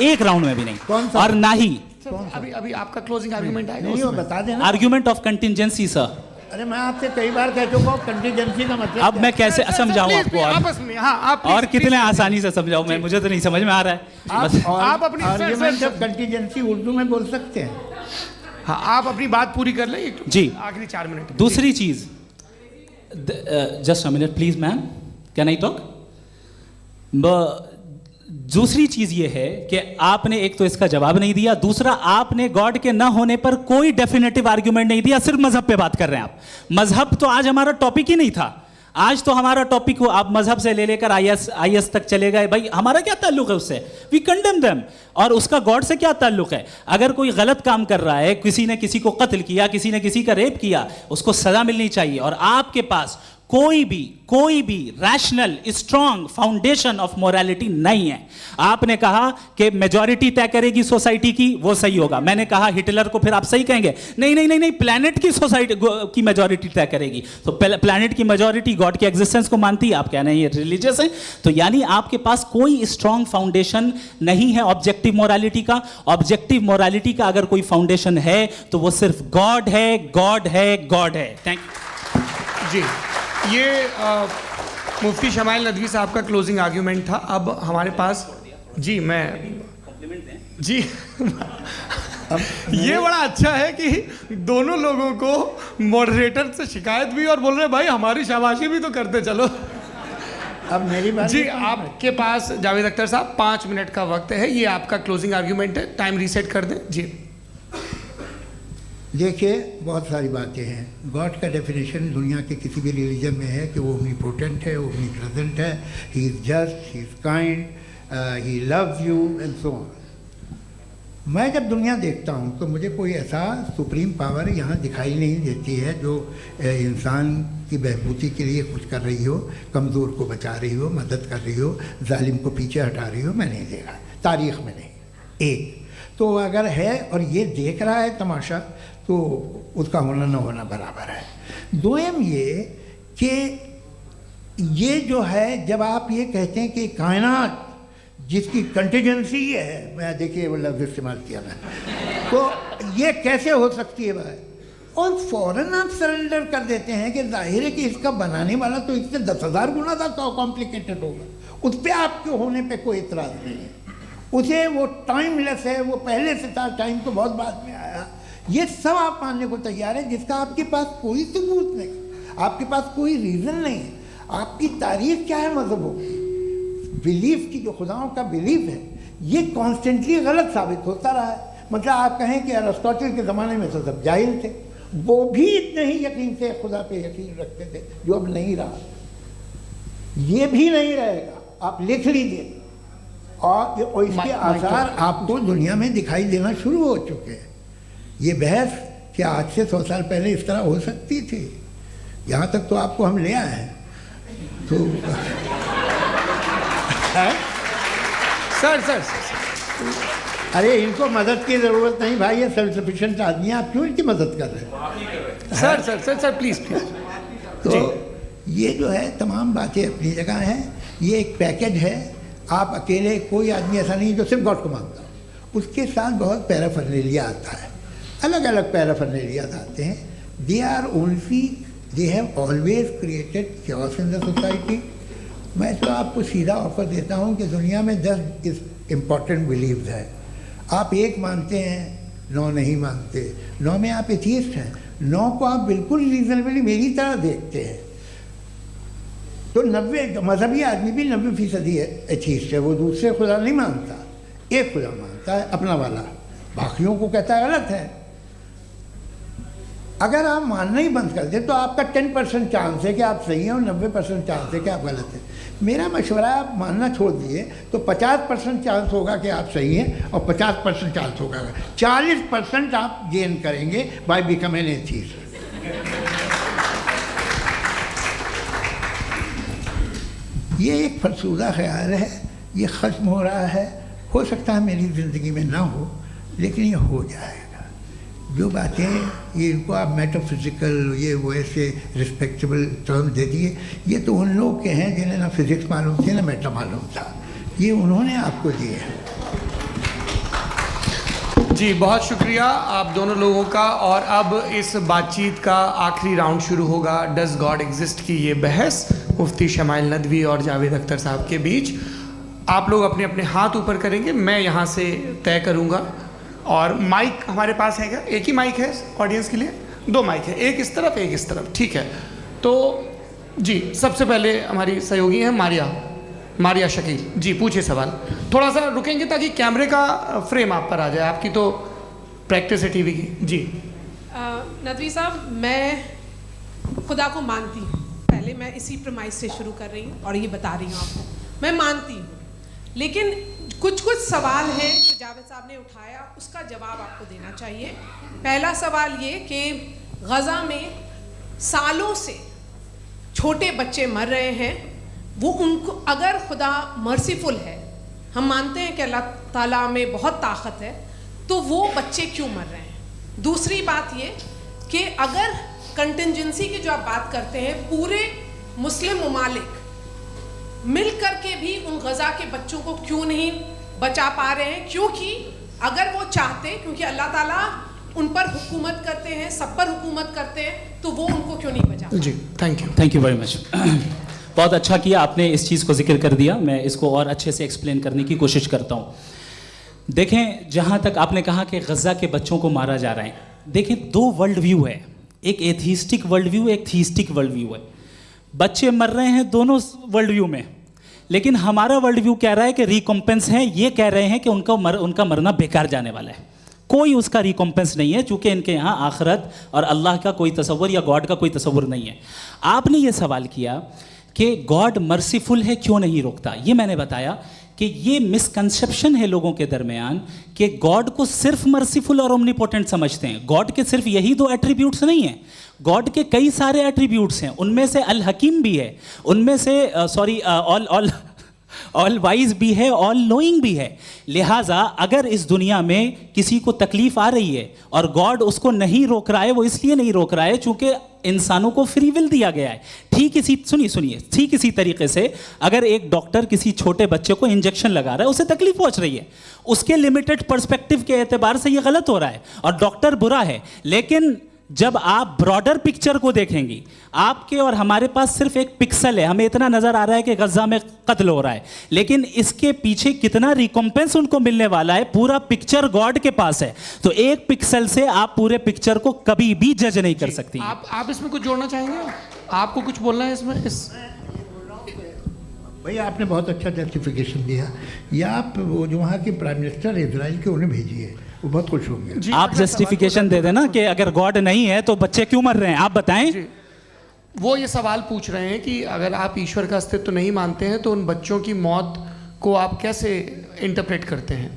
एक राउंड में भी नहीं। और ना ही अभी आपका क्लोजिंग आर्ग्यूमेंट आएगा, नहीं, वो बता देना। Argument of contingency sir. अरे मैं आपसे कई बार कह चुका हूँ कंटीजेंसी का मतलब अब मैं कैसे समझाऊं आपको आपस में? हाँ, आप और कितने आसानी से समझाऊं मैं, मुझे तो नहीं समझ में आ रहा है। आप अपनी आर्ग्यूमेंट ऑफ कंटीजेंसी उर्दू में बोल सकते हैं। हाँ, आप अपनी बात पूरी कर लें जी, आखिरी 4 मिनट। दूसरी चीज, just a minute please ma'am, can I talk? दूसरी चीज ये है कि आपने एक तो इसका जवाब नहीं दिया, दूसरा आपने गॉड के ना होने पर कोई डेफिनेटिव आर्ग्यूमेंट नहीं दिया, सिर्फ मजहब पे बात कर रहे हैं आप। मजहब तो आज हमारा टॉपिक ही नहीं था, आज तो हमारा टॉपिक हो, आप मजहब से ले लेकर आईएस तक चले गए। भाई हमारा क्या ताल्लुक है उससे? We condemn them. और उसका गॉड से क्या ताल्लुक है? अगर कोई गलत काम कर रहा है, किसी ने किसी को कत्ल किया, किसी ने किसी का रेप किया, उसको सजा मिलनी चाहिए। और आपके पास कोई भी rational strong foundation of morality नहीं है। आपने कहा कि मेजॉरिटी तय करेगी सोसाइटी की, वो सही होगा। मैंने कहा हिटलर को फिर आप सही कहेंगे, नहीं, प्लैनेट की सोसाइटी की मेजॉरिटी तय करेगी। तो प्लैनेट की मेजॉरिटी गॉड के एग्जिस्टेंस को मानती है, आप कह रहे हैं ये रिलीजियस है। तो यानी आपके पास कोई स्ट्रॉन्ग फाउंडेशन नहीं है ऑब्जेक्टिव मोरालिटी का। ऑब्जेक्टिव मोरालिटी का अगर कोई फाउंडेशन है तो वो सिर्फ गॉड है, गॉड है, गॉड है। थैंक यू जी। ये मुफ्ती शमाइल नदवी साहब का क्लोजिंग आर्ग्यूमेंट था। अब हमारे पास जी, मैं जी ये बड़ा अच्छा है कि दोनों लोगों को मॉडरेटर से शिकायत भी और बोल रहे भाई हमारी शाबाशी भी तो करते चलो। अब मेरी बात जी, आपके पास जावेद अख्तर साहब 5 मिनट का वक्त है, ये आपका क्लोजिंग आर्ग्यूमेंट है, टाइम रीसेट कर दें जी। देखिए, बहुत सारी बातें हैं। गॉड का डेफिनेशन दुनिया के किसी भी रिलीजन में है कि वो ओमनीपोटेंट है, वो ओमनीप्रेजेंट है, he is just, he is kind, he loves you and so on. मैं जब दुनिया देखता हूँ तो मुझे कोई ऐसा सुप्रीम पावर यहाँ दिखाई नहीं देती है जो इंसान की बहबूदी के लिए कुछ कर रही हो, कमज़ोर को बचा रही हो, मदद कर रही हो, जालिम को पीछे हटा रही हो। मैं नहीं देखा, तारीख़ में नहीं। एक तो अगर है और ये देख रहा है तमाशा, तो उसका होना न होना बराबर है। दोयम ये कि ये जो है, जब आप ये कहते हैं कि कायनात जिसकी कंटीजेंसी है, मैं देखिए वो लफ्ज़ इस्तेमाल किया मैं, तो ये कैसे हो सकती है भाई? और फ़ौरन आप सरेंडर कर देते हैं कि जाहिर है कि इसका बनाने वाला तो इससे 10,000 गुना ज़्यादा कॉम्प्लिकेटेड होगा। उस पर आपके होने पे कोई इतराज़ नहीं है। उसे वो टाइमलेस है, वो पहले से था, टाइम तो बहुत बाद में आया, ये सब आप मानने को तैयार है, जिसका आपके पास कोई सबूत नहीं, आपके पास कोई रीज़न नहीं है। आपकी तारीख क्या है मज़हबों की, बिलीफ की, जो खुदाओं का बिलीफ है, ये कॉन्स्टेंटली गलत साबित होता रहा है। मतलब आप कहें कि अरिस्टोटल के ज़माने में तो सब जाहिल थे, वो भी इतने ही यकीन से खुदा पे यकीन रखते थे, जो अब नहीं रहा, ये भी नहीं रहेगा, आप लिख लीजिए। और इसके आसार आपको दुनिया में दिखाई देना शुरू हो चुके हैं। ये बहस क्या आज से 100 साल पहले इस तरह हो सकती थी? यहाँ तक तो आपको हम ले आए हैं। तो सर अरे इनको मदद की ज़रूरत नहीं भाई, ये सेल्फ सफिशिएंट आदमी है, आप क्यों इनकी मदद कर रहे हैं? Sir please. तो ये जो है तमाम बातें अपनी जगह हैं। ये एक पैकेज है, आप अकेले, कोई आदमी ऐसा नहीं जो सिर्फ गॉड को मानता हो, उसके साथ बहुत पैराफर्नेलिया आता है, अलग अलग पैराफर्नेलियाज आते हैं। They have always created chaos in the society. मैं तो आपको सीधा ऑफर देता हूँ कि दुनिया में 10 इम्पॉर्टेंट बिलीव्स हैं, आप 1 मानते हैं, 9 नहीं मानते, 9 में आप एथियस्ट हैं, 9 को आप बिल्कुल रीजनेबली मेरी तरह देखते हैं। तो 90 मजहबी आदमी भी 90% एथियस्ट है, वो दूसरे खुदा नहीं मानता, एक खुदा मानता है अपना वाला, बाकियों को कहता है गलत है। अगर आप मानना ही बंद कर दें तो आपका 10% चांस है कि आप सही हैं और 90% चांस है कि आप गलत हैं। मेरा मशवरा है आप मानना छोड़ दिए तो 50% चांस होगा कि आप सही हैं और 50% चांस होगा, 40% आप गेन करेंगे बाय बिकमिंग एथियस्ट। ये एक फरसूदा ख्याल है, ये ख़त्म हो रहा है। हो सकता है मेरी ज़िंदगी में ना हो, लेकिन ये हो जाएगा। जो बातें ये इनको आप मेटाफिज़िकल ये वो ऐसे रिस्पेक्टेबल टर्म दे दिए, ये तो उन लोग के हैं जिन्हें ना फिज़िक्स मालूम थी ना मेटा मालूम था, ये उन्होंने आपको दिए हैं। जी बहुत शुक्रिया आप दोनों लोगों का। और अब इस बातचीत का आखिरी राउंड शुरू होगा, डज गॉड एग्जिस्ट की ये बहस मुफ्ती शमाइल नदवी और जावेद अख्तर साहब के बीच। आप लोग अपने अपने हाथ ऊपर करेंगे, मैं यहाँ से तय करूँगा। और माइक हमारे पास है क्या? एक ही माइक है ऑडियंस के लिए? 2 माइक है, एक इस तरफ एक इस तरफ, ठीक है। तो जी सबसे पहले हमारी सहयोगी हैं मारिया शकील जी, पूछिए सवाल। थोड़ा सा रुकेंगे ताकि कैमरे का फ्रेम आप पर आ जाए, आपकी तो प्रैक्टिस है टीवी की। जी नदवी साहब, मैं खुदा को मानती हूँ, पहले मैं इसी प्रमाइस से शुरू कर रही हूँ और ये बता रही हूँ आपको, मैं मानती हूँ। लेकिन कुछ सवाल हैं जो जावेद साहब ने उठाया, उसका जवाब आपको देना चाहिए। पहला सवाल ये कि गज़ा में सालों से छोटे बच्चे मर रहे हैं, वो उनको, अगर खुदा मर्सीफुल है, हम मानते हैं कि अल्लाह ताला में बहुत ताकत है, तो वो बच्चे क्यों मर रहे हैं? दूसरी बात ये कि अगर कंटिजेंसी की जो आप बात करते हैं, पूरे मुस्लिम ममालिक मिल कर के भी उन गज़ा के बच्चों को क्यों नहीं बचा पा रहे हैं? क्योंकि अगर वो चाहते, क्योंकि अल्लाह ताला उन पर हुकूमत करते हैं, सब पर हुकूमत करते हैं, तो वो उनको क्यों नहीं बचा? जी थैंक यू वेरी मच। बहुत अच्छा किया आपने इस चीज़ को जिक्र कर दिया, मैं इसको और अच्छे से एक्सप्लेन करने की कोशिश करता हूँ। देखें, जहाँ तक आपने कहा कि गज़ा के बच्चों को मारा जा रहा है, देखें 2 वर्ल्ड व्यू है, एक एथिस्टिक वर्ल्ड व्यू, एक थीस्टिक वर्ल्ड व्यू है। बच्चे मर रहे हैं दोनों वर्ल्ड व्यू में, लेकिन हमारा वर्ल्ड व्यू कह रहा है कि रिकॉम्पेंस है, ये कह रहे हैं कि उनका मरना बेकार जाने वाला है, कोई उसका रिकॉम्पेंस नहीं है, चूँकि इनके यहाँ आखिरत और अल्लाह का कोई तसव्वुर या गॉड का कोई तसव्वुर नहीं है। आपने ये सवाल किया कि गॉड मर्सीफुल है, क्यों नहीं रोकता? ये मैंने बताया कि ये मिसकंसेप्शन है लोगों के दरमियान कि गॉड को सिर्फ मर्सीफुल और ओमनीपोटेंट समझते हैं। गॉड के सिर्फ यही 2 एट्रीब्यूट्स नहीं हैं, गॉड के कई सारे एट्रीब्यूट्स हैं, उनमें से अल हकीम भी है, उनमें से ऑल वाइज भी है, ऑल नोइंग भी है। लिहाजा अगर इस दुनिया में किसी को तकलीफ आ रही है और गॉड उसको नहीं रोक रहा है, वो इसलिए नहीं रोक रहा है चूंकि इंसानों को फ्री विल दिया गया है। ठीक इसी तरीके से अगर एक डॉक्टर किसी छोटे बच्चे को इंजेक्शन लगा रहा है, उसे तकलीफ पहुंच रही है, उसके लिमिटेड पर्सपेक्टिव के एतबार से ये गलत हो रहा है और डॉक्टर बुरा है, लेकिन जब आप ब्रॉडर पिक्चर को देखेंगी, आपके और हमारे पास सिर्फ एक पिक्सल है, हमें इतना नजर आ रहा है कि गजा में कत्ल हो रहा है, लेकिन इसके पीछे कितना रिकॉम्पेंस उनको मिलने वाला है, पूरा पिक्चर गॉड के पास है। तो एक पिक्सल से आप पूरे पिक्चर को कभी भी जज नहीं कर सकती। आप इसमें कुछ जोड़ना चाहेंगे? आपको कुछ बोलना है इसमें? भैया आपने बहुत अच्छा जस्टिफिकेशन दिया। या आप वो जो वहाँ के प्राइम मिनिस्टर है इजराइल के, उन्हें भेजिए, वो बहुत खुश होंगे। आप जस्टिफिकेशन दे देना कि अगर गॉड नहीं है तो बच्चे क्यों मर रहे हैं, आप बताएं। वो ये सवाल पूछ रहे हैं कि अगर आप ईश्वर का अस्तित्व नहीं मानते हैं तो उन बच्चों की मौत को आप कैसे इंटरप्रेट करते हैं?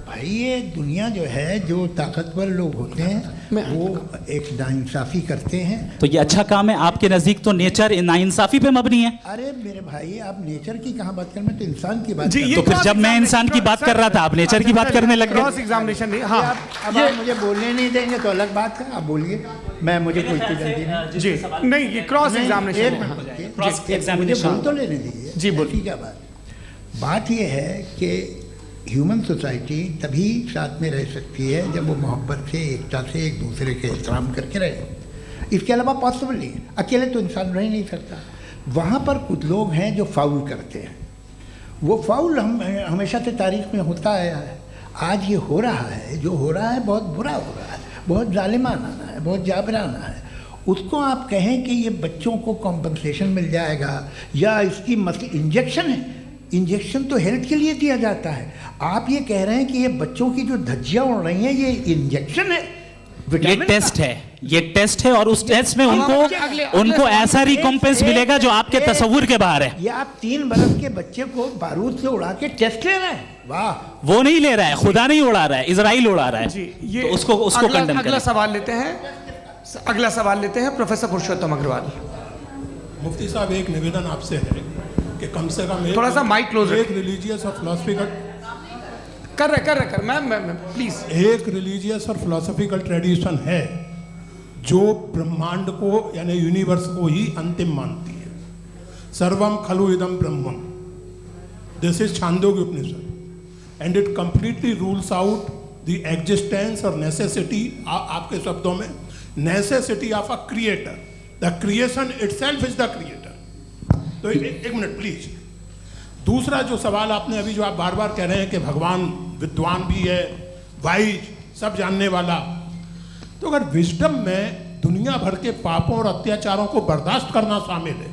भाई ये दुनिया जो है, जो ताकतवर लोग होते हैं वो एक नाइंसाफ़ी करते हैं। तो ये अच्छा काम है आपके नज़दीक, तो नेचर नाइंसाफ़ी पे मबनी है। अरे मेरे भाई, आप नेचर की कहाँ बात कर रहे हैं, तो इंसान की बात जी, कर ये रहे तो फिर जब मैं इंसान की बात कर रहा था, आप नेचर की बात करने लग क्रॉस गए। एग्जामिनेशन नहीं। हाँ, अब आप मुझे बोलने नहीं देंगे तो अलग बात है, आप बोलिए, मुझे कोई जल्दी नहीं। जी नहीं, ये क्रॉस एग्जामिनेशन है। मुझे बोल तो लेने दीजिए। जी, बोलिए। क्या बात ये है कि ह्यूमन सोसाइटी तभी साथ में रह सकती है जब वो मोहब्बत से, एकता से, एक दूसरे के एहतराम करके रहे। इसके अलावा पॉसिबल नहीं है, अकेले तो इंसान रह ही नहीं सकता। वहाँ पर कुछ लोग हैं जो फाउल करते हैं। वो फाउल हमेशा से तारीख में होता आया है। आज ये हो रहा है, जो हो रहा है बहुत बुरा हो रहा है, बहुत जालिमाना है, बहुत जाबराना है। उसको आप कहें कि ये बच्चों को कॉम्पनसेशन मिल जाएगा या इसकी इंजेक्शन है। इंजेक्शन तो हेल्थ के लिए दिया जाता है। आप ये कह रहे हैं कि ये बच्चों की जो धज्जियां उड़ रही हैं ये इंजेक्शन है, ये टेस्ट है, ये टेस्ट है, और उस टेस्ट में उनको ऐसा रिकॉम्पेंस मिलेगा जो आपके तस्वुर के बाहर है। ये आप 3 बरस के बच्चे को बारूद से उड़ा के टेस्ट ले रहे हैं। वाह, वो नहीं ले रहा है, खुदा नहीं उड़ा रहा है, इजराइल उड़ा रहा है। जी, ये तो उसको कंडेम अगला सवाल लेते हैं प्रोफेसर पुरुषोत्तम अग्रवाल। मुफ्ती साहब, एक निवेदन आपसे है कि कम से कम थोड़ा सा माइक क्लोज एक रिलीजियस और फिलोसफिकल मैं प्लीज, एक रिलीजियस और फिलोसफिकल ट्रेडिशन है जो ब्रह्मांड को यानी यूनिवर्स को ही अंतिम मानती है। सर्वम खलु इदम ब्रह्मम, this is Chandogya Upanishad, and it completely rules out the existence और नेसेसिटी, आपके शब्दों में necessity of a creator. The creation itself is the creator. तो एक मिनट प्लीज। दूसरा जो सवाल आपने अभी, जो आप बार बार कह रहे हैं कि भगवान विद्वान भी है, वाइज, सब जानने वाला, तो अगर विजडम में दुनिया भर के पापों और अत्याचारों को बर्दाश्त करना शामिल है,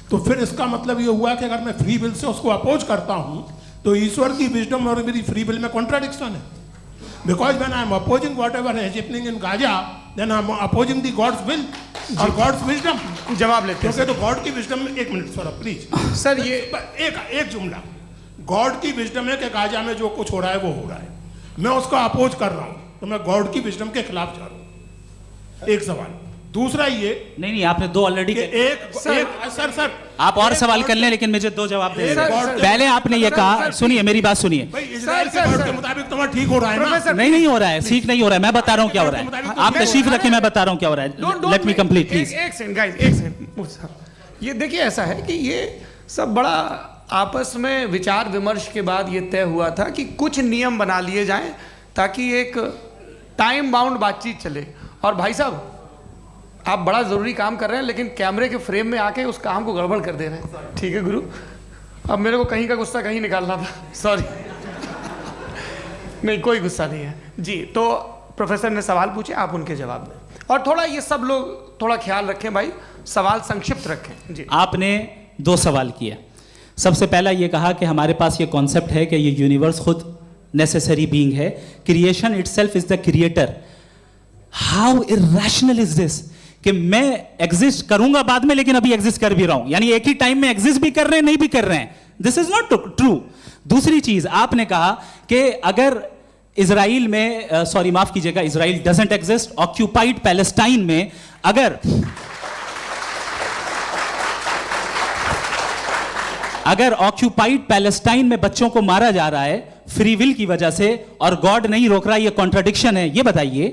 तो फिर इसका मतलब ये हुआ कि अगर मैं फ्री विल से उसको अपोज करता हूं तो ईश्वर की विजडम और मेरी फ्री विल में कॉन्ट्राडिक्शन है। Because when I am opposing whatever is happening in Gaza, then I am opposing the God's will और गॉड्स विजडम। जवाब लेते हैं क्योंकि तो गॉड की विजडम में, एक मिनट सर प्लीज सर, ये एक जुमला, गॉड की विजडम है कि गाजा में जो कुछ हो रहा है वो हो रहा है, मैं उसको अपोज कर रहा हूं, तो मैं गॉड की विजडम के खिलाफ जा रहा हूं। एक सवाल। दूसरा ये नहीं, आपने 2 ऑलरेडी। सर आप और सवाल कर लें, लेकिन मुझे 2 जवाब दे दें। पहले आपने ये कहा, सुनिए मेरी बात सुनिए। इजराइल के गॉड के मुताबिक तुम्हारा ठीक हो रहा है ना? नहीं हो रहा है, ठीक नहीं हो रहा है। मैं बता रहा हूँ क्या हो रहा है, आप तशरीफ रखें, मैं बता रहा हूँ क्या हो रहा है। Late me complete please. एक सेकंड गाइस, एक सेकंड। ये देखिए, ऐसा है कि ये सब बड़ा आपस में विचार विमर्श के बाद ये तय हुआ था कि कुछ नियम बना लिए जाएं ताकि एक टाइम बाउंड बातचीत चले। और भाई साहब, आप बड़ा ज़रूरी काम कर रहे हैं, लेकिन कैमरे के फ्रेम में आके उस काम को गड़बड़ कर दे रहे हैं। ठीक है गुरु, अब मेरे को कहीं का गुस्सा कहीं निकालना था, सॉरी। नहीं, कोई गुस्सा नहीं है जी। तो प्रोफेसर ने सवाल पूछे, आप उनके जवाब दें, और थोड़ा ये सब लोग थोड़ा ख्याल रखें भाई, सवाल संक्षिप्त रखें जी। आपने 2 सवाल किया। सबसे पहला ये कहा कि हमारे पास ये कॉन्सेप्ट है कि ये यूनिवर्स खुद नेसेसरी बीइंग है, creation itself is the creator. How irrational is this कि मैं एग्जिस्ट करूंगा बाद में, लेकिन अभी एग्जिस्ट कर भी रहा हूं, यानी एक ही टाइम में एग्जिस्ट भी कर रहे हैं, नहीं भी कर रहे हैं। This is not true. दूसरी चीज आपने कहा कि अगर इजराइल में, सॉरी माफ कीजिएगा, Israel doesn't exist, occupied Palestine में अगर ऑक्यूपाइड पैलेस्टाइन में बच्चों को मारा जा रहा है फ्री विल की वजह से और गॉड नहीं रोक रहा, ये कॉन्ट्रडिक्शन है। ये बताइए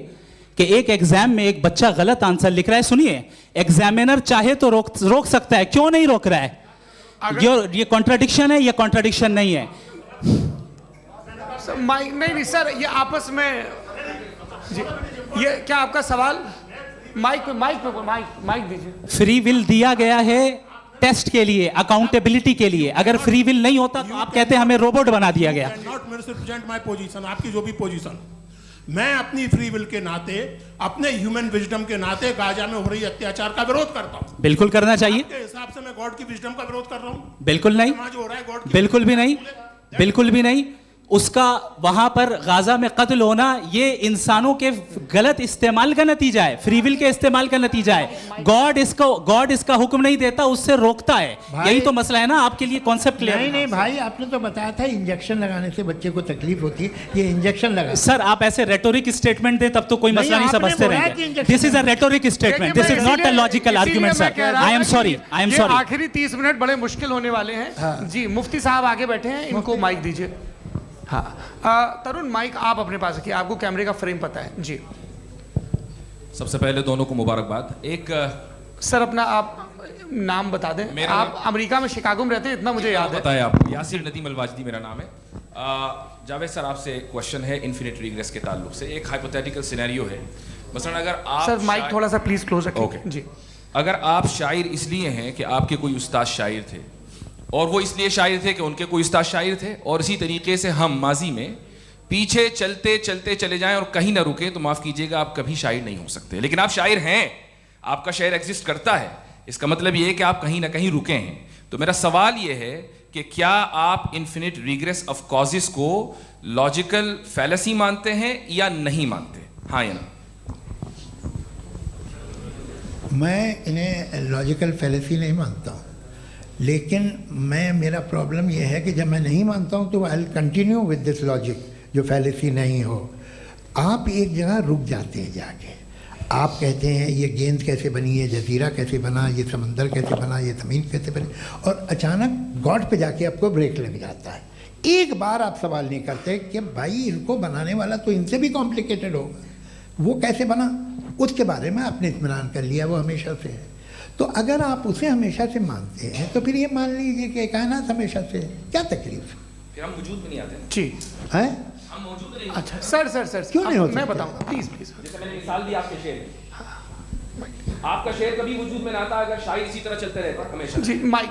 कि एक एग्जाम में एक बच्चा गलत आंसर लिख रहा है, सुनिए, एग्जामिनर चाहे तो रोक सकता है, क्यों नहीं रोक रहा है? ये कॉन्ट्रडिक्शन है या कॉन्ट्रडिक्शन नहीं है? नहीं सर, ये आपस में जी ये क्या आपका सवाल? माइक दीजिए। फ्री विल दिया गया है टेस्ट के लिए, अकाउंटेबिलिटी के लिए। अगर फ्री विल नहीं होता तो आप कहते हैं हमें रोबोट बना दिया गया। नॉट मिसरिप्रेजेंट माय पोजीशन, आपकी जो भी पोजीशन, मैं अपनी फ्री विल के नाते, अपने ह्यूमन विजडम के नाते गाजा में हो रही अत्याचार का विरोध करता हूं। बिल्कुल करना चाहिए। आपके हिसाब से मैं गॉड की विजडम का विरोध कर रहा हूं? बिल्कुल नहीं, समाज हो रहा है गॉड की, बिल्कुल भी नहीं, बिल्कुल भी नहीं। उसका वहां पर गाजा में कत्ल होना ये इंसानों के गलत इस्तेमाल का नतीजा है, फ्री विल के इस्तेमाल का नतीजा है। गॉड इसका हुक्म नहीं देता, उससे रोकता है। यही तो मसला है ना। आपके लिए कॉन्सेप्ट क्लियर नहीं भाई, आपने तो बताया था इंजेक्शन लगाने से बच्चे को तकलीफ होती है, ये इंजेक्शन लगा। सर आप ऐसे रेटोरिक स्टेटमेंट दे तब तो कोई मसला नहीं समझते रहेंगे। This is a rhetoric statement, this is not a logical argument sir. I am sorry, I am sorry. आखिरी 30 मिनट बड़े मुश्किल होने वाले हैं। जी मुफ्ती साहब आगे बैठे हैं, इनको माइक दीजिए। हाँ तरुण, माइक आप अपने पास रखिए, आपको कैमरे का फ्रेम पता है। जी सबसे पहले दोनों को मुबारकबाद। एक सर अपना आप नाम बता दें। आप अमेरिका में शिकागो में रहते हैं, इतना मुझे याद है। बताया आपको, यासिर नदीम अलवाजदी मेरा नाम है। जावेद सर आपसे एक क्वेश्चन है इन्फिनिट रिग्रेस के ताल्लुक से। एक हाइपोथेटिकल सिनेरियो है, मसलन अगर आप सर माइक थोड़ा सा प्लीज क्लोज रखिए। ओके जी अगर आप शायर इसलिए हैं कि आपके कोई उस्ताद शायर थे, और वो इसलिए शायर थे कि उनके कोई उस्ताद शायर थे, और इसी तरीके से हम माजी में पीछे चलते चलते चले जाएं और कहीं ना रुके, तो माफ़ कीजिएगा आप कभी शायर नहीं हो सकते। लेकिन आप शायर हैं, आपका शायर एग्जिस्ट करता है, इसका मतलब ये है कि आप कहीं ना कहीं रुके हैं। तो मेरा सवाल ये है कि क्या आप इन्फिनिट रिग्रेस ऑफ कॉजेस को लॉजिकल फैलेसी मानते हैं या नहीं मानते? हाँ या ना? मैं इन्हें लॉजिकल फैलेसी नहीं मानता हूँ, लेकिन मेरा प्रॉब्लम यह है कि जब मैं नहीं मानता हूँ तो I will continue with this logic जो फैलेसी नहीं हो। आप एक जगह रुक जाते हैं जाके, आप कहते हैं ये गेंद कैसे बनी, ये जजीरा कैसे बना, ये समंदर कैसे बना, ये ज़मीन कैसे बनी, और अचानक गॉड पे जाके आपको ब्रेक लग जाता है। एक बार आप सवाल नहीं करते कि भाई इनको बनाने वाला तो इनसे भी कॉम्प्लिकेटेड होगा, वो कैसे बना, उसके बारे में आपने इत्मीनान कर लिया, वो हमेशा से है। तो अगर आप उसे हमेशा से मानते हैं तो फिर ये मान लीजिए कि कायनात हमेशा से है, क्या तकलीफ? फिर हम वजूद में नहीं आते जी है। हम मौजूद नहीं। अच्छा सर क्यों नहीं होता? मैं बताऊँ प्लीज। जैसे मैंने मिसाल दी आपके शेर की, आपका शेर कभी वजूद में ना आता अगर शायर इसी तरह चलते रहते हमेशा। जी माइक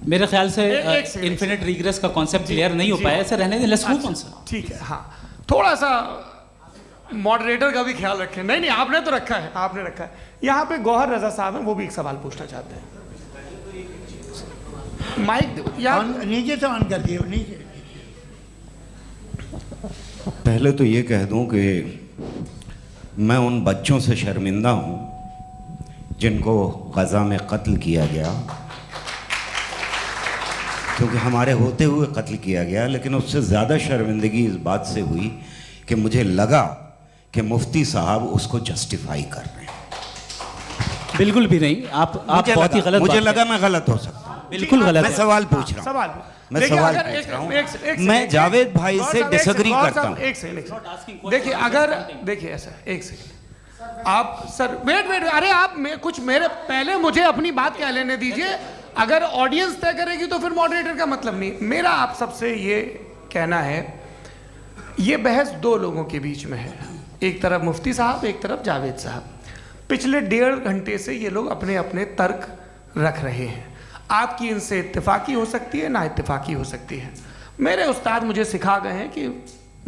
मेरे ख्याल से एक सेकंड, इन्फिनिट रिग्रेस का कॉन्सेप्ट क्लियर नहीं हो पाया। ऐसे रहने दें, लेट्स मूव ऑन सर। ठीक है। हाँ थोड़ा सा मॉडरेटर का भी ख्याल रखें। नहीं आपने तो रखा है, आपने रखा है। यहाँ पे गौहर रजा साहब हैं, वो भी एक सवाल पूछना चाहते हैं। माइक नीचे से ऑन कर दिए नीचे। पहले तो ये कह दूं कि मैं उन बच्चों से शर्मिंदा हूं जिनको गज़ा में कत्ल किया गया, क्योंकि हमारे होते हुए कत्ल किया गया। लेकिन उससे ज़्यादा शर्मिंदगी इस बात से हुई कि मुझे लगा कि मुफ्ती साहब उसको जस्टिफाई कर रहे हैं। बिल्कुल भी नहीं। आप बहुत ही गलत। मुझे लगा मैं गलत हो सकता हूं। बिल्कुल गलत मैं है। सवाल पूछ रहा हूँ, मैं सवाल पूछ रहा हूँ। मैं जावेद भाई से डिसएग्री करता हूँ। एक सेकंड देखिए, अगर देखिए ऐसा, एक सेकंड आप सर वेट, अरे आप कुछ मेरे पहले मुझे अपनी बात कह लेने दीजिए। अगर ऑडियंस तय करेगी तो फिर मॉडरेटर का मतलब नहीं। मेरा आप सबसे ये कहना है, ये बहस दो लोगों के बीच में है, एक तरफ मुफ्ती साहब, एक तरफ जावेद साहब। पिछले 1.5 घंटे से ये लोग अपने अपने तर्क रख रहे हैं। आपकी इनसे इत्तेफाकी हो सकती है, ना इत्तेफाकी हो सकती है। मेरे उस्ताद मुझे सिखा गए हैं कि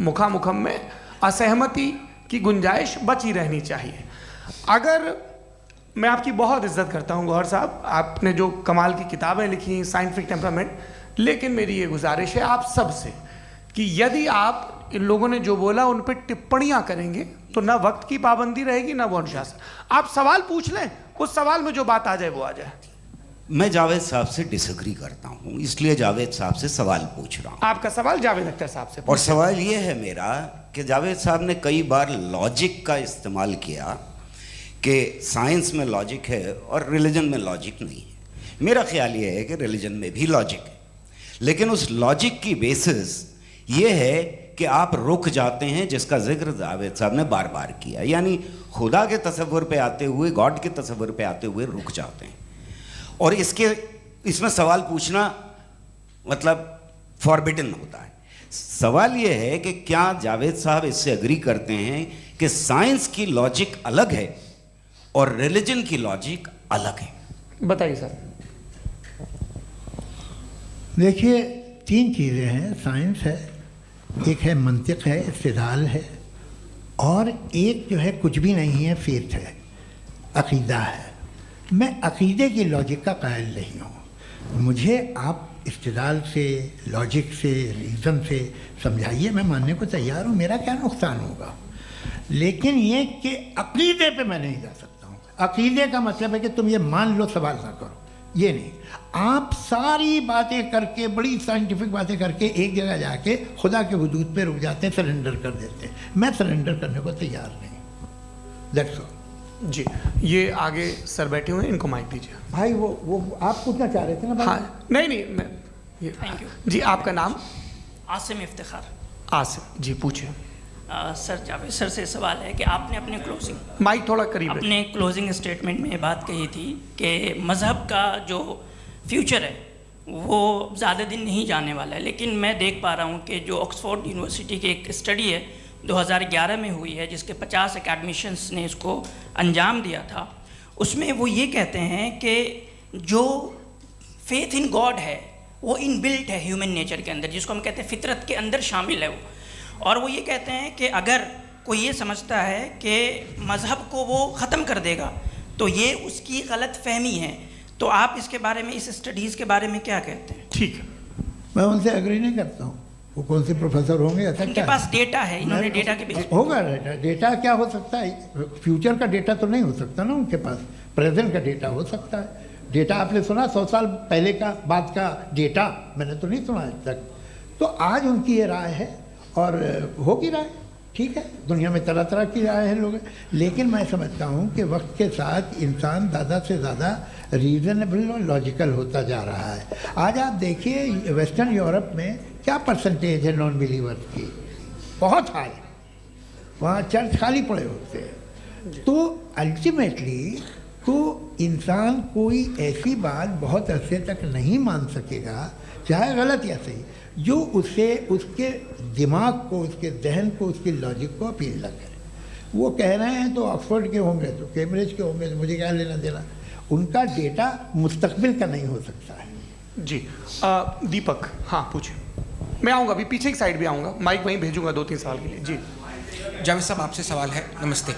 मुखामुखम में असहमति की गुंजाइश बची रहनी चाहिए। अगर मैं आपकी बहुत इज्जत करता हूँ गौहर साहब, आपने जो कमाल की किताबें लिखी, साइंटिफिक टेम्परामेंट, लेकिन मेरी ये गुजारिश है आप सब से कि यदि आप इन लोगों ने जो बोला उन पर टिप्पणियां करेंगे तो ना वक्त की पाबंदी रहेगी, ना वो अनुशासन। आप सवाल पूछ लें, उस सवाल में जो बात आ जाए वो आ जाए। मैं जावेद साहब से डिसएग्री करता हूँ, इसलिए जावेद साहब से सवाल पूछ रहा हूँ। आपका सवाल जावेद अख्तर साहब से। और सवाल ये है मेरा कि जावेद साहब ने कई बार लॉजिक का इस्तेमाल किया कि साइंस में लॉजिक है और रिलीजन में लॉजिक नहीं है। मेरा ख्याल ये है कि रिलीजन में भी लॉजिक है, लेकिन उस लॉजिक की बेसिस ये है कि आप रुक जाते हैं, जिसका जिक्र जावेद साहब ने बार बार किया, यानी खुदा के तसव्वुर पे आते हुए, गॉड के तसव्वुर पे आते हुए रुक जाते हैं। और इसमें सवाल पूछना मतलब फॉरबिडन होता है। सवाल ये है कि क्या जावेद साहब इससे एग्री करते हैं कि साइंस की लॉजिक अलग है और रिलीजन की लॉजिक अलग है। बताइए सर। देखिए, तीन चीज़ें हैं। साइंस है, एक है मंतिक है, इस्तिदलाल है, और एक जो है कुछ भी नहीं है, फेथ है, अकीदा है। मैं अकीदे की लॉजिक का कायल नहीं हूँ। मुझे आप इस्तिदलाल से, लॉजिक से, रीज़न से समझाइए, मैं मानने को तैयार हूँ, मेरा क्या नुकसान होगा। लेकिन ये कि अकीदे पे मैं नहीं जा सकता हूँ। अकीदे का मतलब है कि तुम ये मान लो, सवाल ना करो, ये नहीं। आप सारी बातें करके, बड़ी साइंटिफिक बातें करके एक जगह जाके खुदा के हुदूद पे रुक जाते हैं, सरेंडर कर देते हैं। मैं सरेंडर करने को तैयार नहीं। That's all. जी, ये आगे सर बैठे हुए हैं, इनको माइक दीजिए। भाई वो आप पूछना चाह रहे थे ना भाई? हाँ, नहीं मैं ये थैंक यू जी। आपका नाम? आसिम इफ्तिखार। आसिफ जी, पूछिए। सर, जावेद सर से सवाल है कि आपने अपने माइक थोड़ा करीब रखिए। अपने क्लोजिंग स्टेटमेंट में ये बात कही थी कि मज़हब का जो फ्यूचर है वो ज़्यादा दिन नहीं जाने वाला है, लेकिन मैं देख पा रहा हूँ कि जो ऑक्सफोर्ड यूनिवर्सिटी की एक स्टडी है 2011 में हुई है, जिसके 50 एकेडमिशियंस ने इसको अंजाम दिया था, उसमें वो ये कहते हैं कि जो फेथ इन गॉड है वो इनबिल्ट है ह्यूमन नेचर के अंदर, जिसको हम कहते हैं फितरत के अंदर शामिल है वो। और वो ये कहते हैं कि अगर कोई ये समझता है कि मज़हब को वो ख़त्म कर देगा तो ये उसकी गलत फहमी है। तो आप इसके बारे में, इस स्टडीज़ के बारे में क्या कहते हैं? ठीक है, मैं उनसे एग्री नहीं करता हूँ। वो कौन से प्रोफेसर होंगे? ऐसा उनके क्या पास डेटा है, इन्होंने डेटा के बेस होगा। डेटा क्या हो सकता है? फ्यूचर का डेटा तो नहीं हो सकता ना उनके पास, प्रेजेंट का डेटा हो सकता है। डेटा आपने सुना 100 साल पहले का बाद का डेटा? मैंने तो नहीं सुना आज तक। तो आज उनकी ये राय है और होगी राय, ठीक है। दुनिया में तरह तरह की राय है लोग, लेकिन मैं समझता हूँ कि वक्त के साथ इंसान ज़्यादा से ज़्यादा रीज़नेबल और लॉजिकल होता जा रहा है। आज आप देखिए वेस्टर्न यूरोप में क्या परसेंटेज है नॉन बिलीवर्स की, बहुत हाई। वहाँ चर्च खाली पड़े होते हैं। तो अल्टीमेटली तो इंसान कोई ऐसी बात बहुत अरसे तक नहीं मान सकेगा, चाहे गलत या सही, जो उससे उसके दिमाग को, उसके जहन को, उसकी लॉजिक को अपील न करे। वो कह रहे हैं तो ऑक्सफोर्ड के होंगे तो कैम्ब्रिज के होंगे, तो मुझे क्या लेना देना। उनका डेटा मुस्तकबिल का नहीं हो सकता है। जी। दीपक, हाँ पूछिए। मैं आऊँगा, अभी पीछे की साइड भी आऊँगा, माइक वहीं भेजूंगा 2-3 साल के लिए। जी जावेद साहब, आपसे सवाल है। नमस्ते।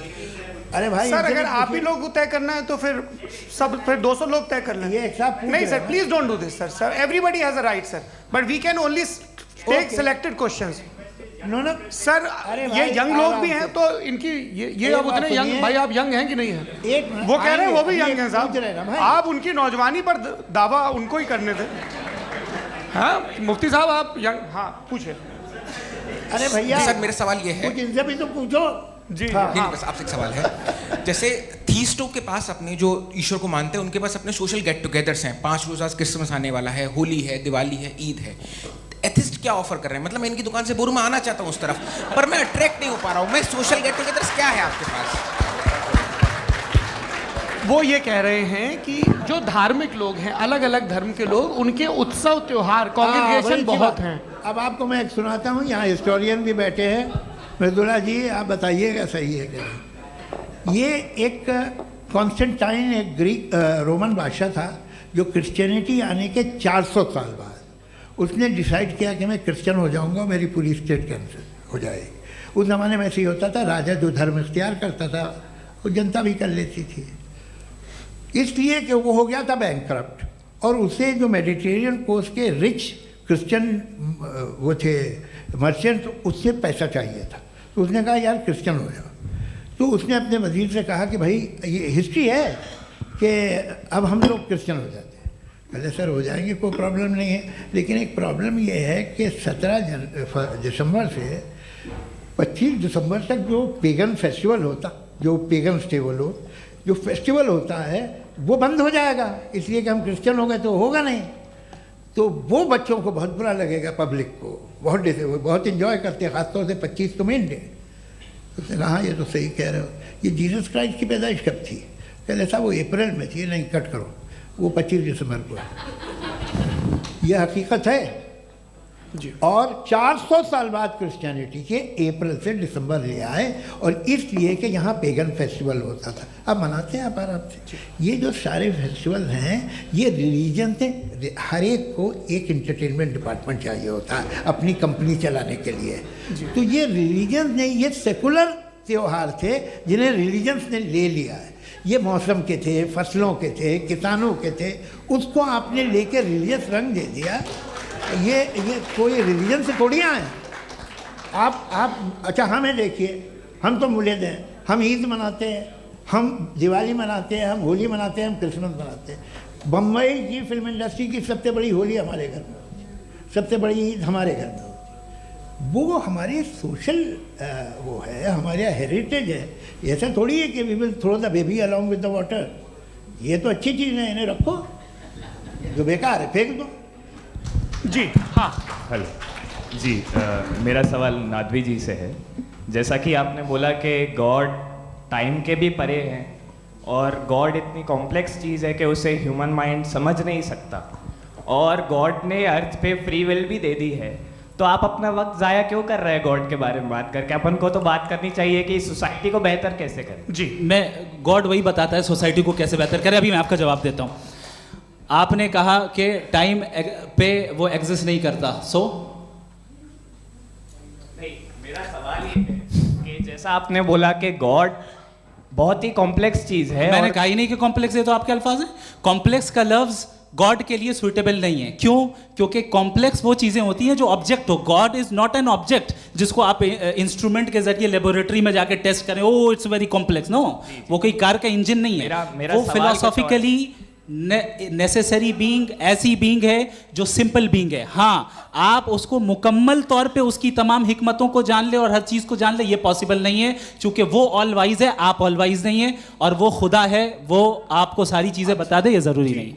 अरे भाई सर, अगर आप ही लोग को तय करना है तो फिर 200 लोग तय कर लें। ये एक साथ नहीं sir, please don't do this sir. Everybody has a right sir, but we can only take selected questions. No sir, ये यंग लोग भी हैं तो इनकी ये अब उतने यंग, भाई आप यंग हैं कि नहीं हैं? वो कह रहे हैं वो भी यंग हैं साहब, आप उनकी नौजवानी पर दावा उनको ही करने थे। हाँ मुफ्ती साहब, आप यंग, हाँ पूछे। अरे भैया सर, मेरा सवाल ये है, कुछ इनसे भी तो पूछो। जी नहीं, बस आपसे एक सवाल है। जैसे थीस्टों के पास अपने जो ईश्वर को मानते हैं उनके पास अपने सोशल गेट टुगेदर्स हैं। 5 रोज़ आज क्रिसमस आने वाला है, होली है, दिवाली है, ईद है। एथिस्ट क्या ऑफर कर रहे हैं? मतलब मैं इनकी दुकान से मैं आना चाहता हूँ उस तरफ, पर मैं अट्रैक्ट नहीं हो पा रहा हूँ। मैं सोशल गेट टुगेदर्स क्या है आपके पास? वो ये कह रहे हैं कि जो धार्मिक लोग हैं, अलग अलग धर्म के लोग, उनके उत्सव त्योहार, कॉन्ग्रेगेशन बहुत हैं। अब आपको मैं एक सुनाता हूँ, यहाँ हिस्टोरियन भी बैठे हैं। मृदुला जी, आप बताइएगा सही है क्या? ये एक कॉन्स्टेंटाइन, एक ग्रीक रोमन बादशाह था जो क्रिश्चियनिटी आने के 400 साल बाद उसने डिसाइड किया कि मैं क्रिश्चियन हो जाऊंगा, मेरी पूरी स्टेट कैंसिल हो जाएगी। उस ज़माने में ऐसे ही होता था, राजा जो धर्म इख्तियार करता था वो जनता भी कर लेती थी। इसलिए कि वो हो गया था बैंकक्रप्ट, और उसे जो मेडिटेरियन कोस्ट के रिच क्रिश्चियन वो थे मर्चेंट, उससे पैसा चाहिए था। तो उसने कहा यार क्रिश्चियन हो जाओ। तो उसने अपने वजीर से कहा कि भाई ये हिस्ट्री है कि अब हम लोग क्रिश्चियन हो जाते हैं। पहले सर हो जाएंगे, कोई प्रॉब्लम नहीं है, लेकिन एक प्रॉब्लम ये है कि 17 दिसंबर से 25 दिसंबर तक जो पेगन फेस्टिवल होता, जो पेगन जो फेस्टिवल होता है वो बंद हो जाएगा, इसलिए कि हम क्रिश्चियन हो गए तो होगा नहीं। तो वो बच्चों को बहुत बुरा लगेगा, पब्लिक को बहुत इन्जॉय करते हैं, ख़ासतौर से 25 को मेन डे। उसने कहा ये तो सही कह रहे हो, ये जीसस क्राइस्ट की पैदाइश कब थी? कहते साहब वो अप्रैल में थी। नहीं, कट करो, वो 25 दिसंबर को है। यह हकीकत है। और 400 साल बाद क्रिश्चियनिटी के अप्रैल से दिसंबर ले आए, और इसलिए कि यहाँ पेगन फेस्टिवल होता था। अब मनाते हैं आप आराम से। ये जो सारे फेस्टिवल हैं ये रिलीजन से, हर एक को एक इंटरटेनमेंट डिपार्टमेंट चाहिए होता है अपनी कंपनी चलाने के लिए। तो ये रिलीजन ने, ये सेकुलर त्योहार थे जिन्हें रिलीजन्स ने ले लिया है। ये मौसम के थे, फसलों के थे, किसानों के थे, उसको आपने लेके रिलीजियस रंग दे दिया। ये कोई रिलीजन से थोड़ी आए आप। अच्छा हमें देखिए, हम तो मुल्द हैं, हम ईद मनाते हैं, हम दिवाली मनाते हैं, हम होली मनाते हैं, हम क्रिसमस मनाते हैं। बम्बई की फिल्म इंडस्ट्री की सबसे बड़ी होली हमारे घर में होती है, सबसे बड़ी ईद हमारे घर में होती है। वो हमारी सोशल वो है, हमारे हेरिटेज है। ऐसा थोड़ी है कि we will throw the baby along with the water. ये तो अच्छी चीज़ है, इन्हें रखो, जो बेकार है फेंक दो। जी हाँ, हेलो जी, मेरा सवाल नादवी जी से है। जैसा कि आपने बोला कि गॉड टाइम के भी परे हैं और गॉड इतनी कॉम्प्लेक्स चीज़ है कि उसे ह्यूमन माइंड समझ नहीं सकता, और गॉड ने अर्थ पे फ्री विल भी दे दी है, तो आप अपना वक्त ज़ाया क्यों कर रहे हैं गॉड के बारे में बात करके? अपन को तो बात करनी चाहिए कि सोसाइटी को बेहतर कैसे करें। जी मैं गॉड वही बताता है सोसाइटी को कैसे बेहतर करे। अभी मैं आपका जवाब देता हूँ। आपने कहा कि टाइम पे वो एग्जिस्ट नहीं करता, नहीं, मेरा सवाल ये है कि जैसा आपने बोला कि गॉड बहुत ही कॉम्प्लेक्स चीज़ है। मैंने कहा ही नहीं कि कॉम्प्लेक्स है, तो आपके अल्फाज हैं। कॉम्प्लेक्स का लफ्ज गॉड के लिए सुइटेबल नहीं है। क्यों? क्योंकि कॉम्प्लेक्स वो चीज़ें होती हैं जो ऑब्जेक्ट हो। God is not an object जिसको आप इंस्ट्रूमेंट के जरिए लेबोरेटरी में जाके टेस्ट करें, oh it's very complex. No, वो कोई कार का इंजन नहीं है। वो फिलोसॉफिकली नेसेसरी बीइंग ऐसी बीइंग है जो सिंपल बीइंग है। हाँ, आप उसको मुकम्मल तौर पे उसकी तमाम हिकमतों को जान ले और हर चीज़ को जान ले, ये पॉसिबल नहीं है, क्योंकि वो ऑल वाइज है, आप ऑल वाइज नहीं है, और वो खुदा है, वो आपको सारी चीज़ें बता दे, ये ज़रूरी नहीं।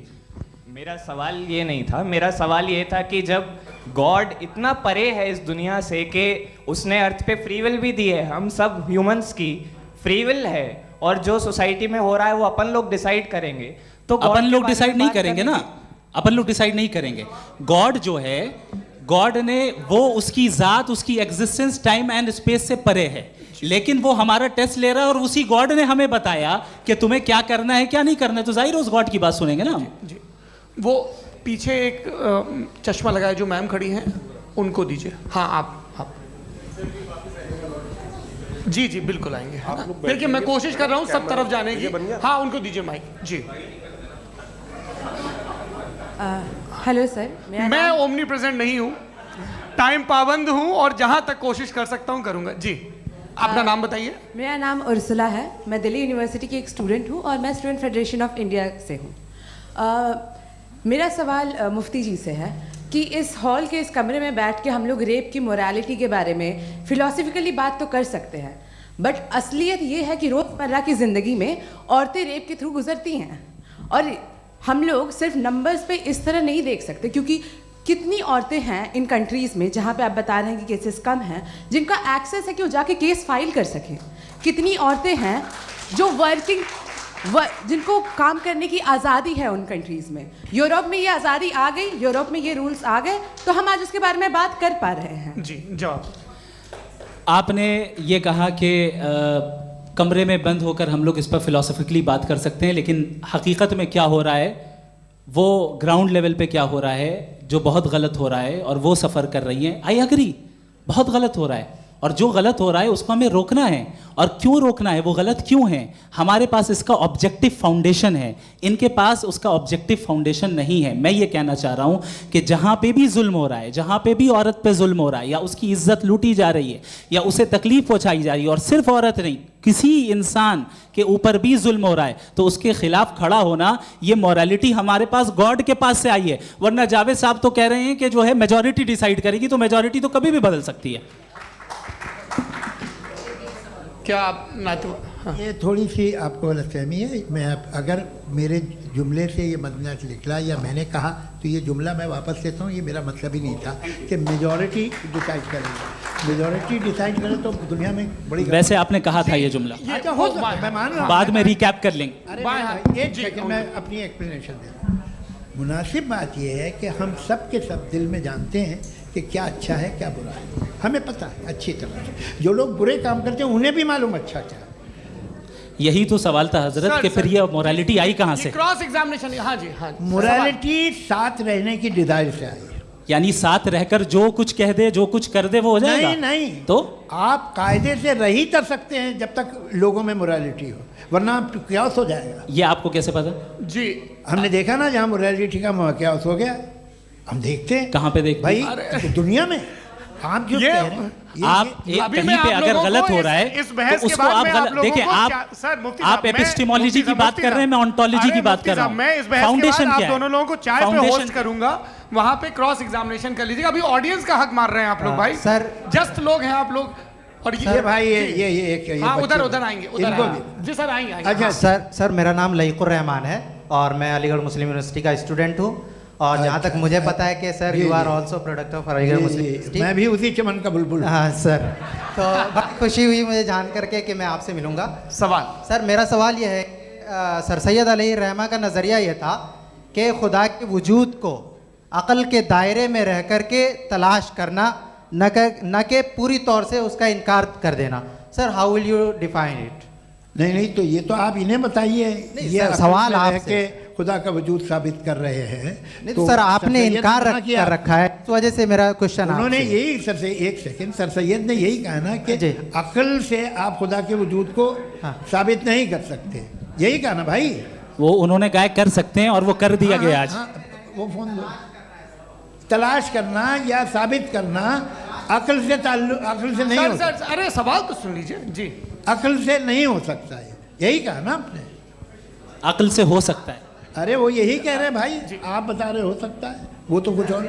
मेरा सवाल ये नहीं था। मेरा सवाल ये था कि जब गॉड इतना परे है इस दुनिया से कि उसने अर्थ पे फ्री विल भी दी है, हम सब ह्यूमंस की फ्री विल है, और जो सोसाइटी में हो रहा है वो अपन लोग डिसाइड करेंगे, तो अपन लोग डिसाइड नहीं करेंगे ना, अपन लोग डिसाइड नहीं करेंगे। गॉड जो है, गॉड ने वो उसकी जात, उसकी एग्जिस्टेंस टाइम एंड स्पेस से परे है, लेकिन वो हमारा टेस्ट ले रहा है और उसी गॉड ने हमें बताया कि तुम्हें क्या करना है क्या नहीं करना है, तो जाहिर उस गॉड की बात सुनेंगे ना हम। जी, वो पीछे एक चश्मा लगाए जो मैम खड़ी हैं, उनको दीजिए। हाँ आप जी जी बिल्कुल आएंगे। देखिए मैं कोशिश कर रहा हूँ सब तरफ जाने की। हाँ उनको दीजिए माइक। जी हेलो सर, मैं ओमनी प्रेजेंट नहीं हूँ, टाइम पाबंद हूँ और जहाँ तक कोशिश कर सकता हूँ करूँगा। जी अपना नाम बताइए। मेरा नाम उर्सुला है, मैं दिल्ली यूनिवर्सिटी की एक स्टूडेंट हूँ और मैं स्टूडेंट फेडरेशन ऑफ इंडिया से हूँ। मेरा सवाल मुफ्ती जी से है कि इस हॉल के इस कमरे में बैठ के हम लोग रेप की मोरालिटी के बारे में फिलॉसफिकली बात तो कर सकते हैं, बट असलियत ये है कि रोज़मर्रा की ज़िंदगी में औरतें रेप के थ्रू गुजरती हैं, और हम लोग सिर्फ नंबर्स पे इस तरह नहीं देख सकते, क्योंकि कितनी औरतें हैं इन कंट्रीज़ में जहाँ पे आप बता रहे हैं कि केसेस कम हैं, जिनका एक्सेस है कि वो जाके केस फाइल कर सकें। कितनी औरतें हैं जो जिनको काम करने की आज़ादी है उन कंट्रीज़ में। यूरोप में ये आज़ादी आ गई, यूरोप में ये रूल्स आ गए, तो हम आज उसके बारे में बात कर पा रहे हैं। जी जवाब। आपने ये कहा कि कमरे में बंद होकर हम लोग इस पर फिलोसफिकली बात कर सकते हैं, लेकिन हकीकत में क्या हो रहा है, वो ग्राउंड लेवल पे क्या हो रहा है जो बहुत गलत हो रहा है, और वो सफ़र कर रही हैं। आई एग्री, बहुत गलत हो रहा है, और जो गलत हो रहा है उसको हमें रोकना है। और क्यों रोकना है, वो गलत क्यों है, हमारे पास इसका ऑब्जेक्टिव फाउंडेशन है, इनके पास उसका ऑब्जेक्टिव फाउंडेशन नहीं है। मैं ये कहना चाह रहा हूँ कि जहाँ पे भी जुल्म हो रहा है, जहाँ पे भी औरत पे जुल्म हो रहा है, या उसकी इज्जत लूटी जा रही है, या उसे तकलीफ पहुँचाई जा रही है, और सिर्फ औरत नहीं, किसी इंसान के ऊपर भी जुल्म हो रहा है, तो उसके खिलाफ खड़ा होना, ये मॉरलिटी हमारे पास गॉड के पास से आई है। वरना जावेद साहब तो कह रहे हैं कि जो है मेजॉरिटी डिसाइड करेगी, तो मेजॉरिटी तो कभी भी बदल सकती है। क्या आप नातू? हाँ। ये थोड़ी सी आपको गलतफहमी है। मैं अगर मेरे जुमले से ये मदनत निकला या मैंने कहा, तो ये जुमला मैं वापस लेता हूँ। ये मेरा मतलब ही नहीं था कि मेजॉरिटी डिसाइड करेगी। मेजॉरिटी डिसाइड करे तो दुनिया में बड़ी, वैसे आपने कहा था ये जुमला। अच्छा हो सकता है, मैं मान रहा हूँ, बाद में रिकैप कर लेंगे। अरे एक सेकंड, मैं अपनी एक्सप्लेनेशन देता हूँ। मुनासिब बात यह है कि हम सब के सब दिल में जानते हैं कि कि क्या अच्छा है क्या बुरा है, हमें पता है अच्छी तरह से। जो लोग बुरे काम करते हैं उन्हें भी मालूम अच्छा क्या है। यही तो सवाल था हजरत सर, कि फिर सर, ये मोरालिटी आई कहाँ से? क्रॉस एग्जामिनेशन, हाँ जी, हाँ जी। मोरालिटी साथ रहने की डिजायर से आई है। यानी साथ रहकर जो कुछ कह दे जो कुछ कर दे वो हो जाएगा? नहीं नहीं, तो आप कायदे से रह ही कर सकते हैं जब तक लोगों में मोरालिटी हो, वरना क्यास हो जाएगा। ये आपको कैसे पता? जी, हमने देखा ना जहाँ मोरालिटी का क्यास हो गया, हम देखते हैं। कहाँ पे देखते भाई अरे, दुनिया में आप जो ये- कह रहे हैं आप ये- अभी कहीं मैं पे आप अगर लोगों गलत को हो रहा है इस बहस तो के उसको बाद आप मैं गलत लोगों देखिए। को आप सर, मुफ्ती आप साहब, मैं- एपिस्टेमोलॉजी की मुफ्ती बात साहब, कर रहे हैं, मैं ऑन्टोलॉजी की अरे, बात मुफ्ती कर रहा साहब, हूँ। मैं इस बहस के फाउंडेशन बाद आप क्या है? दोनों लोगों को चाय पे फाउंडेशन होस्ट करूंगा, वहां पे क्रॉस एग्जामिनेशन कर लीजिएगा। अभी ऑडियंस का हक मार रहे हैं आप लोग भाई, सर, जस्ट लोग हैं आप लोग। और ये भाई ये हाँ, बच्चे- उधर आएंगे, उधर इनको आएंगे। भी। जी सर, आएंगे आएंगे। अच्छा, सर मेरा नाम लईकुर रहमान है और मैं अलीगढ़ मुस्लिम यूनिवर्सिटी का स्टूडेंट हूँ। और जहाँ तक मुझे पता है कि sir you are also product of Aligarh Muslim University. मैं भी उसी चमन का बुलबुल। हाँ सर, तो बहुत खुशी हुई मुझे जान करके कि मैं आपसे मिलूंगा। सवाल सर मेरा सवाल यह है, सर सैयद अलैहिर्रहमा का नज़रिया यह था कि खुदा के वजूद को अक़ल के दायरे में रह कर के तलाश करना, न कि पूरी तौर से उसका इनकार कर देना। Sir how will you define it? नहीं तो ये तो आप इन्हें बताइए। ये सर, सवाल अक़ल में रह आपसे। के खुदा का वजूद साबित कर रहे हैं। नहीं तो सर आपने सैयद इनकार ने मना किया। कर रखा है, इस वजह से मेरा क्वेश्चन उन्होंने आपसे। यही सर से एक सेकंड, सर सैयद ने यही कहा ना कि जी। अकल से आप खुदा के वजूद को साबित नहीं कर सकते, यही कहा ना भाई। वो उन्होंने कहा कर सकते हैं और वो कर दिया गया आज। वो फोन दो। तलाश करना या साबित करना अकल से अकल से नहीं सर, हो सकता। सर, अरे सवाल तो सुन लीजिए जी। अकल से नहीं हो सकता है, यही कहा ना आपने। अकल से हो सकता है। अरे वो यही कह रहे हैं भाई, आप बता रहे हो सकता है, वो तो कुछ और।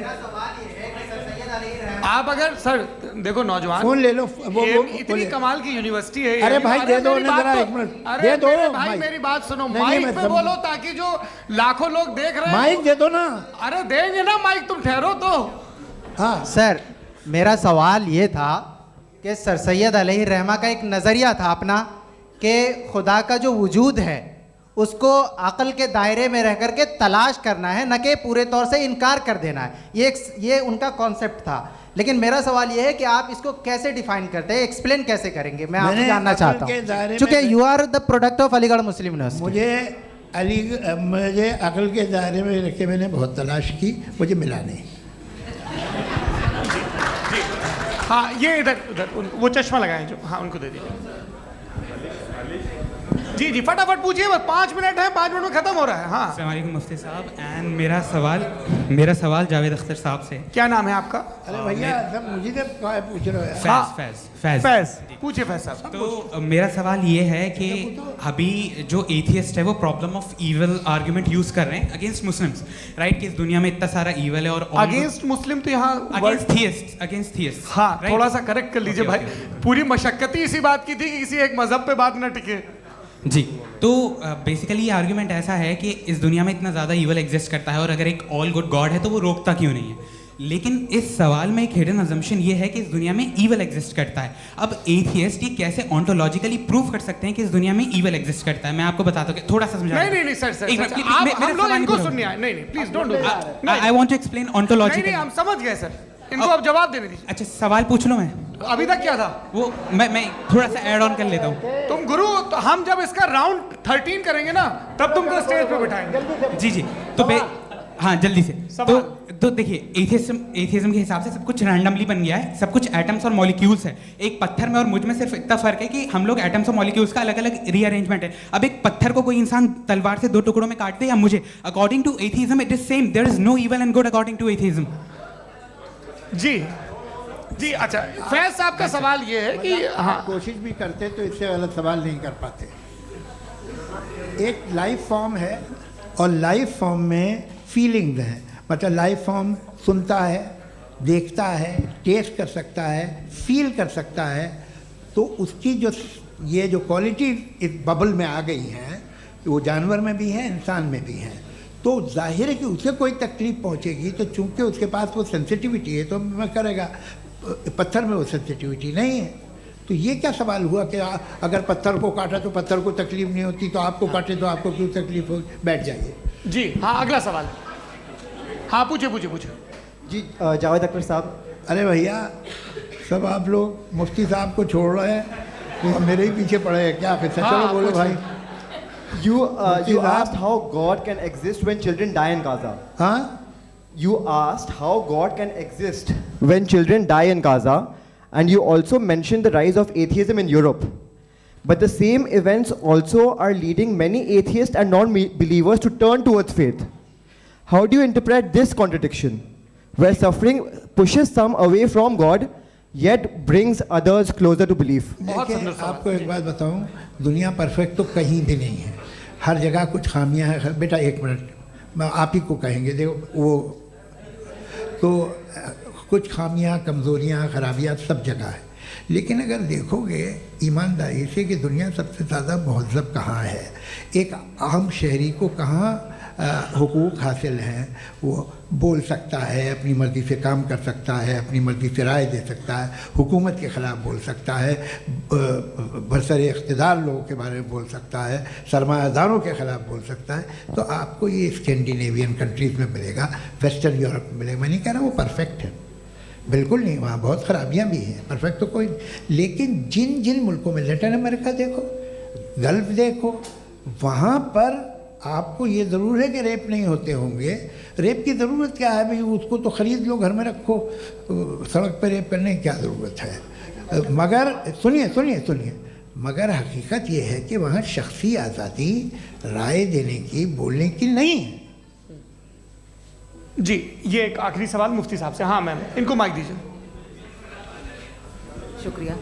आप अगर सर देखो नौजवान, फोन ले लो, वो इतनी बोले। कमाल की यूनिवर्सिटी है। अरे भाई दे दो मेरी ना बात जरा तो- 1 मिनट, अरे दे दो मेरे भाई माइक। मेरी बात सुनो, नहीं, माइक मैं पे समझ- बोलो ताकि जो लाखों लोग देख रहे हैं माइक दे दो ना। अरे देंगे ना माइक, तुम ठहरो तो। हाँ सर मेरा सवाल ये था कि सर सैयद अलैहिर्रहमा का एक नज़रिया था अपना कि खुदा का जो वजूद है उसको अक़ल के दायरे में रह कर के तलाश करना है, न कि पूरे तौर से इनकार कर देना है। ये उनका कॉन्सेप्ट था। लेकिन मेरा सवाल ये है कि आप इसको कैसे डिफाइन करते हैं, एक्सप्लेन कैसे करेंगे, मैं आपसे जानना चाहता हूँ, क्योंकि you are the product of Aligarh Muslim University. मुझे अकल के दायरे में रख के मैंने बहुत तलाश की, मुझे मिला नहीं। हाँ, ये इधर उधर वो चश्मा लगाए जो, हाँ उनको दे दीजिए। जी जी, फटाफट पूछिए, बस 5 मिनट है, 5 मिनट में खत्म हो रहा है। हाँ, अस्सलाम वालेकुम मुफ्ती साहब। एंड मेरा सवाल जावेद अख्तर साहब से। क्या नाम है आपका? अरे भैया सब मुझे जब पूछ रहे हो। फैज फैज फैज, पूछिए फैज साहब। तो मेरा सवाल ये है कि अभी जो एथियस्ट है वो problem of evil argument use कर रहे हैं अगेंस्ट मुस्लिम्स, राइट? कि इस दुनिया में इतना सारा ईविल है और अगेंस्ट मुस्लिम तो यहाँ अगेंस्ट थियस्ट। हाँ, थोड़ा सा करेक्ट कर लीजिए भाई। पूरी मशक्कत ही इसी बात की थी कि किसी एक मजहब पे बात ना टिके। जी, तो बेसिकली ये आर्ग्यूमेंट ऐसा है कि इस दुनिया में इतना ज़्यादा ईवल एग्जिस्ट करता है और अगर एक ऑल गुड गॉड है तो वो रोकता क्यों नहीं है? लेकिन इस सवाल में एक हिडन अजम्पशन ये है कि इस दुनिया में ईवल एग्जिस्ट करता है। अब एथियस्ट ये कैसे ऑन्टोलॉजिकली प्रूव कर सकते हैं कि इस दुनिया में ईवल एग्जिस्ट करता है? मैं आपको बताता हूँ, थोड़ा सा समझा। नहीं सर, हम लोग इनको सुनने आए। नहीं please don't do that. I want to explain ontology. नहीं, हम समझ गए सर, इनको अब जवाब देने दीजिए। अच्छा, सवाल पूछ लो। मैं अभी तक क्या था वो मैं थोड़ा सा ऐड ऑन कर लेता हूँ। तुम गुरु, तो हम जब इसका राउंड 13 करेंगे ना तब तुमको स्टेज पे बिठाएंगे। जी तो हाँ जल्दी से। तो देखिए, एथियज्म के हिसाब से सब कुछ रैंडमली बन गया है, सब कुछ एटम्स और मॉलिक्यूल्स है। एक पत्थर में और मुझ में सिर्फ इतना फर्क है कि हम लोग एटम्स और मॉलिक्यूल्स का अलग अलग रीअरेंजमेंट है। अब एक पत्थर को कोई इंसान तलवार से 2 टुकड़ों में काट दे या मुझे, according to atheism it is same. There is no evil and good according to atheism. जी अच्छा, फैज साहब का सवाल ये है कि हाँ, कोशिश भी करते तो इससे गलत सवाल नहीं कर पाते। एक लाइफ फॉर्म है और लाइफ फॉर्म में फीलिंग्स हैं, मतलब लाइफ फॉर्म सुनता है, देखता है, टेस्ट कर सकता है, फील कर सकता है। तो उसकी जो ये जो क्वालिटी इस बबल में आ गई हैं, वो जानवर में भी है, इंसान में भी है। तो जाहिर है कि उसे कोई तकलीफ पहुंचेगी, तो चूंकि उसके पास वो सेंसिटिविटी है तो मैं करेगा। पत्थर में वो सेंसिटिविटी नहीं है। तो ये क्या सवाल हुआ कि अगर पत्थर को काटा तो पत्थर को तकलीफ नहीं होती, तो आपको काटे तो आपको क्यों तकलीफ हो? बैठ जाइए। जी हाँ, अगला सवाल। हाँ पूछे। जी जावेद अख्तर साहब, अरे भैया, सब आप लोग मुफ्ती साहब को छोड़ रहे हैं, तो मेरे ही पीछे पड़े हैं क्या? फिर चलो बोलो भाई। You asked how God can exist when children die in Gaza. हाँ? You asked how God can exist when children die in Gaza, and you also mentioned the rise of atheism in Europe. But the same events also are leading many atheists and non-believers to turn towards faith. How do you interpret this contradiction, where suffering pushes some away from God, yet brings others closer to belief? देखिए, आपको एक बात बताऊं, दुनिया perfect तो कहीं भी नहीं है, हर जगह कुछ खामियां हैं। बेटा एक मिनट, मैं आप ही को कहेंगे, देखो वो तो कुछ खामियां, कमज़ोरियां, खराबियां सब जगह है। लेकिन अगर देखोगे ईमानदारी से कि दुनिया सबसे ज़्यादा महज़ब कहाँ है, एक आम शहरी को कहाँ हुकूक हासिल हैं, वो बोल सकता है, अपनी मर्ज़ी से काम कर सकता है, अपनी मर्ज़ी से राय दे सकता है, हुकूमत के ख़िलाफ़ बोल सकता है, बरसर इक़्तिदार लोगों के बारे में बोल सकता है, सरमायादारों के ख़िलाफ़ बोल सकता है। तो आपको ये स्कैंडिनेवियन कंट्रीज़ में मिलेगा, वेस्टर्न यूरोप में मिलेगा। मैं नहीं कह रहा वो परफेक्ट है, बिल्कुल नहीं, वहाँ बहुत ख़राबियाँ भी हैं, परफेक्ट तो कोई। लेकिन जिन जिन मुल्कों में, लैटिन अमेरिका देखो, गल्फ़ देखो, वहाँ पर आपको ये ज़रूर है कि रेप नहीं होते होंगे। रेप की ज़रूरत क्या है भाई? उसको तो ख़रीद लो, घर में रखो, सड़क पर रेप करने की क्या ज़रूरत है? मगर सुनिए, मगर हकीकत ये है कि वहाँ शख्सी आज़ादी राय देने की, बोलने की नहीं है। जी, ये एक आखिरी सवाल मुफ्ती साहब से। हाँ मैम, इनको माइक दीजिए। शुक्रिया।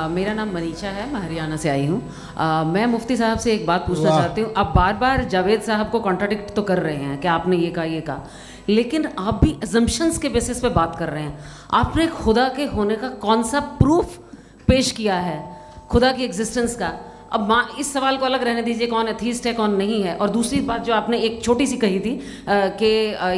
मेरा नाम मनीषा है, मैं हरियाणा से आई हूँ। मैं मुफ्ती साहब से एक बात पूछना चाहती हूँ। आप बार बार जावेद साहब को कॉन्ट्राडिक्ट तो कर रहे हैं कि आपने ये कहा, लेकिन आप भी अजम्पशंस के बेसिस पे बात कर रहे हैं। आपने खुदा के होने का कौन सा प्रूफ पेश किया है, खुदा की एग्जिस्टेंस का? अब इस सवाल को अलग रहने दीजिए, कौन एथीस्ट है कौन नहीं है। और दूसरी बात जो आपने एक छोटी सी कही थी कि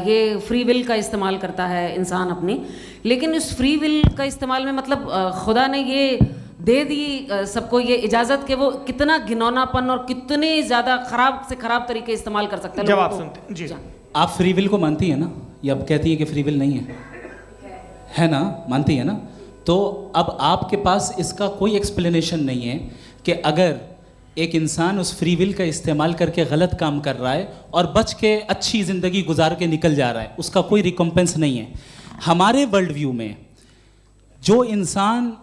ये फ्री विल का इस्तेमाल करता है इंसान अपनी, लेकिन इस फ्री विल का इस्तेमाल में मतलब खुदा ने ये दे दी सबको ये इजाज़त कि वो कितना घिनौनापन और कितने ज़्यादा ख़राब से ख़राब तरीके इस्तेमाल कर सकते हैं। जवाब सुनते जी। आप फ्री विल को मानती है ना, या अब कहती है कि फ्री विल नहीं है ना? मानती है ना? तो अब आपके पास इसका कोई एक्सप्लेनेशन नहीं है कि अगर एक इंसान उस फ्री विल का इस्तेमाल करके गलत काम कर रहा है और बच के अच्छी ज़िंदगी गुजार के निकल जा रहा है, उसका कोई रिकम्पेंस नहीं है। हमारे वर्ल्ड व्यू में जो इंसान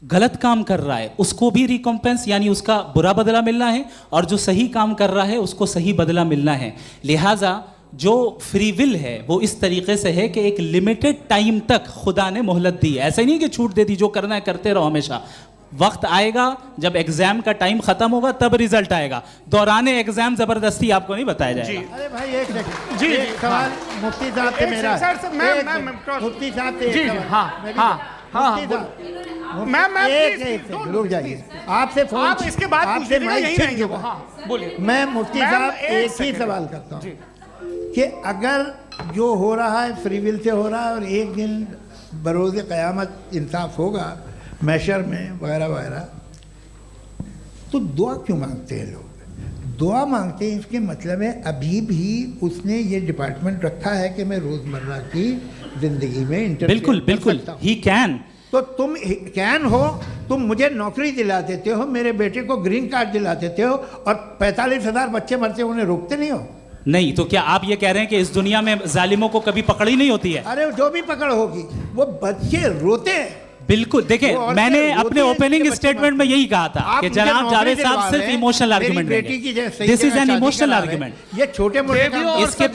गलत काम कर रहा है उसको भी रिकम्पेंस यानी उसका बुरा बदला मिलना है, और जो सही काम कर रहा है उसको सही बदला मिलना है। लिहाजा जो फ्री विल है वो इस तरीके से है कि एक लिमिटेड टाइम तक खुदा ने मोहलत दी है। ऐसा नहीं कि छूट दे दी, जो करना है करते रहो हमेशा। वक्त आएगा जब एग्जाम का टाइम खत्म होगा तब रिजल्ट आएगा, दौराने एग्जाम जबरदस्ती आपको नहीं बताया जाएगा। अरे भाई एक सेकंड, जी सवाल मुफ्ती साहब से मेरा, मुफ्ती साहब से जी मैम रुक जाइए, आपसे फोन, आप इसके बाद आपसे माइक रहेंगे वो। हाँ बोलिए। मैं मुफ्ती साहब एक ही सवाल करता हूँ कि अगर जो हो रहा है फ्री विल से हो रहा है और एक दिन बरोज़ क़यामत इंसाफ होगा मैशर में वगैरह वगैरह, तो दुआ क्यों मांगते हैं लोग? दुआ मांगते हैं इसके मतलब है अभी भी उसने ये डिपार्टमेंट रखा है कि मैं रोज़मर्रा की ज़िंदगी में बिल्कुल ही कैन। तो तुम कैन हो, तुम मुझे नौकरी दिला देते हो, मेरे बेटे को ग्रीन कार्ड दिला देते हो, और 45,000 बच्चे मरते हो, उन्हें रोकते नहीं हो। नहीं तो क्या आप ये कह रहे हैं कि इस दुनिया में जालिमों को कभी पकड़ ही नहीं होती है? अरे जो भी पकड़ होगी वो बच्चे रोते हैं। बिल्कुल, देखिए मैंने अपने ओपनिंग स्टेटमेंट में यही कहा था कि जनाब जावेद साहब सिर्फ इमोशनल आर्गुमेंट देंगे। This is an emotional argument. ये छोटे मोटे इसके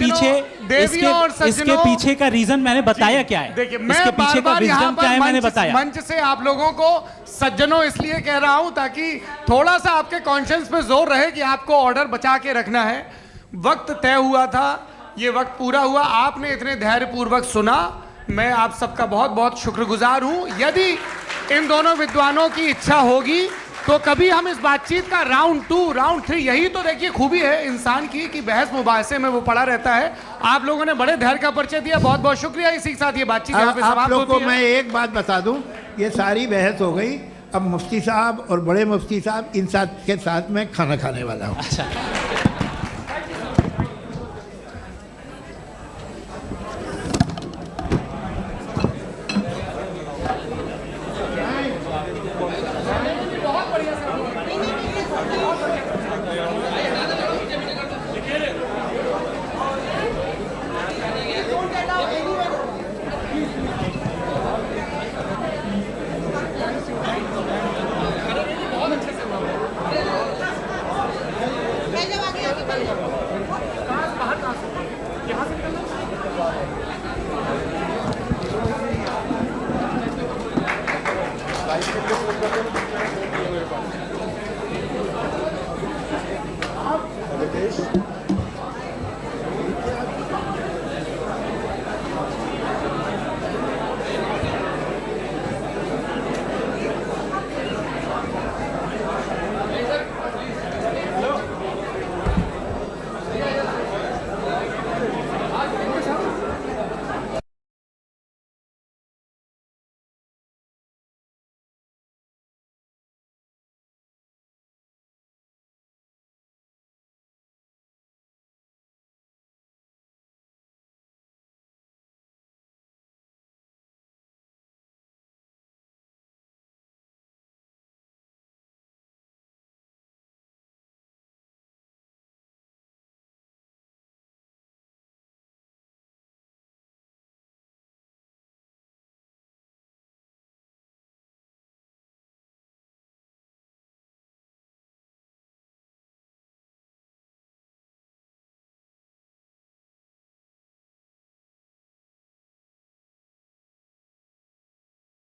पीछे का रीजन मैंने बताया क्या है, इसके पीछे का रीजन क्या है मैंने बताया। मंच से आप लोगों को सज्जनों इसलिए कह रहा हूं ताकि थोड़ा सा आपके कॉन्शियंस पे जोर रहे कि आपको ऑर्डर बचा के रखना है। वक्त तय हुआ था, ये वक्त पूरा हुआ, आपने इतने धैर्यपूर्वक सुना, मैं आप सबका बहुत बहुत शुक्रगुजार हूं। यदि इन दोनों विद्वानों की इच्छा होगी तो कभी हम इस बातचीत का राउंड 2, राउंड 3, यही तो देखिए खूबी है इंसान की कि बहस मुबाहसे में वो पड़ा रहता है। आप लोगों ने बड़े धैर्य का परिचय दिया, बहुत बहुत शुक्रिया। इसी के साथ ये बातचीत यहाँ पे समाप्त होती है। मैं एक बात बता दूं, ये सारी बहस हो गई, अब मुफ्ती साहब और बड़े मुफ्ती साहब इन साथ के साथ मैं खाना खाने वाला हूँ। अच्छा